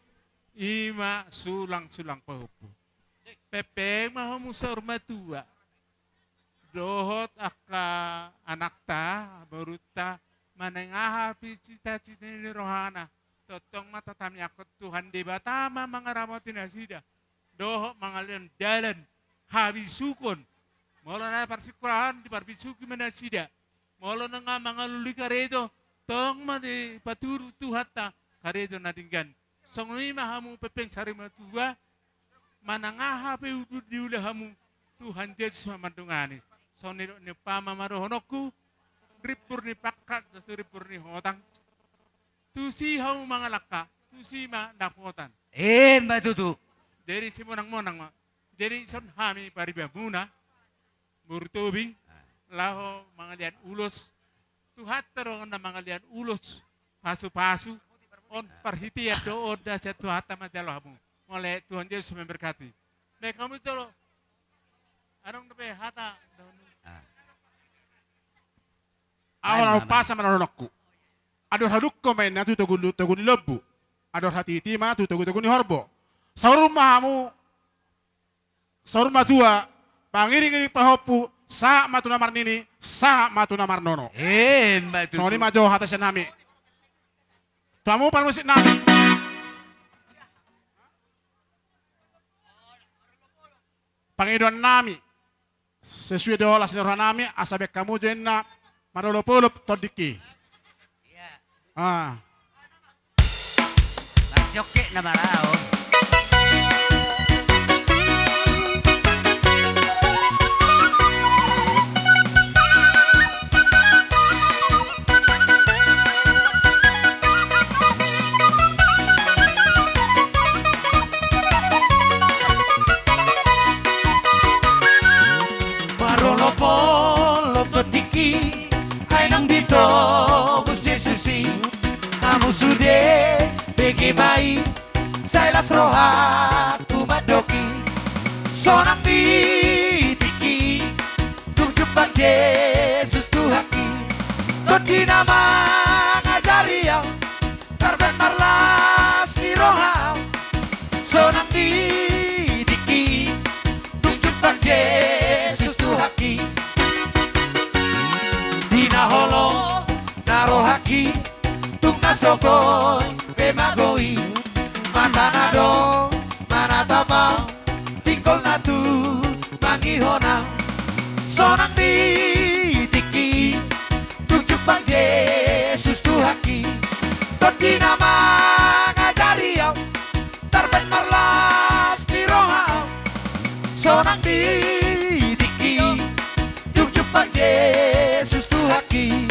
Ima sulang-sulang pahupu. Pepe mahu sorma tua. Dohot aka anak ta baruta manengaha cita-cita ni rohana. Totong mata tami akot Tuhan di batama mangaramotin asida. Dohot mangalian jalan habis sukun. Molo na parsikurahan di parbisuki manasida. Molo na nga mangaluli karedo. Tong ma di paturu Tuhan ta karedo nadinggan. Songmi mahamu pepeng sari matua. Manangaha pe udud di ulahamu Tuhan Yesus mamandungani. So ni pama marohonokku ripur ni pakat tu ripur ni hotang. Tu si hau mangalaka, tu si ma dapotan. Mbak Tutu. Jadi si monang-monang ma. Jadi son hami pariba muna murtubing laho mangalian ulos. Tu hatero na mangalian ulos pasu-pasu on parhitian do oda satu hata majalohmu. Oleh Tuhan Yesus memberkati. Baik kamu itu loh. Arong tepe hata. Awal pasa manonokku. Ador hadukko main natu toguni lebu. Ador hati tima tu toguni horbo. Saur mahamu. Saur matua. Pangiring pahopu. Sa matu namar nini. Sa matu namar nono. Mbak Tutu. Soni majo hata senami. Tuamu pan musik nami. Panginoon nami, sesuai dengan olas roh nami, asabek kamu jenna, marolopolop todiki. Ah. Joke na marao. Marolopolop todiki, ay nang dito, busi susi, kamu sudah bagaimana saya roha kumadoki sonang tiki tung jumpa Yesus Tuhaki Todi nama ngajari yang karben marlas di roha sonang tiki tung jumpa Yesus Tuhaki Dina holo narohaki tung nasokoy Pemagoi, matanado, manatapa, tingkol na tu, mangihona, sonang tiki, tujuh bang Yesus Tuhaki, todi nama ngajari yaw, tarben marlas di roha, sonang tiki, tujuh bang Yesus Tuhaki.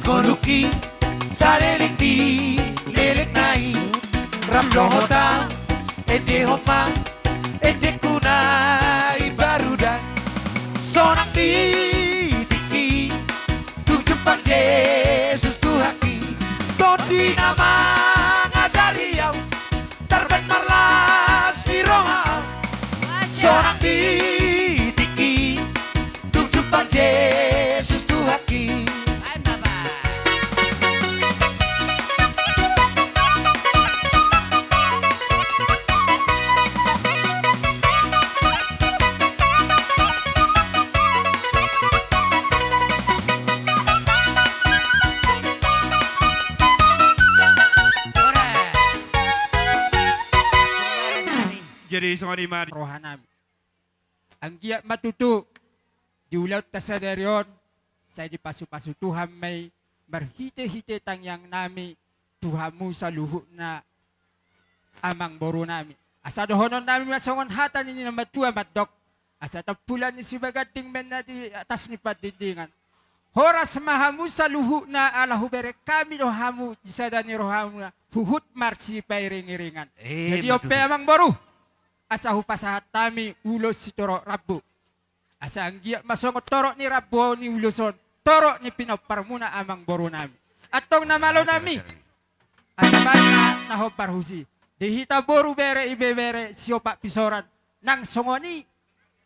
Konuki sa lelikti lelek nai ram dohota ede hopa ede kunai baruda sonang tiki tujuh bang Yesus Tuhaki todi nama ngajari yaw tarben marlas di roha sonang tiki tujuh bang Yesus Tuhaki. Jadi songa lima rohanami. Ang giat matutu di ulau tasadarion saya dipasu-pasu Tuhan may berhite-hite tangyang nami Tuhanmu sa luhut na amang boro nami. Asa dohonon nami masongon hatan ini na matua matdok. Asa tapulan ni si bagating men na di atas ni patidingan. Horas mahamu sa luhut na alahu berek kami dohamu disada ni rohamu na huhut marsi pairing-iringan. Jadi ope amang boro. Asa hupasahat tami ulos si torok rabu. Asa ang giat masongot torok ni rabu ni uloson. Torok ni pinaparmuna amang boro nami. Atong namalo nami. Asa ba na nahoparhusi. Dihita boru bere ibe bere siopak pisoran. Nang songoni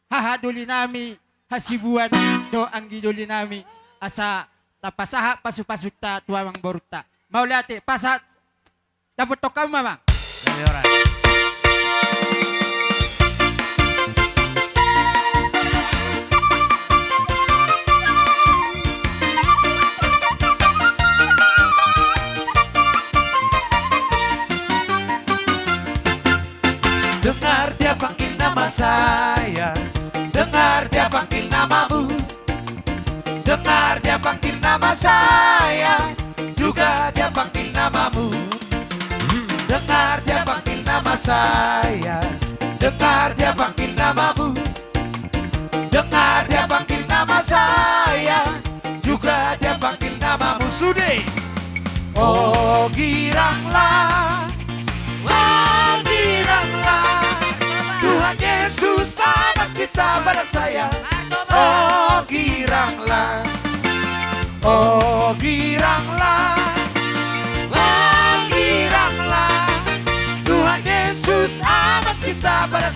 hahaduli nami hasibuan do ang giduli nami. Asa tapasaha pasu-pasut ta tuamang boruta. Maulati pasat. Dapat tokam mamang. Dengar dia panggil nama saya, dengar dia panggil namamu, dengar dia panggil nama saya, juga dia panggil namamu. Dengar dia panggil nama saya, dengar dia panggil namamu, dengar dia panggil nama saya, juga dia panggil namamu. Sudah, oh giranglah. Tuhan Yesus tamat cinta pada saya. Oh giranglah, oh giranglah, oh giranglah.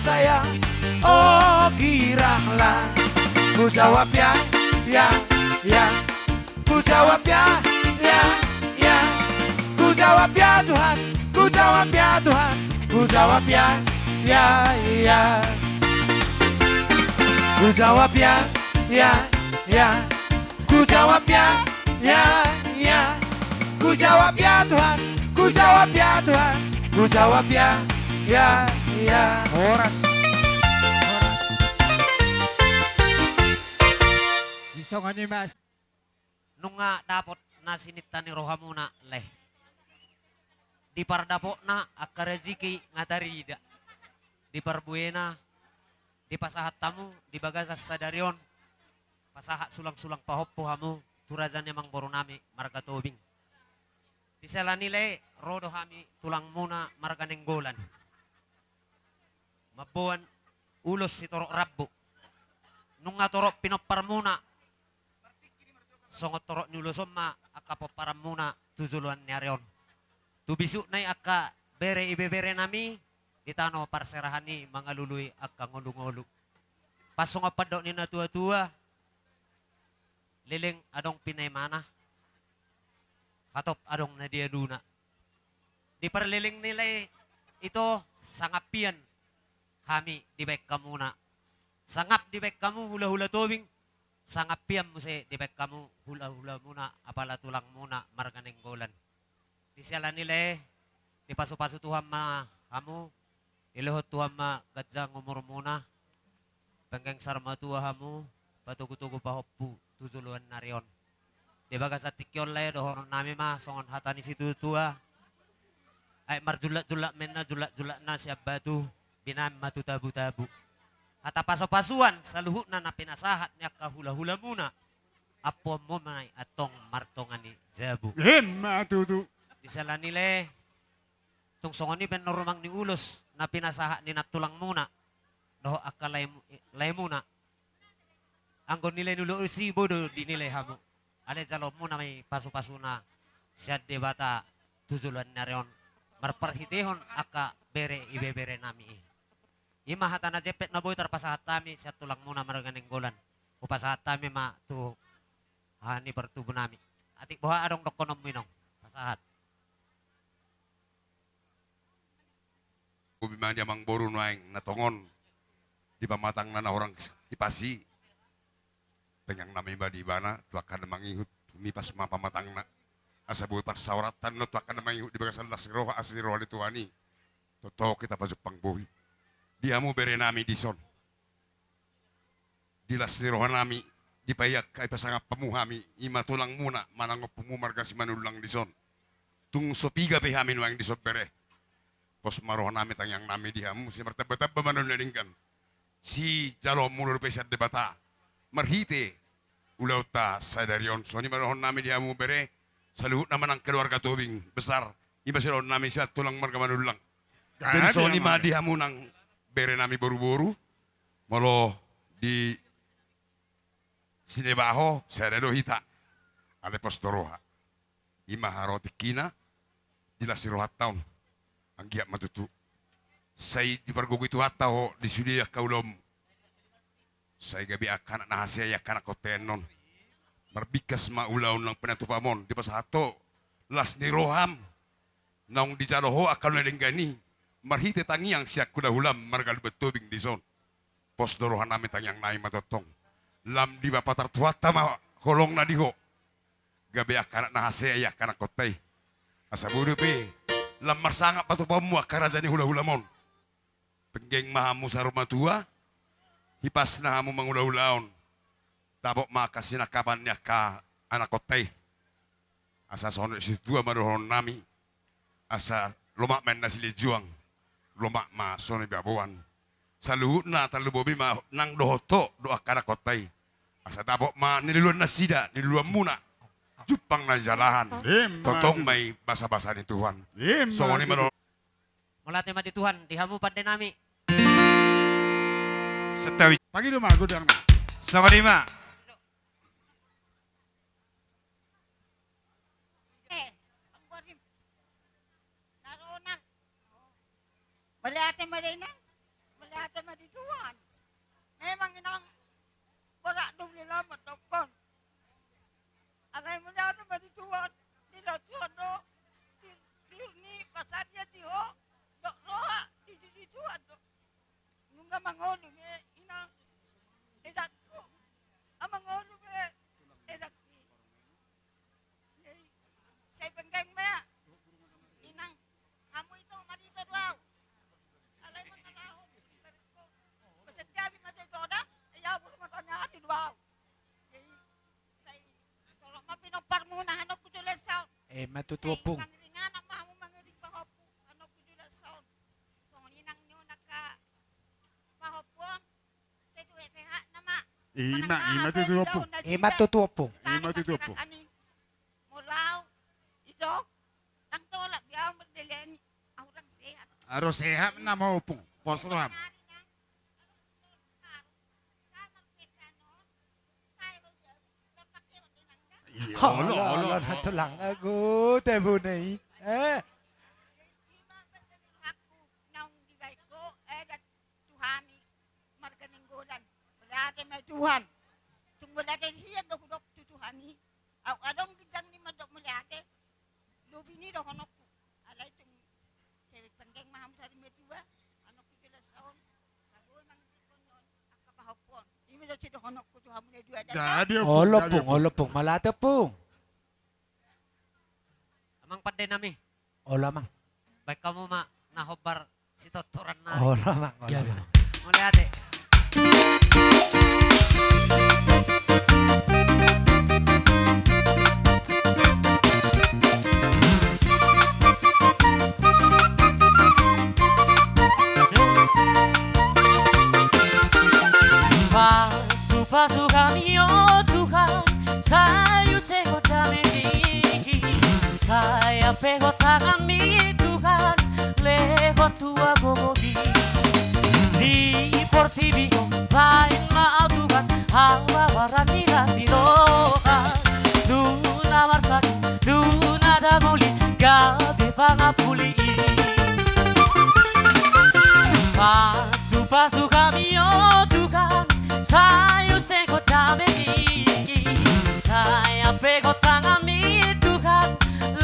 sayang, oh giranglah. Ku jawab ya, ya, ya. Ku jawab ya, ya, ya. Ku jawab ya Tuhan, ku jawab ya Tuhan. Ku jawab ya, ya, ya. Ku jawab ya, ya, ya. Ku jawab ya, ya, ya. Ku jawab ya Tuhan, ku jawab ya Tuhan. Ku jawab ya, ya, ya. Horas. Isongan ni Mas. Nunga dapot na sinita ni rohamuna leh. Di pardapo na akka rezeki ngatarida. Di parbuena, di pasahat tamu, di bagasas sadarion. Pasahat sulang-sulang pahoppo hamu, turazan emang boru nami marga tobing. Di sela nilai rodo hami tulang muna marga nenggolan. Mabuan ulos si torok rabbo. Nunga torok pinopar muna. Songot torok niulosom ma akka poparam muna tuzuluan niarion. Tubisu na akka bere ibebere nami ditano parserahani mga luluy akka ngulu-ngulu. Pasong apado ni na tua-tua liling adong pinay mana. Katop adong na dia duna. Di parliling nila ito sangapian kami di baik kamu na. Sangap di baik kamu hula-hula tobing. Sangapian mo si di baik kamu hula-hula muna apala tulang muna marganeng golan. Di sila nila di paso-paso Tuhan ma kamu ilihot Tuhan ma gadzang umur muna. Penggeng sarma tua hamu patugu-tugu pahoppu tuzuluan narion. Di bagas atikyon lay dohon nami ma songon hatani situ tua. Ay marjulak-julak menna julak-julak na siap batu binam matu tabu-tabu. Hata paso-pasuan saluhut na napinasahat niya kahula-hula muna. Apo mo manay atong martongan ni Zabu. Matutu. Di sala nila tung songon ni penormang ni ulos na pinasahat ni natulang muna. Doho akka lay muna. Anggon nilay nulo si bodo di nilay hamu. Ale jalo muna may paso-paso na siya debata tuzuluan na reon. Marparhitihon akka bere ibebere nami. Ima hata na jepet na boy tarpasahat tami siya tulang muna maraganeng golan. Upasahat tami ma tu hani bertubo nami. Atik buha adong dokonom minong pasahat. Kubiman dia mang boru naing natongon di pamatang na orang ipasi. Pengang nami di bana tu akan mangihut mipas ma pamatang na. Asa buhay parsauratan no tu akan mangihut di bagasan lasiro asiro di tuani. Toto kita pasuk pang buhi. Diamu bere nami dison. Di lasiro nami di payak kay pasangap pamuhami ima tulang muna manangop pumumarga si manulang dison. Tung sopiga pehamin wang dison bere. Pos maroh nami tangyang nami diamu si martabatab bamanon nalingkan. Si jalo mulur pesat debata. Marhite ulaw ta sadarion. So ni maroh nami diamu bere. Saluhut naman ang keluarga tubing besar. Iba sila nami siya tulang marga manulang. Dan so ni madiamu nang bere nami boru-boru. Molo di sinebaho serero hita. Ale postoroha. Ima haroti kina. Dilasirohat taon. Ang giyak matutu. Say di pargogo itu hatao di sudia kaulom. Say gabi akan nahasya ya kana kotenon. Marbikas maulaw ng penatupamon di pasahato. Las ni roham. Naong di jaloho akan nalinggani. Marhite tangiang siya kudahulam margal betubing di son. Pos dorohan namin tangiang naay matotong. Lam di bapatar tuwata ma kolong na diho. Gabi akan nahasya ya kana kotay. Asa burupi. Lam marsanga patupamu akaraja ni hula-hulamon. Penggeng mahamu sa rumah tua. Hipas na hamu mangula-hulaon. Tapok makasinakapan niya ka anak kotay. Asa sonok si tua maruhon nami. Asa lumak men na sili juang. Lumak ma sonok babuan. Sa luhut na talubobi ma nang dohoto doa kana kotay. Asa tapok ma nililuan na sida, nililuan muna. Jupang na jalahan. Totong may basa-basa ni Tuhan. So ni maro. Mulate ma di Tuhan dihamu pada nami. Setawi. Pagi dulu mah gudang. Sama lima. Bali ate malay na. Bali ada mati Tuhan. Memang inang berak dong nila matokon. Alay mo na mati Tuhan. Tidak Tuhan do. Tirni pasarnya tiho. Dok roha di Tuhan do. Nungga mangonu me inang edak ko. Amangonu me edak ni. Saya penggeng me. Inang kamu itu mati terwau. Alay mo na lao. Setiap mati toda, ya buru matanya di dua. Jadi saya tolong mapinopar muna hanok ko dula sound. Matutupong. Mangiringan ang mahamu mangiring pahopo hanok ko dula sound. Kung ninang nyo naka pahopon, saya tuwe sehat nama. Ima tutupo. Matutupong. Ima tutupo. Mulaw, idok, ang tolak biyaw merdelen, orang sehat. Harus sehat na mau pong. Posroham. Hala, hatu lang aku tebu nei. Aku naung di baiko, dat Tuhani, marganinggolan. Wala ate may Tuhan. Tung wala ate hiyan dok Tuhani. Aw adong bidang ni madok muli ate. Lubi ni dok honok. Alay tung sewit penggeng maham sari medua. Anok ko kila saon. Sagoy mang tikon yon. Akapahopon. Imi dok si dok honok ko Tuhan muli dua. Olopong, malata pong. Amang pandai nami. Ola mang. Baik kamu mak nahobar si totoran na. Ola mang. Mulai ate. Pasu kami oh Tuhan, sayu segodame gigi. Kaya pegota kami Tuhan, lego tua gogogi. Di portibio, vai ma Tuhan, hamba warani latirohan. Duna marsaki, duna dagoli, gabi pangapuli. Pasu kami oh Tuhan, sayu segodame gigi. Kaya pegota kami Tuhan,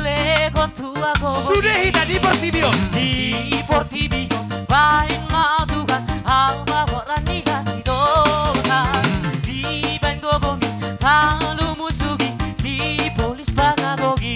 lego tua gogogi. Sudah hita di portibio. Di portibio, vai ma Tuhan, hamba warani latirohan. Di bengogomi, lalu musugi, si polis pangagogi.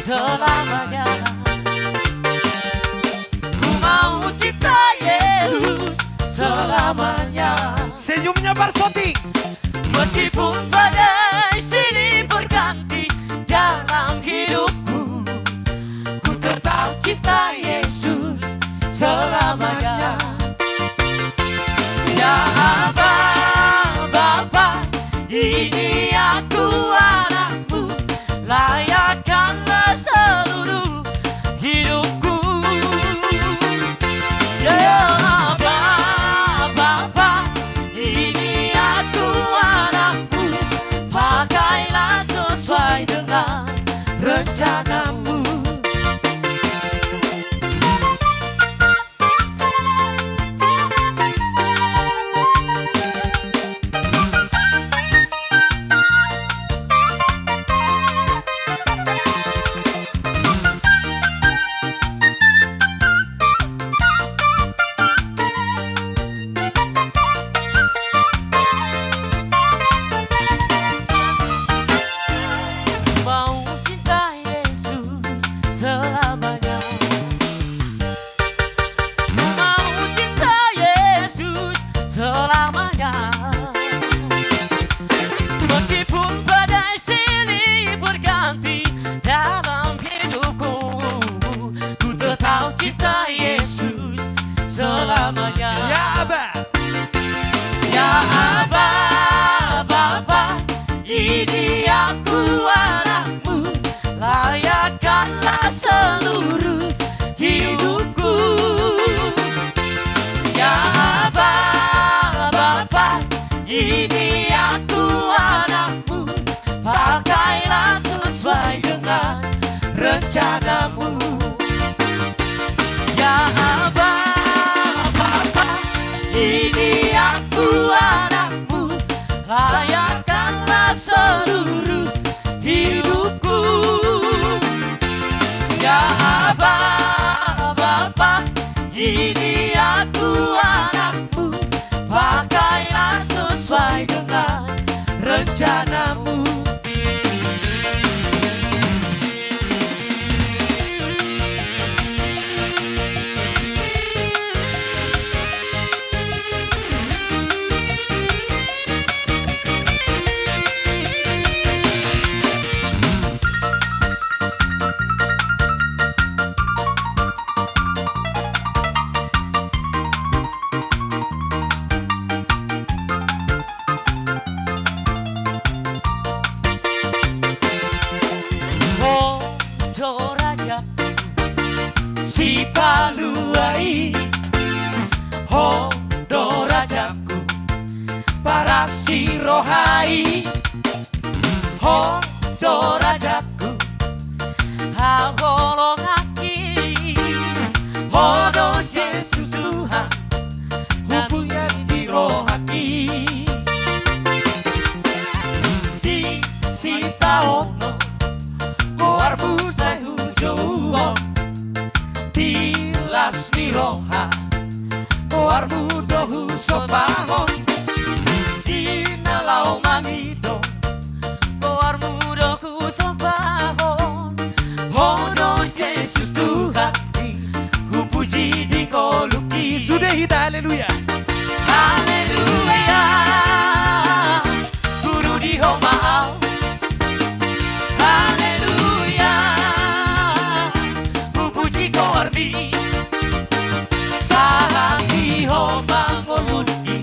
selamanya. Ku mau cinta Yesus selamanya. Senyumnya Barsoti. Meskipun badai silih berganti dalam hidupku, ku tetap cinta Yesus selamanya. Ya Aba, Bapa, ini aku anakmu, layakkanlah seluruh hidupku. Ya Aba, Bapa, ini aku anakmu, pakailah sesuai dengan rencanamu. Mau cinta Yesus selamanya. Mau cinta Yesus selamanya. Meskipun badai silih berganti dalam hidupku, ku tetap cinta Yesus selamanya. Ya Aba. Ya Aba, Bapa, ini aku anakmu, layakkanlah seluruh hidupku. Ya Aba, Bapa, ini aku anakmu, pakailah sesuai dengan rencanamu. Ya Aba, Bapa, ini aku anakmu, layakkanlah seluruh hidupku. Ya Aba, Bapa, ini aku anakmu, pakailah sesuai dengan rencanamu. Si paluai hondo rajaku para si rohai hondo rajaku hagolong haki hodo Yesus Tuhan hubungan di rohaki di si taono koarbu saya hujauan tilas ni roha koar mudohu sopahon dinalau mangido koar mudohu sopahon hono Yesus Tuhan ku puji di koluki Sudah kita haleluya. haleluya guru di homao haleluya ku puji koar di Sahangi ho bangun mudi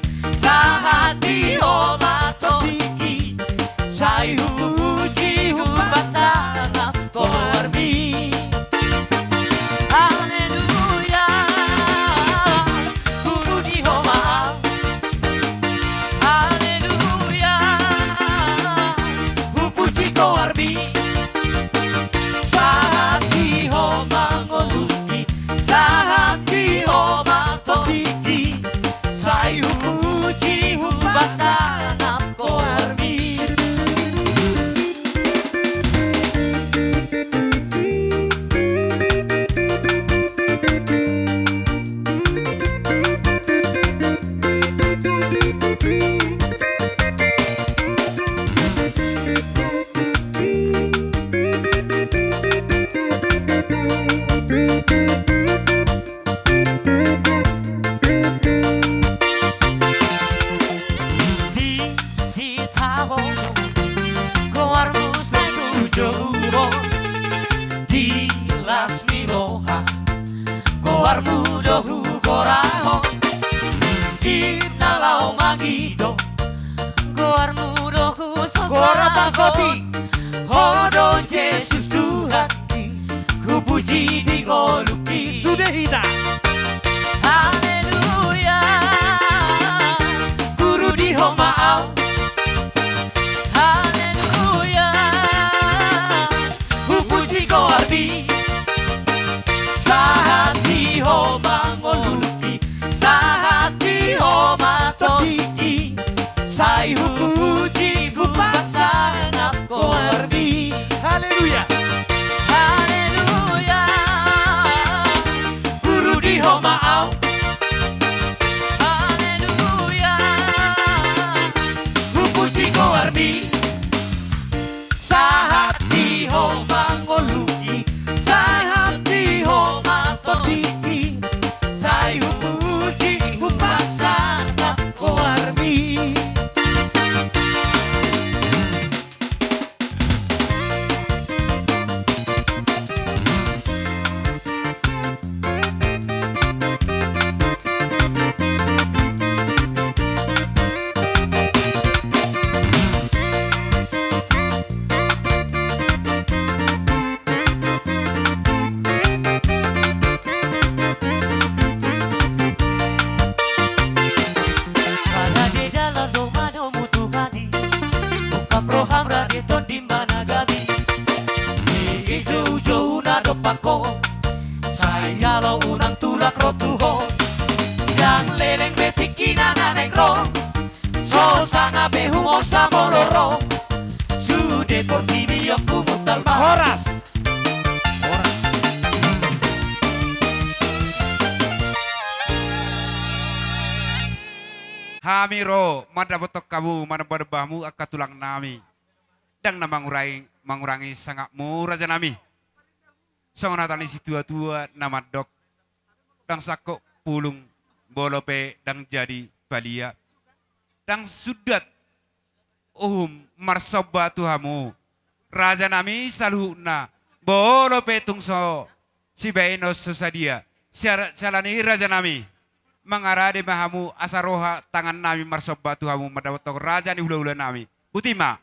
Di sitaho Goarmu setuju Di lasmi roha Goarmu dohu goraho Inalau magido Goarmu dohu sobraho Gora Parsoti. Hodo Yesus Tuhan Ku puji di goluki Sudah hita. Haleluya Guru di homaau Haleluya Ku puji ko arbi Sahati homa ngoluki Sahati homa toti Sai hu puji ku pasang ko arbi Haleluya. Haleluya Guru di homaau Haleluya Ku puji ko arbi Sahati homa ngoluki Sahati homa totiki Sai hu puji ku pasang ko arbi Kada di dalam rumah domu Tuhani Buka proham radito di mana gabi Di jauh-jauh nado pako Sai jalo unang tulak rotuho Yang leleng betikina nanegro So sanga behu mosa moloro Sude portini yang kumutal mahoras Hamiro, mana botok kamu, mana badabahmu, akka tulang nami. Dang na mengurangi sangat murah nami. Songon natani si tua-tua nama dok. Dang sakok pulung, bolope, dang jadi balia. Dang sudat, marsoba tuhamu. Raja nami saluhna, bolope tungso, si baino susadia. Salani raja nami. Mengarade mahamu asaroha tangan nami marsoba tuhamu madawatok raja ni hula-hula nami. Butima.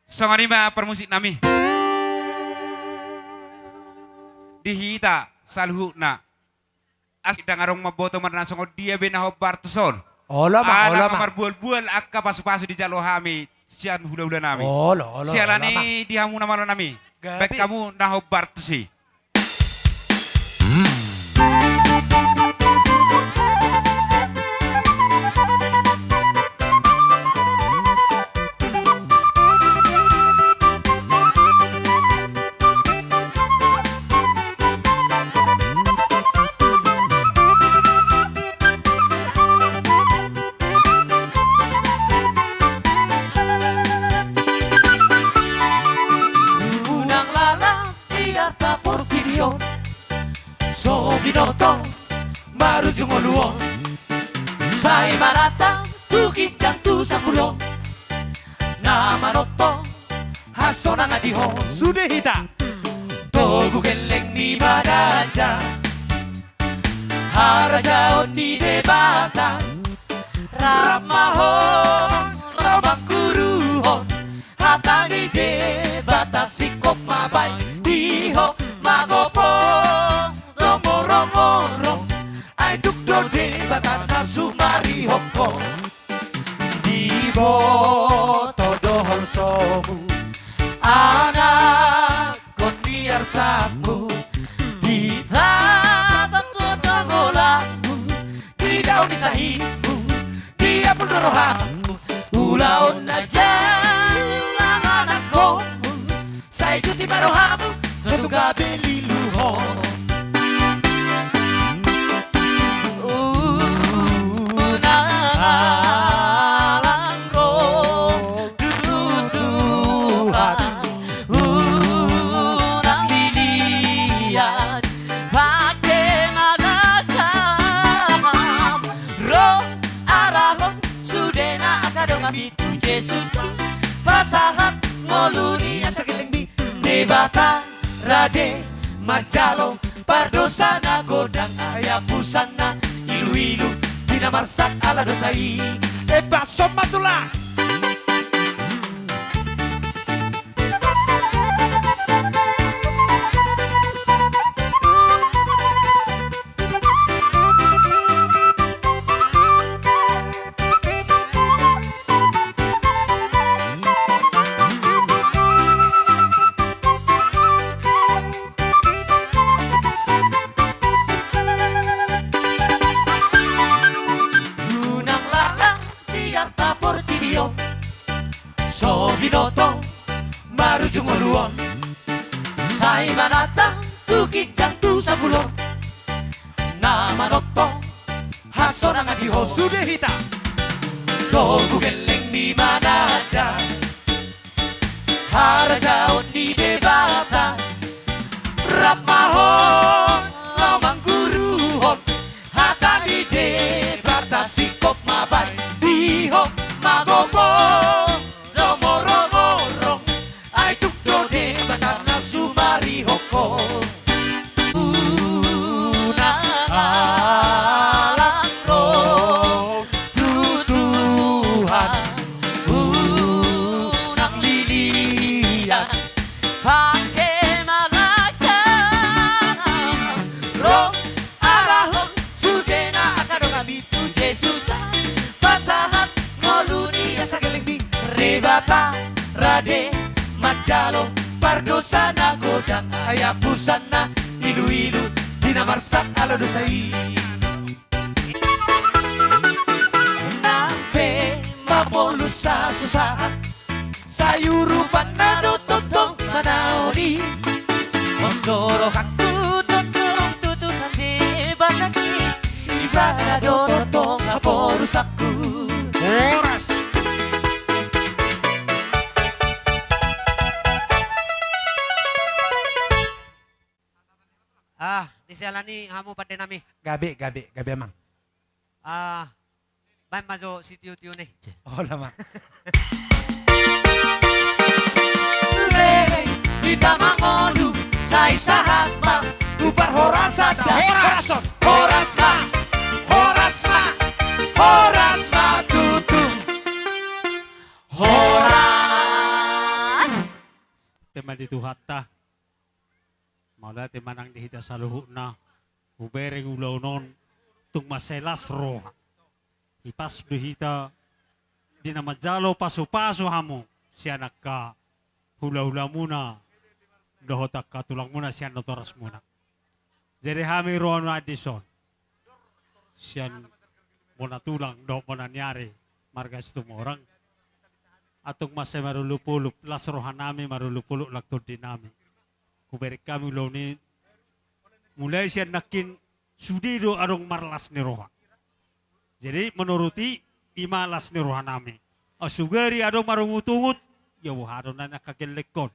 Songanima permusik nami. Dihita salhuna. Asidang arong maboto marna songo dia benaho bartuson. Ola ma, ola ma. Kamar bual-bual akka pasu-pasu di jalo hami. Sian hula-hula nami. Ola. Sialani dihamu namalo nami. Baik kamu naho bartusi. Unang lala biar tapor kibio So binoto marujung oluo Sai marata tukitang tu sakulo Nama noto hasona ngadiho Sudah hita. Togu geleng ni badada Harajaon ni debata Ramahon Ramakuruhon Hatangi debata sikop mabay Diho magopo Romo-romo-rom Ay dukdo debata kasumari hoko Dibo todohol somu Anak kondiar samu Di tabang kodongolamu Di daun isahimu Dia penorohanmu Ulaon aja anakku Saya cuti marohamu Satu gabe liluho Jesus pasahat ngoluni asa kelengbi nebata rade majalo pardosana godang ayapusana ilu-ilu dinamarsak ala dosai Paso matula. Gunang lalang tiang tapor tibio so binoto marujung uluon sai manata tukijang tu sabulon nama notto hasona ngadiho Sudah hita. Gogu geleng di manada Harajaon di debata Rapmahon Lomang guruhon Hata di debata Sikop mabay Dihok magopo Domoro-morong Ay tukdo debata na sumarihoko Unang alang roh Tuhan unang lilian pakai malaka roh arahon sudena akadong kami tu Jesus pasahat ngoluni asa gelengbi rebata rade majalo pardosana godang ayapusana ilu-ilu dinamarsak ala dosai Nampe mabulus sa susahan Sayurupan na dototong manaoni Monsdoro haktu totong tututan di banaki Ibadah dototong apolus aku Oras disalani hamu pada nami Gabe emang. Baik masuk si tiu-tiu nih. Oh lama. Lele, kita mangolu, saya sahat ma, upar horas ada. Horas ma, tutu. Horas. Teman itu hatta. Mala temanang dihita sa luhut na. Ubereng ulaunon tung maselas roha. Ipas dihita dinamajalo paso-paso hamu. Siya nagka hula-hula muna. Dohotak ka tulang muna siya notoras muna. Jadi hami rono adison. Siya muna tulang doh muna nyari. Marga situ orang. Atung masay marulupulup. Las rohan nami marulupulup lakto dinami. Kuberik kami ni mulai siya nakin sudido arong marlas ni roha. Jadi menuruti imalas ni roha nami. Asugari arong marungutungut, ya wahado na nakakelekon.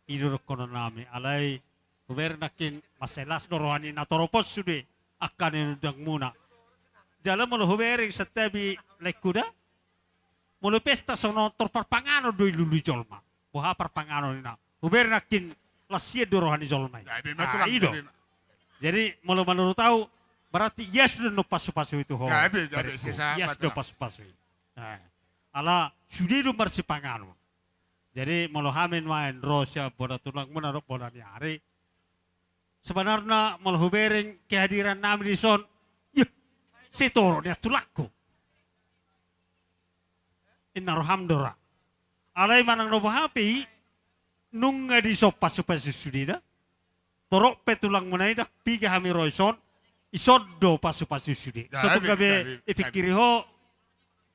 Idurok kono nami. Alay kuberik nakin maselas no roha ni natoropos sudi akan inudang muna. Dalam mulu huberik sa tabi lekuda, mulu pesta sono torparpangano do ilulu jolma. Buha parpangano nina. Huberik nakin lasya dorohani zolmai. Ido. Jadi kalau menurut tahu berarti yes do pasu-pasu itu ho. Yes do pasu-pasu. Ala sudah do marsipangano. Jadi mau hamin main rosya bola tulang muna bola nyari. Sebenarnya mau hubereng kehadiran nami di son. Yuh, si toro dia tulakku. Inna rohamdora. Alai manang no hapi. Nung nga di sopa supaya susudida, torok petulang munay dak piga hami roison, isodo pasupa susudi. Soto gabi ipikiri ho,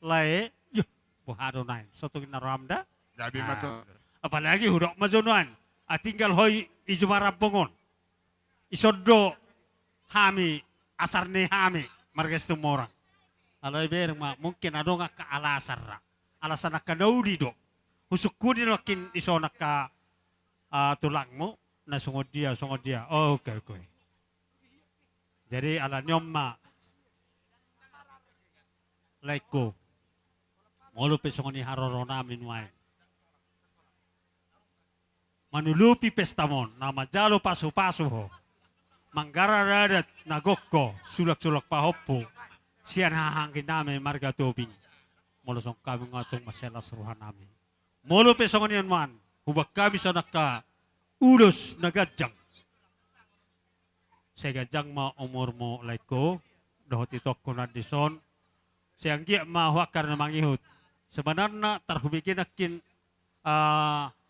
lae, yuh, buhado nain. Soto ginaramda, gabi mato. Apalagi hudok majonuan, tinggal hoi ijumarap bongon. Isodo hami, asarne hami, margas tumorang. Alay bereng ma, mungkin ado nga ka alasar ra. Alasan ka naudi do. Husukudin wakin isonak ka tulangmu na sungod dia. Oh, okay. Jadi ala nyom ma like ko. Molo pesong ni haroro namin wain. Manulupi pestamon na majalo pasu-pasu ho. Manggaradat nagokko sulak-sulak pahoppo. Siyan hahangkin namin marga tubing. Molo song kami ngatong maselas ruhan namin. Molo pesong niyan man. Hubak kami sa naka ulos na gadyang. Sa gadyang ma umur mo like ko. Dohot itok ko na dison. Siyang giya mahuakar na mangihut. Sebenarnya terhubikin akin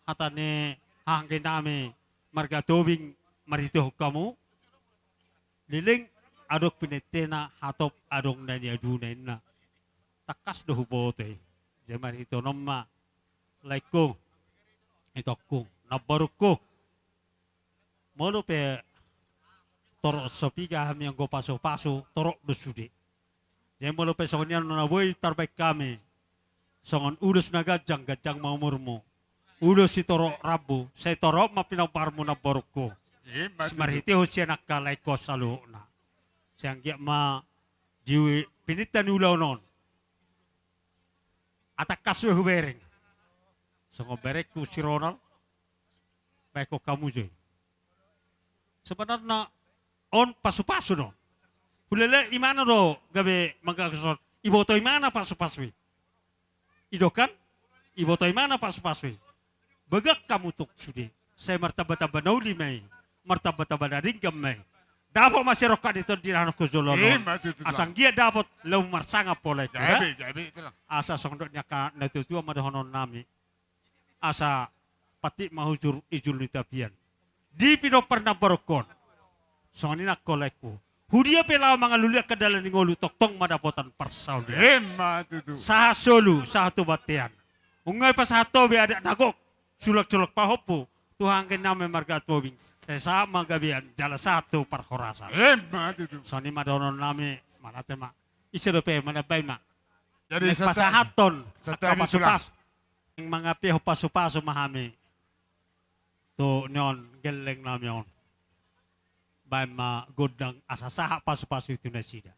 hatane hangin nami marga tubing marito kamu. Liling adok pinitena hatop adong na niya dunay na. Takas do hubote. Jaman ito nama like ko. Ito ko. Nabaruk ko. Molo pe torok sopiga kami yang go paso-paso torok do sudi. Jaman molo pe sonyan na boy terbaik kami. Songon ulos na gadyang maumur mo. Ulos si torok rabu. Say torok mapinapar mo na baruk ko. Semarhiti ho siya nakalay ko sa loo na. Siyang giya ma jiwi pinitan ulaw noon. Atak kaswe huwering. So ngoberek ko si Ronald. Baik ko kamu joy. Sebenarnya on pasu-pasu no. Hulele imana do gabe magkakasot. Iboto imana pasu-pasui. Idokan. Iboto imana pasu-pasui. Bagak kamu tuk sudi. Saya martabat-tabat nauli may. Martabat-tabat na ringgam may. Dapat masih rokat itu di anak kuzulon. Asang dia dapat lumar sangat polek. Jabe itu lah. Asa sondoknya ka natutua madahonon nami. Asa pati mahujur ijul litapian. Di pino pernah berokon. Soalnya nak kolekku. Hudia pela mangalulia ke dalam ngolu toktong madapotan persau dia. Hemat itu. Sah solu satu batian. Ungai pas satu be ada nagok. Sulak-sulak pahopu. Tuhan kename marga tobing. Sama gabian jala satu perhorasan. Hemat itu. Soalnya madonon nami mana tema. Isirope mana bay mak. Jadi pasahaton. setelah Pas-pas. Yang mangapi pasu-pasu mahami. To nyon geleng nami on. Bay ma godang asasaha pasu-pasu itu nasida.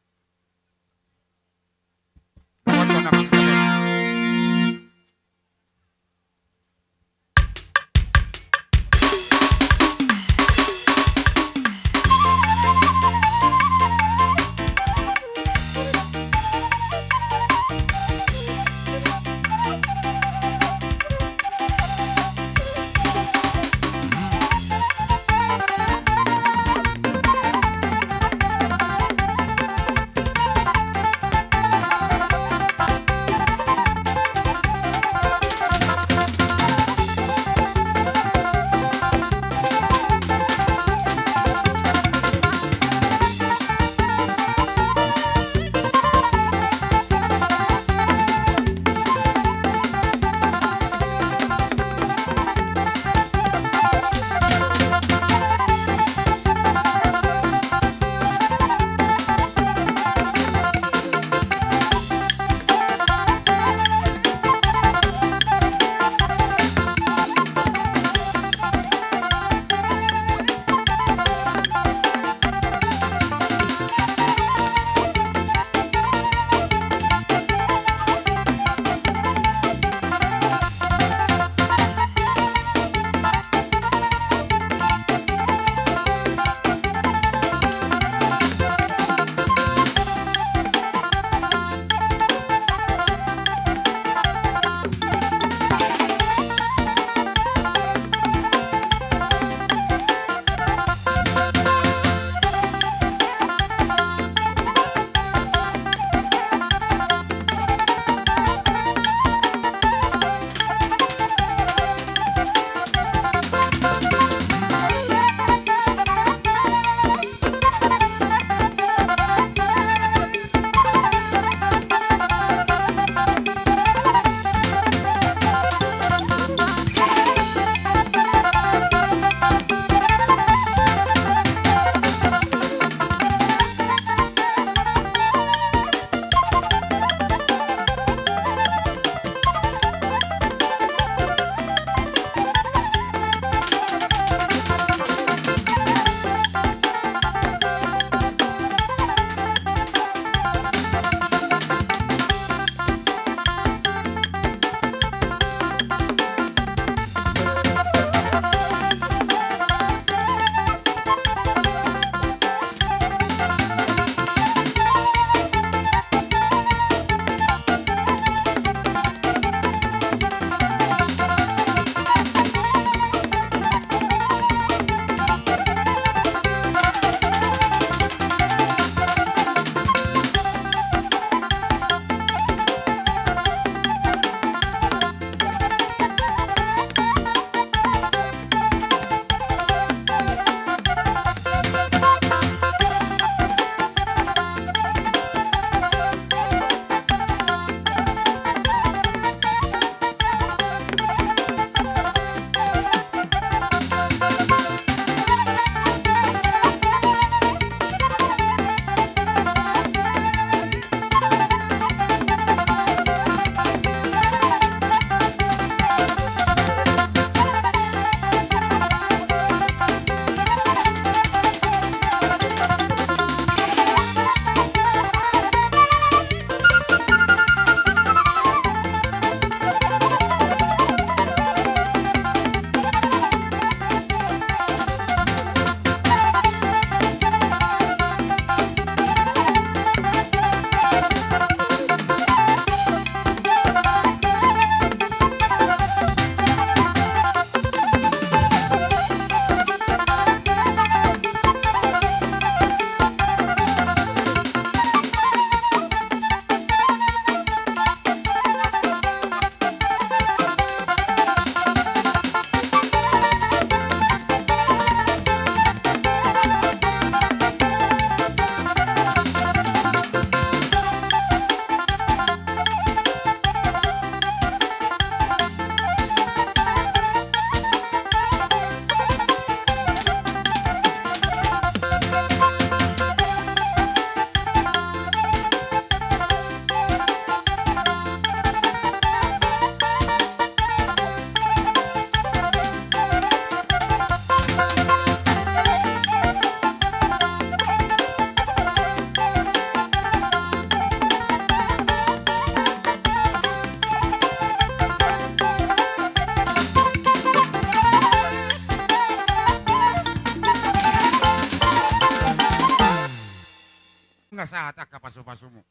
nunga sahat ka pasu-pasumu.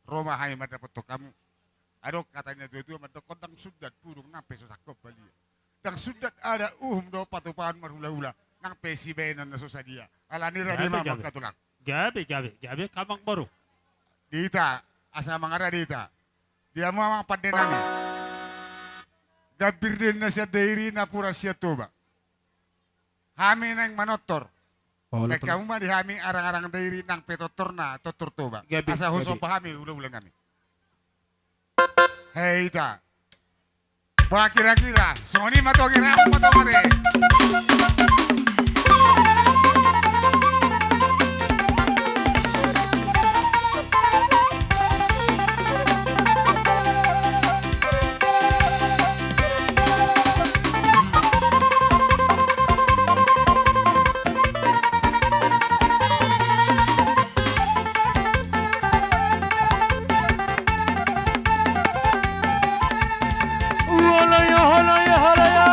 Roma hai madapat to kamu. Adok katanya itu madokon dang sudat purung nampe sosakop balia. Dang sudat ada do patupan marhula-hula nang pesi benan na sosadia. Alani ra di mama katulak. Gabi kamang baru. Dita asa mangara dita. Dia mau mang padenami. Gabir din na siya dairi na pura siya toba. Hami nang manotor. Mereka umah di hami arang-arang dairi nang petotor na totor toba. Asa huso pahami ulah-ulah nami. Hei ita. Ba kira-kira, soni mato kira mato mate. Holaya, holaya, holaya.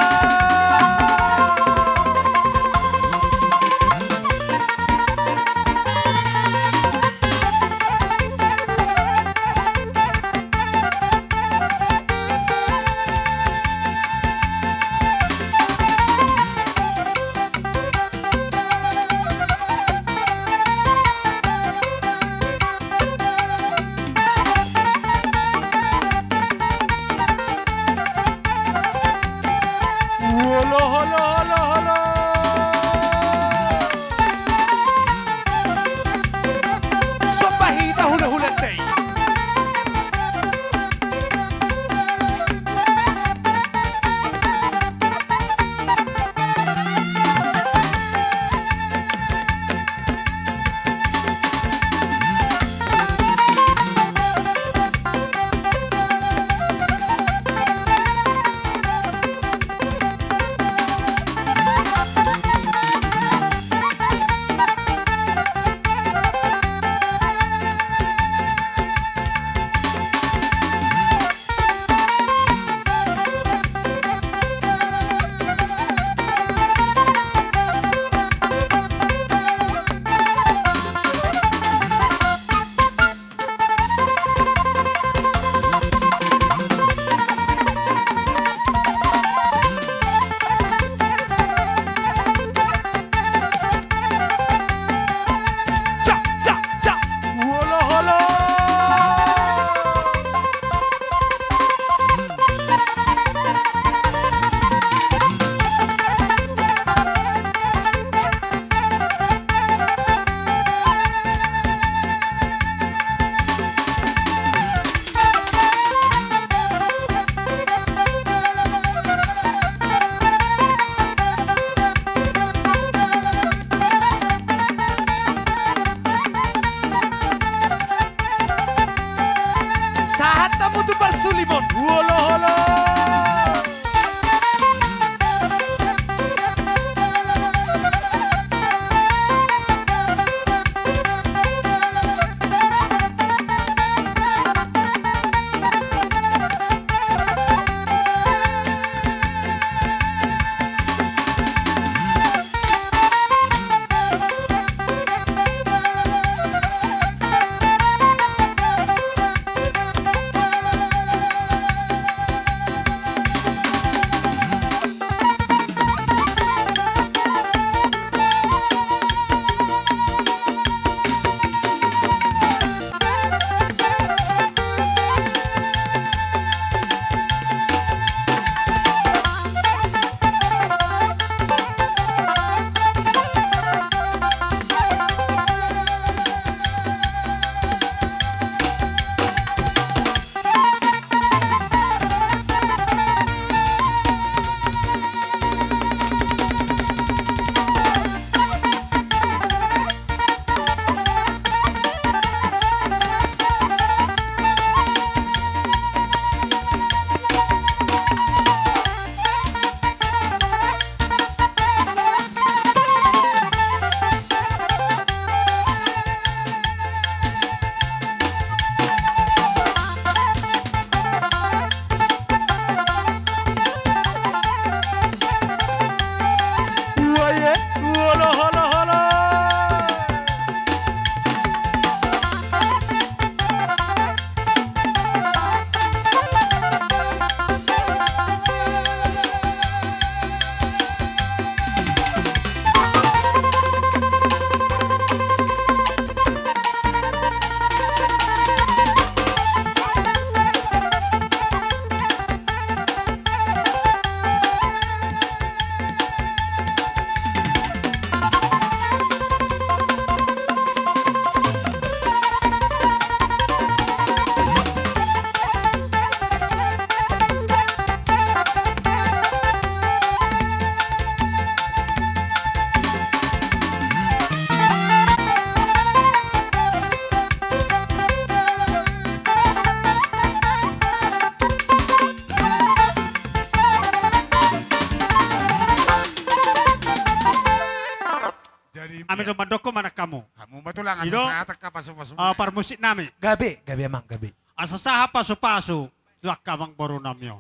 Ami do mandoko mana kamu? Kamu matulang asa Ido, sa atak ka paso-paso. parmusik nami. Gabi amang gabi. Asa saha paso-paso, tuak kamang baru namyon.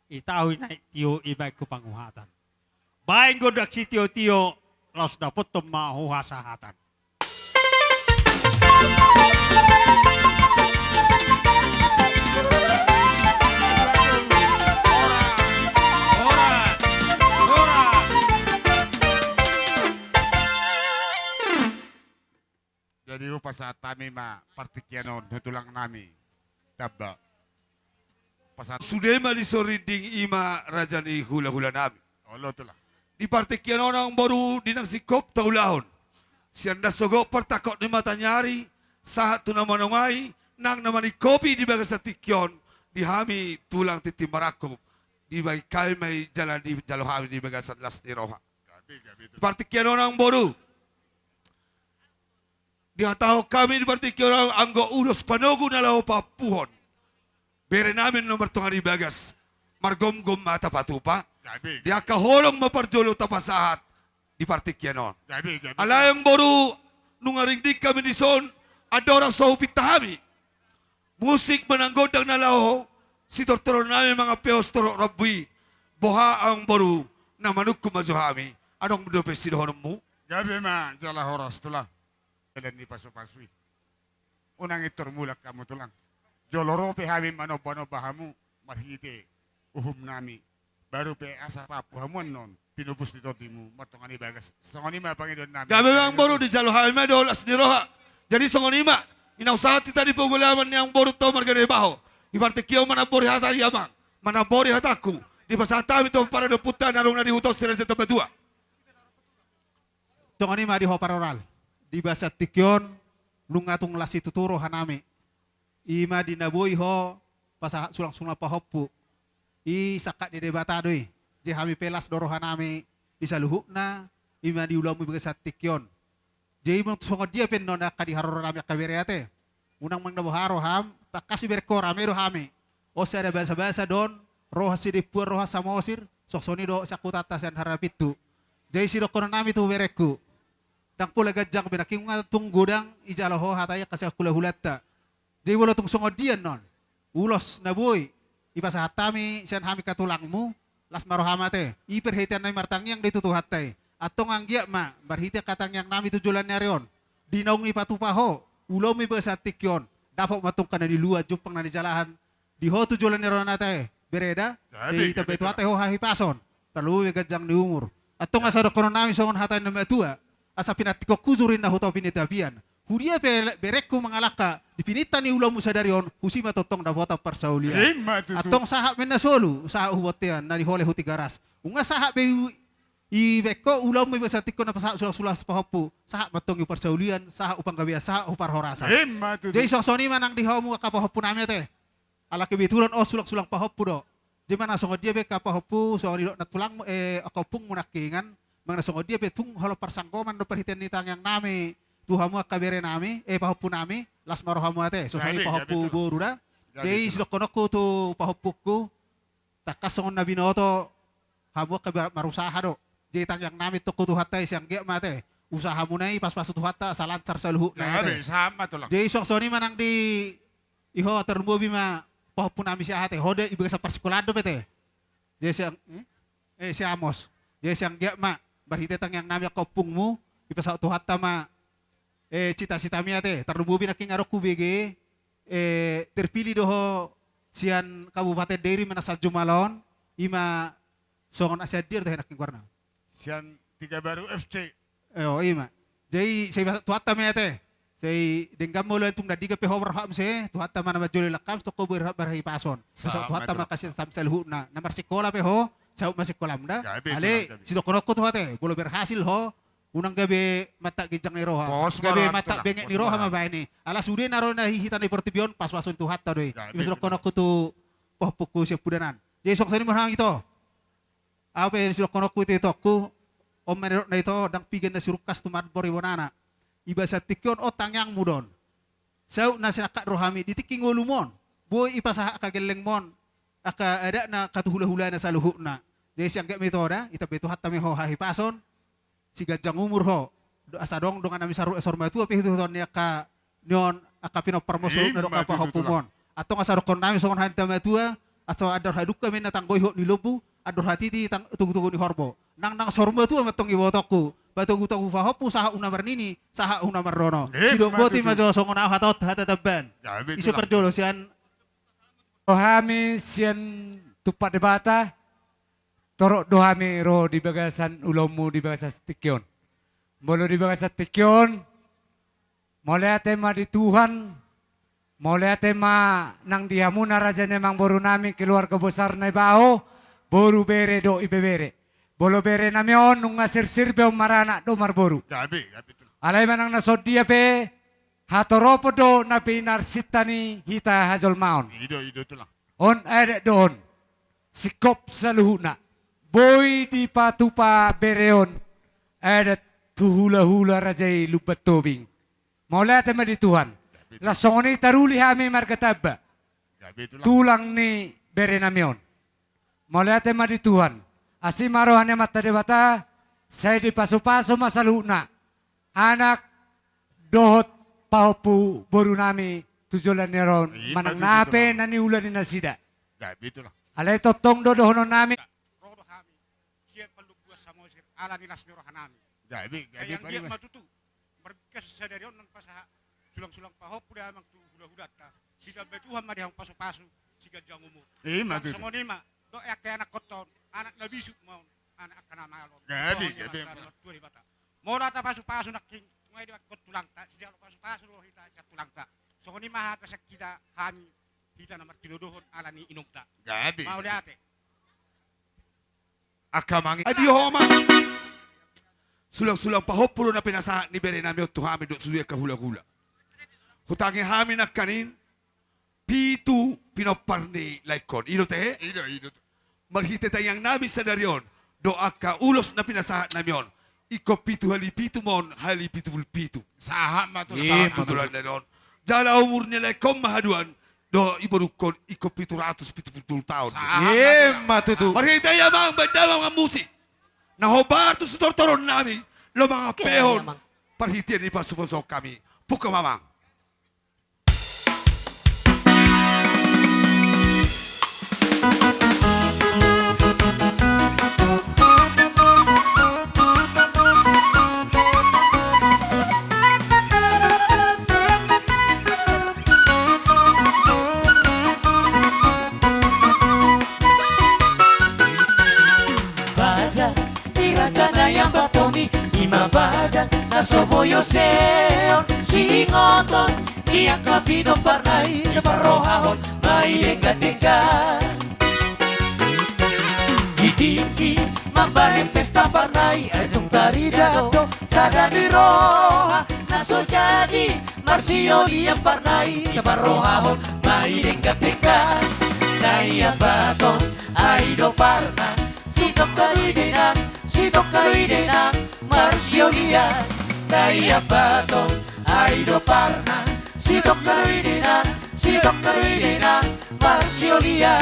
Itawi na tiyo ibay ko panguhatan. Baing godak si tiyo-tiyo, los dapot tumahuhasahatan. Jadi upas saat kami partikyanon tulang nami. Dabba. Pasat Sudema di soriding ima raja ni hula-hula namin. olo tulang. Di partikyanon ang baru di nang sikop taulahon. Siyanda sogo pertakot ni matanyari, sahat tu nama nungai, nang naman ni kopi di bagas na tikyon, di hami tulang titimarakop, di bagi kay may jalan di jalohami di bagas las ni roha. Di partikyanon ang baru. Di hataho kami di partikyanon anggo ulos panogo na lao papuhon. Bere namin nomor tunga di bagas, margom-gom mata patupa. Di akaholong maparjolo tapasahat di partikyanon. Alayang baru nungaring di kami di son, ada orang sahupit tahami. Musik menanggodang na lao, si tortoro namin mga peos toro rabui, boha ang baru na manuk kumajuhami. Anong mendope sidohonom mo? Gabi jala horas tulang. Jalan ni pasu-pasui. Unang itor mulak kamu tulang. Joloro pe hami mano-pano bahamu, marhite, uhum nami. Baru pe asa papu hamuan non, pinubus di totimu, martongani bagas. Songonima Panginoon namin. Gabi ang baru di jalohami do las ni roha. Jadi songonima, inausaha tita di pagulaman niyang baru to margane baho. Ipartikyo manabori hata yamang, manabori hataku. Di pasatami to para do puta narong na dihutos tira sa tabadua. Songonima di hoparoral. Di basa tikyon, lungatong lasi tuturo hanami. Ima dinaboy ho, pasa sulang-sulang pahoppu. I sakat di debatadoy. Di hami pelas doro hanami, di saluhuk na, ima di ulamu basa tikyon. Jadi mong songod dia pen nona kadi haroro rami kabereate. Unang mangnabo haro ham, tak kasih berko rame do hami. O ada basa-basa don, roha sidipur roha samosir, soksoni do sakutata san harapitu. Jadi sidok kono nami tu bereku. Dang pula gajang binaking nga tung gudang ijalaho hataya kasi kula hulata. Jadi wala tung songod diyan non. Ulos na boy. Ipasa hatami siyan hami katulangmu. Las marohamate. Iperhitian na martangyang dito tuhatay. Atong anggia ma. Barhiti katangyang nami tujulan narion. Dinaong ipatupaho. Ulo mi basa tikyon. Dapat matong ka na niluwa jupang na nijalahan. Diho tujulan narion natay. Bereda. Di itabetu hatay ho hahipason. Perlu gajang ni umur. Atong asado kono nami songon hatay na matua. Asa pinatiko kuzurin na huto pinitabian. Huria berekku mangalaka, dipinitan ni ulam musa darion, husi matotong na vota parsaulian. Atong sahak men na solo, sa uhotian na hole huti garas. Unga sahak be ibeko ulam mo sa tiko na pasa sulas pahopu, sahak matong yu parsaulian, sahak upang gabiya, sahak upar horasa. Jadi soni manang dihaw mo kapahopu nami ate. Ala kebitulan sulak-sulak pahopu do. Di mana songod dia be kapahopu, songod na tulang akopung munakingan. Mga nasungod dia betung halo parsangkoman do perhitian ni tangyang nami tuhamu kabere nami pahopu nami las marohamu ate so sani pahopu boruda jadi silokonokku tu pahopuku takas songon nabi noto hamu kabar marusaha do jadi tangyang nami to kutu hatai siang ge mate usahamu nai pas-pas tu hatta salancar saluhu na sama tulang. Jadi soni manang di iho terbubi bima pahopu nami si ate hode ibu sa parsikulado pete jadi siang si Amos jadi siang ge ma barhite tang yang nami kopungmu ipasa tuhat tama cita-cita mi ate terbubi naking aroku BG terpilih doho sian Kabupaten Deri manasa Jumalon ima songon asyadir teh naking warna sian tiga baru FC ima jadi saya tuhat tama ate saya denggam mulu entung dadiga pe hover ham se tuhat tama nama joli lakam stoko berhi pason so tuhat tama kasih tamsel huna namar sekolah pe ho sa masih kolam dah. Ale sido konoko tuh hate, boleh berhasil ho. Unang gabi mata gijang ni roha. Gabi mata bengek ni roha mabay ni. Ala sude naro na hihitan ni portibion pas wasun tuh hatta doy. Sido konoko tu pohpuku siap pudanan. Jadi sok sini menang itu. Apa yang sido konoko itu ku om menurut na itu dang pigen na sirukas tu madbori bonana. Iba sa tikyon o tangyang mudon. Sau na sinakat rohami ditiking ulumon. Boy ipasah kageleng mon. Aka ada na katuhula-hula na sa luhuk na. Jadi siang gak metoda, ita betu hatta me ho hahipason, si gajang umur ho, asa dong dengan nami saru esorma tu api itu ton ya ka nyon akapino parmoso na do ka hopumon atau ngasaro kon nami songon hanta matua atau ador haduk kami na tanggoi ho ni lobu ador hati ti tunggu ni horbo nang sorma tu matong iwotoku batu gutoku fa hopu saha una marnini saha una marrono sido boti majo songon ah hatot hatatabban isu perjolo sian rohami sian tupat debata torok dohami roh di bagasan ulomu di bagasan tikyon bolo di bagasan tikyon mulai tema di Tuhan mulai tema nang dihamuna raja nemang boru nami keluarga besar na baho boru bere do ibe bere bolo bere namion nung ngasir be marana do marboru alay manang nasodia pe hatoropo do na pinar sitani hita hajol maon Ido tulang. on ere don sikop saluhuna boy di patupa bereon ada tuhula-hula rajai lupat tobing. Maula tema di Tuhan. Lasoni taruli hami markataba. Tulang ni berenamion. Maula tema di Tuhan. Asi marohane mata dewata saya di pasu-pasu masaluna. Anak dohot paupu boru nami tujulan neron manang nape nani ulan ni nasida. Alay totong dodohono nami. Ala dinas ni rohanami. Gabi Kayang dia matutu. Mereka sadarion nang pasaha sulang-sulang pahop udah mang tu hula-hulat ta. Tidak betuhan mah dihang pasu-pasu siga jangumu. Matutu. Semoni mah do ya kaya anak koton, anak nabisu mau anak kana malon. Gabi. Mau rata pasu-pasu nak king, ngai dia kot tulang ta, siga pasu-pasu lo hita tulang ta. Semoni mah ta sakita kami hita nomor tinuduhon ala ni inung ta. Gabi. Mau lihat Akamangi. Adio homa. Sulang-sulang pahopulo na pinasa ni bere nami otu hami dok suya ka hula-hula. Hutangi hami nak kanin pitu pinoparni laikon. Ido te? Ido. Marhite tayang nami sadarion do aka ulos na pinasa namion. Iko pitu hali pitu mon hali pitu pitu. Saha matul saha tutulan nanon. Jala umurnya laikon mahaduan. Do ibu rukun iko 770 tahun. Matutu. Marhita ya mang banda mga musik. Nahobar to sa tortoron namin. Lo mga pehon. Parhitian ni pasupasok kami. Puka mamang. Badan nasoboyo seon singoton iya kapino parnai naparohahon may dengka-dengka Itingki mambahem pesta parnai Adong taridado sadani roha naso jadi marsio iya parnai naparohahon may dengka-dengka Saya baton aido parna Sidok kaidenan Marsio dia Daya baton Aido parna Sidok kaidenan Marsio dia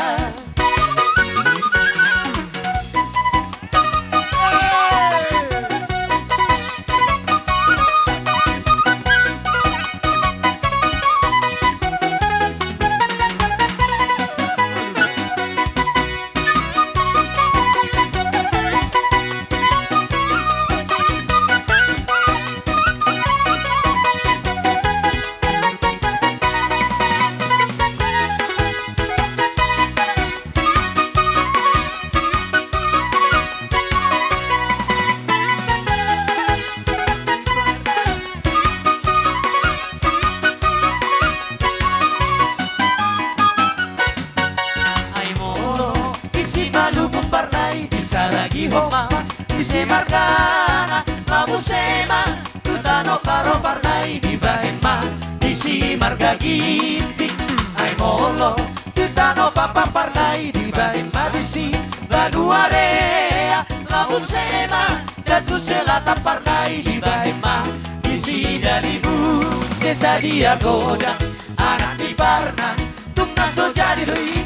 Disemarkana mabusema tutano karo parnai di bahema disimarga ginti ay molo tutano papa parnai di bahema disi baduarea mabusema datu selata parnai di bahema disi dari bu desa dia goda anak di parna tung naso jadi doi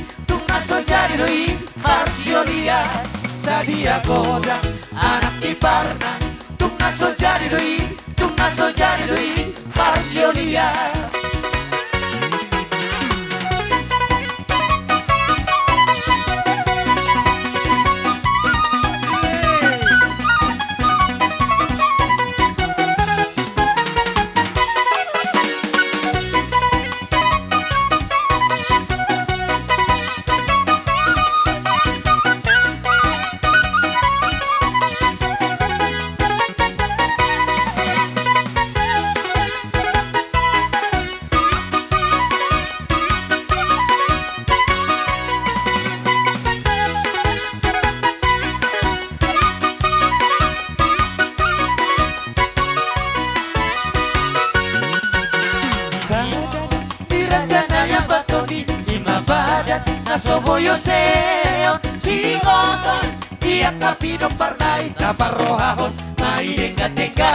Marsio dia sadia goda anak di parna tung naso jadi doi ngaso jadi doi Marsiolia. Soboyo seon singoton dia kapino parnay taparrohahon may denga-denga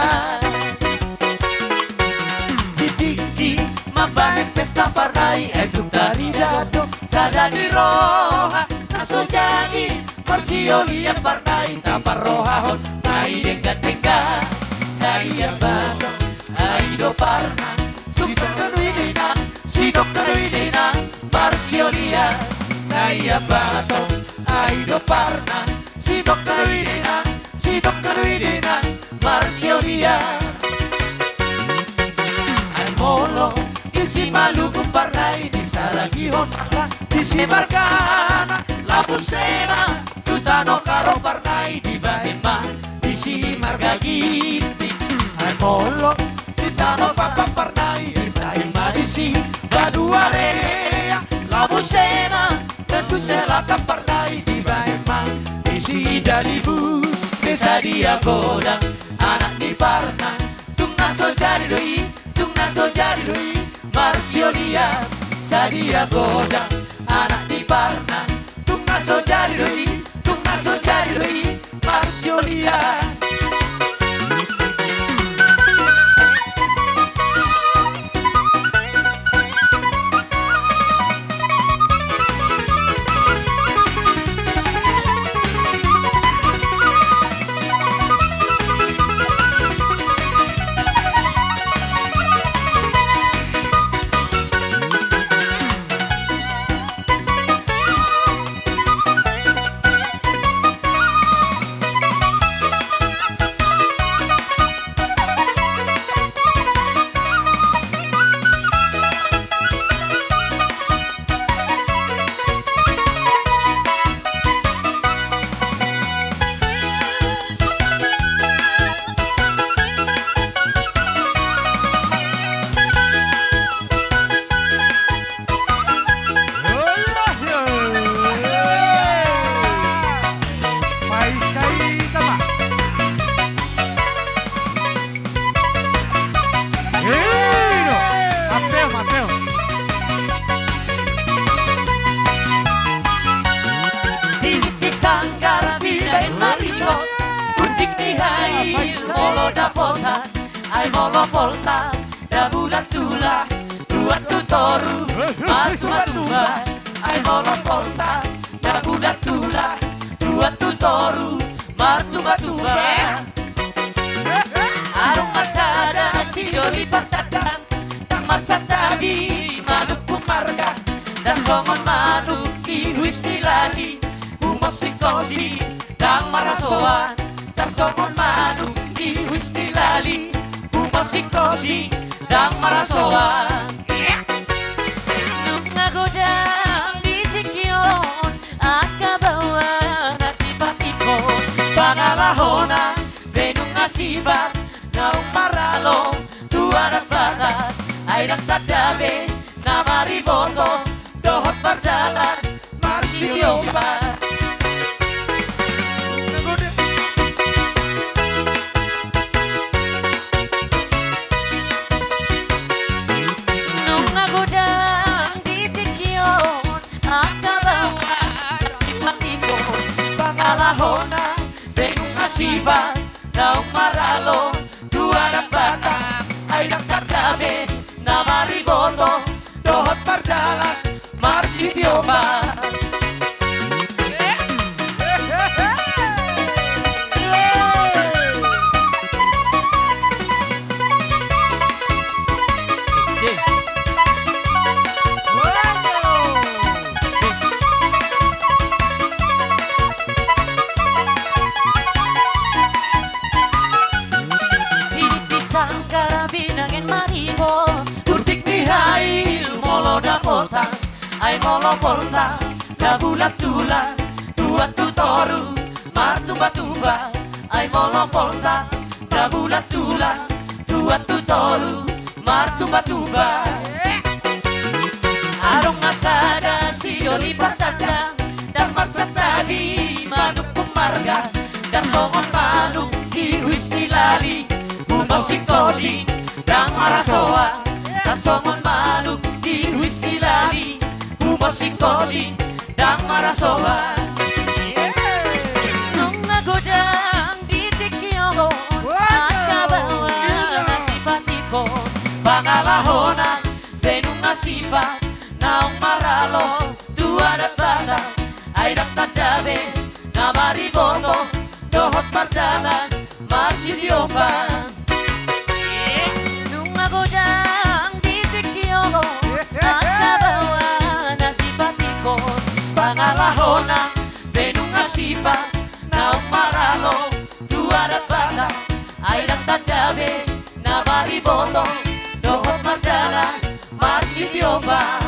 ditiki mabahin pesta parnay eduk dari dado sadani roha naso jadi Marsiolia parnay taparrohahon may denga-denga saya bato aido parna sidok kanuidina Marsiolia. Naya bato, aido parna, sidok kanuidina, Marsiolia. Ay molo, isi maluku parnay, di saragihon, di simarkana, la pusena, tutano karo parnay, di bahema, di simargagiti. Ay molo, tutano papa parnay, di bahema, di si baduarea, la pusena, tentu selatan partai di Baemang isi dalibu desa dia godang anak di Parna tung naso jadi doi Marsiolia sadia godang anak di Parna tung naso jadi doi Marsiolia. Ai molo polta da bulatula tuat tutoru matu matua ai molo polta da bulatula tuat tutoru matu matua arung masada sidoli partakan tak masa tabi manuk pumarga dan songon manuk kihuis nilani umosikosi dan marasoan dan songon manuk kihuis nilali Umosikosi dan marasoan Nung nagodang di sikion akabawa nasipatiko pangalahona benung asibat naung maralo tuarat barat airang tadabe namariboto dohot bardalan Marsiolia. Pangalahona benung asibat naung maralo tuarat barat airang tadabe namariboto dohot bardalan Marsiolia. da pota, ai molo porta, da bulat tula, tua tu toru, martumba tumba, ai molo porta, da bulat tula, tua tu toru, martumba tumba. Arong asada siori partanda, dan masa tabi manuk kumarga, dan songon manuk diwis nilali, musik-musik dan marasoa, dan songon manuk diwis nilali, musik-musik dan marasoa. Nung nagodang ditikyo, at kabawa nasipatiko, pangalahona benung nasipat, naong maralo, dua dat bata, ay daktadabe, na mariboto, dohot mardalan, marsidiopan. Nung nagodang ditikyo, at kabawa nasipatiko, pangalahona, benung nasipat, naong maralo, dua dat bata, ay daktadabe, na mariboto, dohot mardalan, marsidiopan.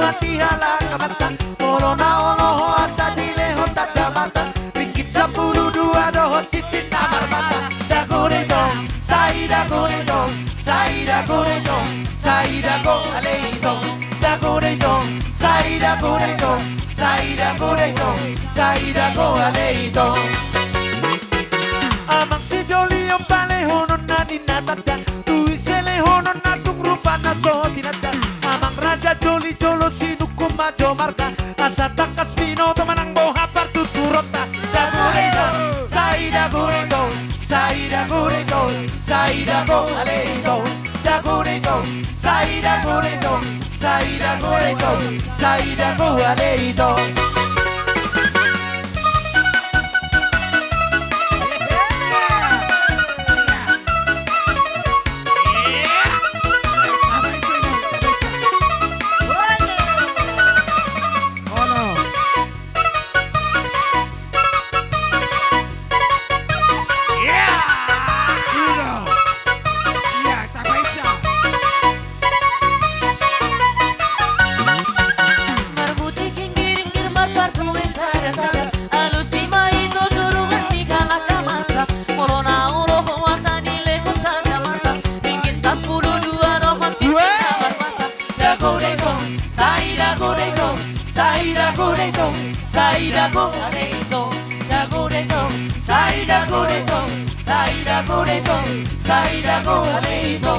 Hati halang mata, molona oloho asa dileho tada mata, ringgit 10 dua doho titit namar mata. Dagore dong, saida gore dong, saida gore dong, saida go alei dong. Dagore dong, saida gore dong, saida gore dong, saida go alei dong. Amang si Joli yung palehonon na ninatanda, tuwi selehonon na tung rupa na so tinanda. Amang Raja Joli Jolo sinukum majo marka, asa takas pinoto manang boha partuturota. Dagore dong, saida gore dong, saida gore dong, saida go alei dong. Dagore dong, saida gore dong, saida gore dong, saida go alei dong. Saida go areito, dagoreto, saida goreto, saida goreto, saida go areito.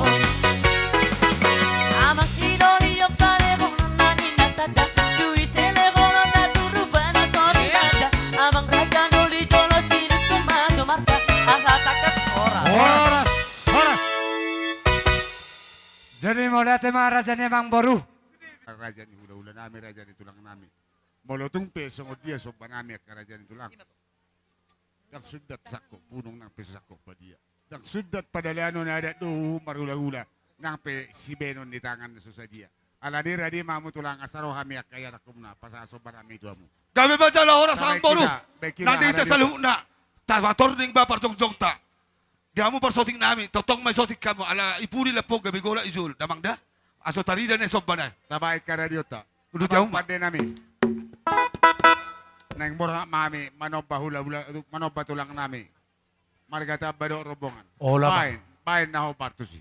Amasido yo pareho nani natata, lui se le vola na turubana sorinada. Amang raja noli jolo sinu kumajo marka, asa takas ora. Ora. Jadi mulai tema rajanya Bang Boru. Raja ni hula-hula nami, raja ni tulang nami. Molotong peso ng dia so banami ang kerajaan itu lang. Dak sudat sakop punong ng peso sakop pa dia. Dak sudat padaliano na ada do marula-hula ng pe si benon di tangan na sa dia. Ala dira di mamu tulang asaro hami kaya na kumna pasaso barami itu amu. Kami baca lah orang sang boru. Nanti kita selalu nak tawator ning ba parjong-jong ta. Diamu persoting nami, totong may sotik kamu ala ipuri lepog gabi gola izul. Damang da? Aso tarida na sobbanay. Tabay ka radio ta. Udah jauh pande nami. Nang murah mami manoba hula-hula manoba tulang nami. Margata bado robongan. Ola ba? Bain na ho partusi.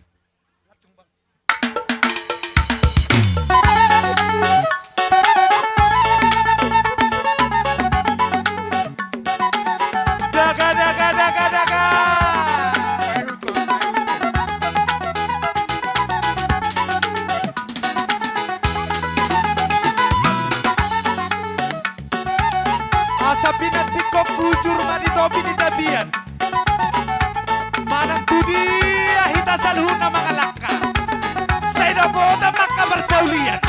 Daga. Masapinat tikok ujur mani topi di tabian. Manang tudi ahita saluhun na mga laka. Sa inabota maka bersaulian.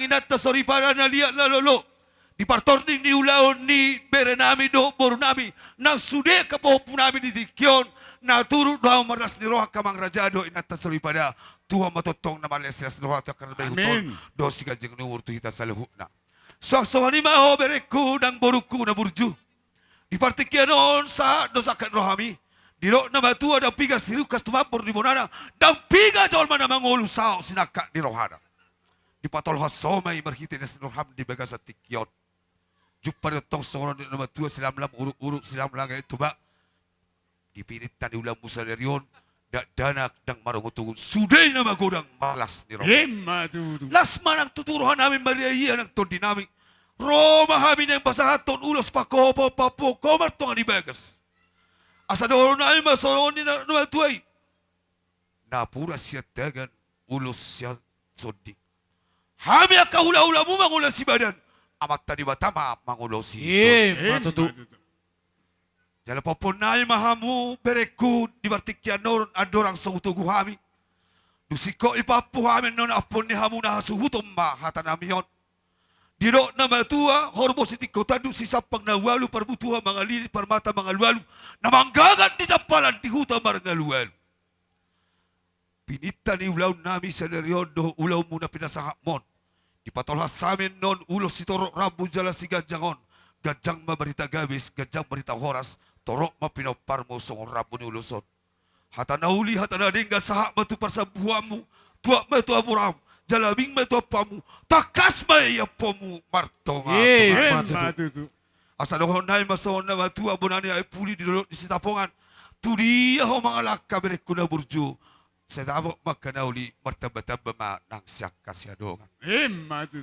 inat na soripada na liya na lolo. Di partorning ni ulaon ni bere nami do boru nami nang sude kapopo nami di dikyon na turu doa marnas ni roha kamang rajado inat na soripada Tuhan matotong na malesias roha ta karna huton do si kanjeng nuwur tu hita saluhuna. So ni maho bereku nang boruku na burju. Di partikyanon sa dosakan rohami. Dilo na matua dan piga sirukas tumapur di bonana dan piga jol mana mangolu sao sinaka di rohana. Di patol hasomai berhiti na sinurham di bagasa tikyon. Jumpa tong soron di nama tua silam lam uruk-uruk silam langay tuba. Dipinitan di ulang musa derion dak danak dang marungutungun sudai nama godang malas di rohana. Las manang tuturuhan namin mariaya ng tondi namin. Roma hamin ng basahaton ulos pakopo papo komar tong di bagas. Asa doon na ay masoron ni na tuay. Napura siya dagan ulos siya sondi. Hami akahula-hula mo mangulo si badan. Amat tadi batama mangulo si matutu. Jala papunay mahamu bereku di bartikyanon adorang sa utugu hami. Dusiko ipapu hami non apon ni hamu na suhutom ma hatanamiyon. Diro na matua, horbo si tikota du si sapang na walu parbutuha mga lili parmata mga luwalu na manggagan di tapalan di huta mga luwalu. Pinita ni ulaw nami sa neryon do ulaw muna pinasahamon. Di patolha sa amin non ulos si Torok Rambu jala si Ganjangon. Ganjang mabarita gabis, ganjang barita horas, Torok mapinapar mo sa Rambu ni uloson. Hata nauli, hata nadingga sahak matupar sa buhamu, tuak matu amuram. Jalabing meto pamu takas may apomu martong asa dohon nay mason na batu abonani ay puli di dolot di sitapongan tudi ho mga laka berek kuna burju sedabo makanauli martabata bama nang siak kasyadongan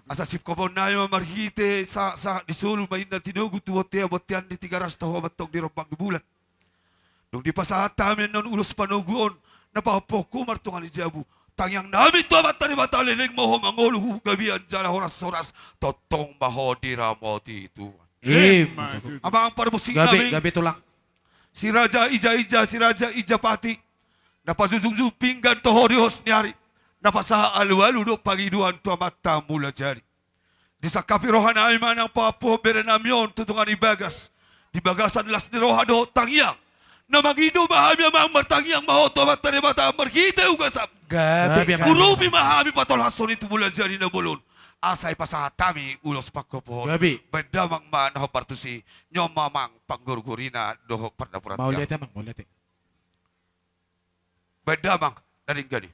asa sip kopon nay marhite sa disul may na tinugu tuwote abotian di 300 ho batong di rombang di bulan nung di pasahat tamin non ulos panuguon napapoko martongan di jabu tangyang namin to batani bataliling mo mangulu gabian jala horas-horas totong mahodira mo dito. Abang parmusing namin. Gabi tulang. Si Raja Ija-Ija, si Raja Ijapati. Napazuzung pinggan tohorihos nyari. Napasaha alwalu do pagiduan to mata mula jari. Di sa kapirohan ay manang papo berenamyon tutungan ibagas. Di bagasan las ni roha do tangyang. Na magido mahami ang martangyang mahoto batani bata markita ugasap. Gabi. Urupi mahami patolhason itu bulan jari na bulon. Asay pasahatami ulos pakopo. Gabi. Bendamang manaho partusi nyomamang panggurgurina doho pardapurat. Maulete mang, maulete. Bendamang dari gani.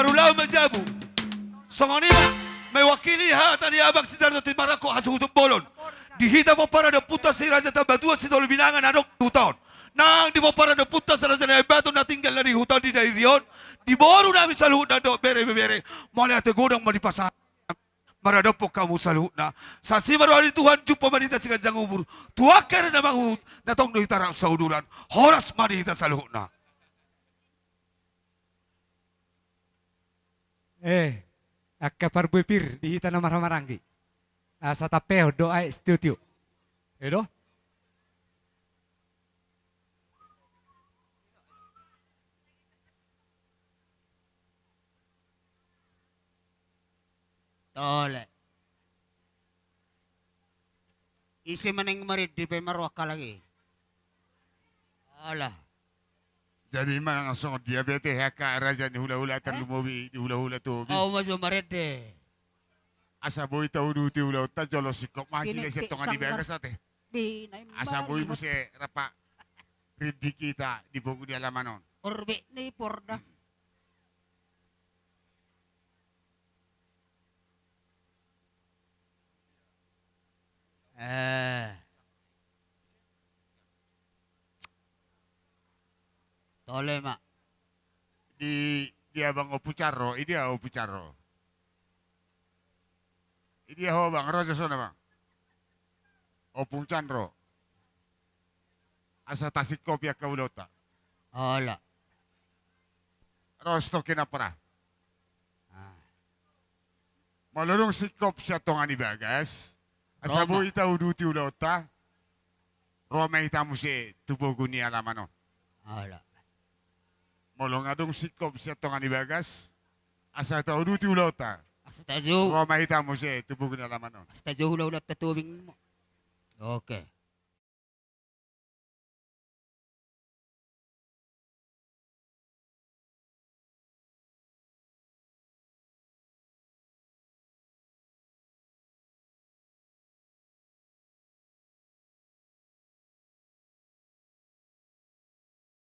marulaw magjabu. Songonima, may wakili ha tani abang si Dardo Timarako hasuhutok bolon. Dihita po para na punta si Raja Tabatua si Tolbinangan anok 2 taon. Nang di po para na punta sa Raja Naibato na tinggal na ni hutaw di Dairion. Di boro namin sa luhut na do, bere. Mali ate godang manipasa. Maradopok kamu sa luhut na. Sa simarwari Tuhan, jupa manita si Kanjang Umur. Tuwakar na manghut, natong dohitara sa udulan. Horas manita sa luhut na. Akka parbupir dihita na maramarangi. Sa tapeo doa studio. Edo? Tole. Isi maning marid di pe marwaka lagi. Alah. Jadi mana langsung diabetes haka raja ni hula-hula terlumobi di hula-hula tu. Oh masuk marid deh. Asa boy tahu duti hula ta jolo sikop masih Kini kasi tonga di sanggar. bagas ate. Di Asa boy mo se rapa ridi kita di buku di alamanon. Orbe ni porda. Tole mak. Di abang opucaro, ini dia opucaro. Ini dia ho bang, roja sona bang. Opucandro. Asa tasik kopi kaulota. Ola. Rosto kinapra. Malulong sikop siya tonga ni bagas. Asa Roma. bo ita uduti ulota. Roma ita mo si tubogo ni alamanon. Ola. Molong adong sikop siya tonga ni bagas. Asa ita uduti ulota. Asa tayo. Roma ita mo si tubogo ni alamanon. Asa tayo hula-hula tatubing mo. Okay.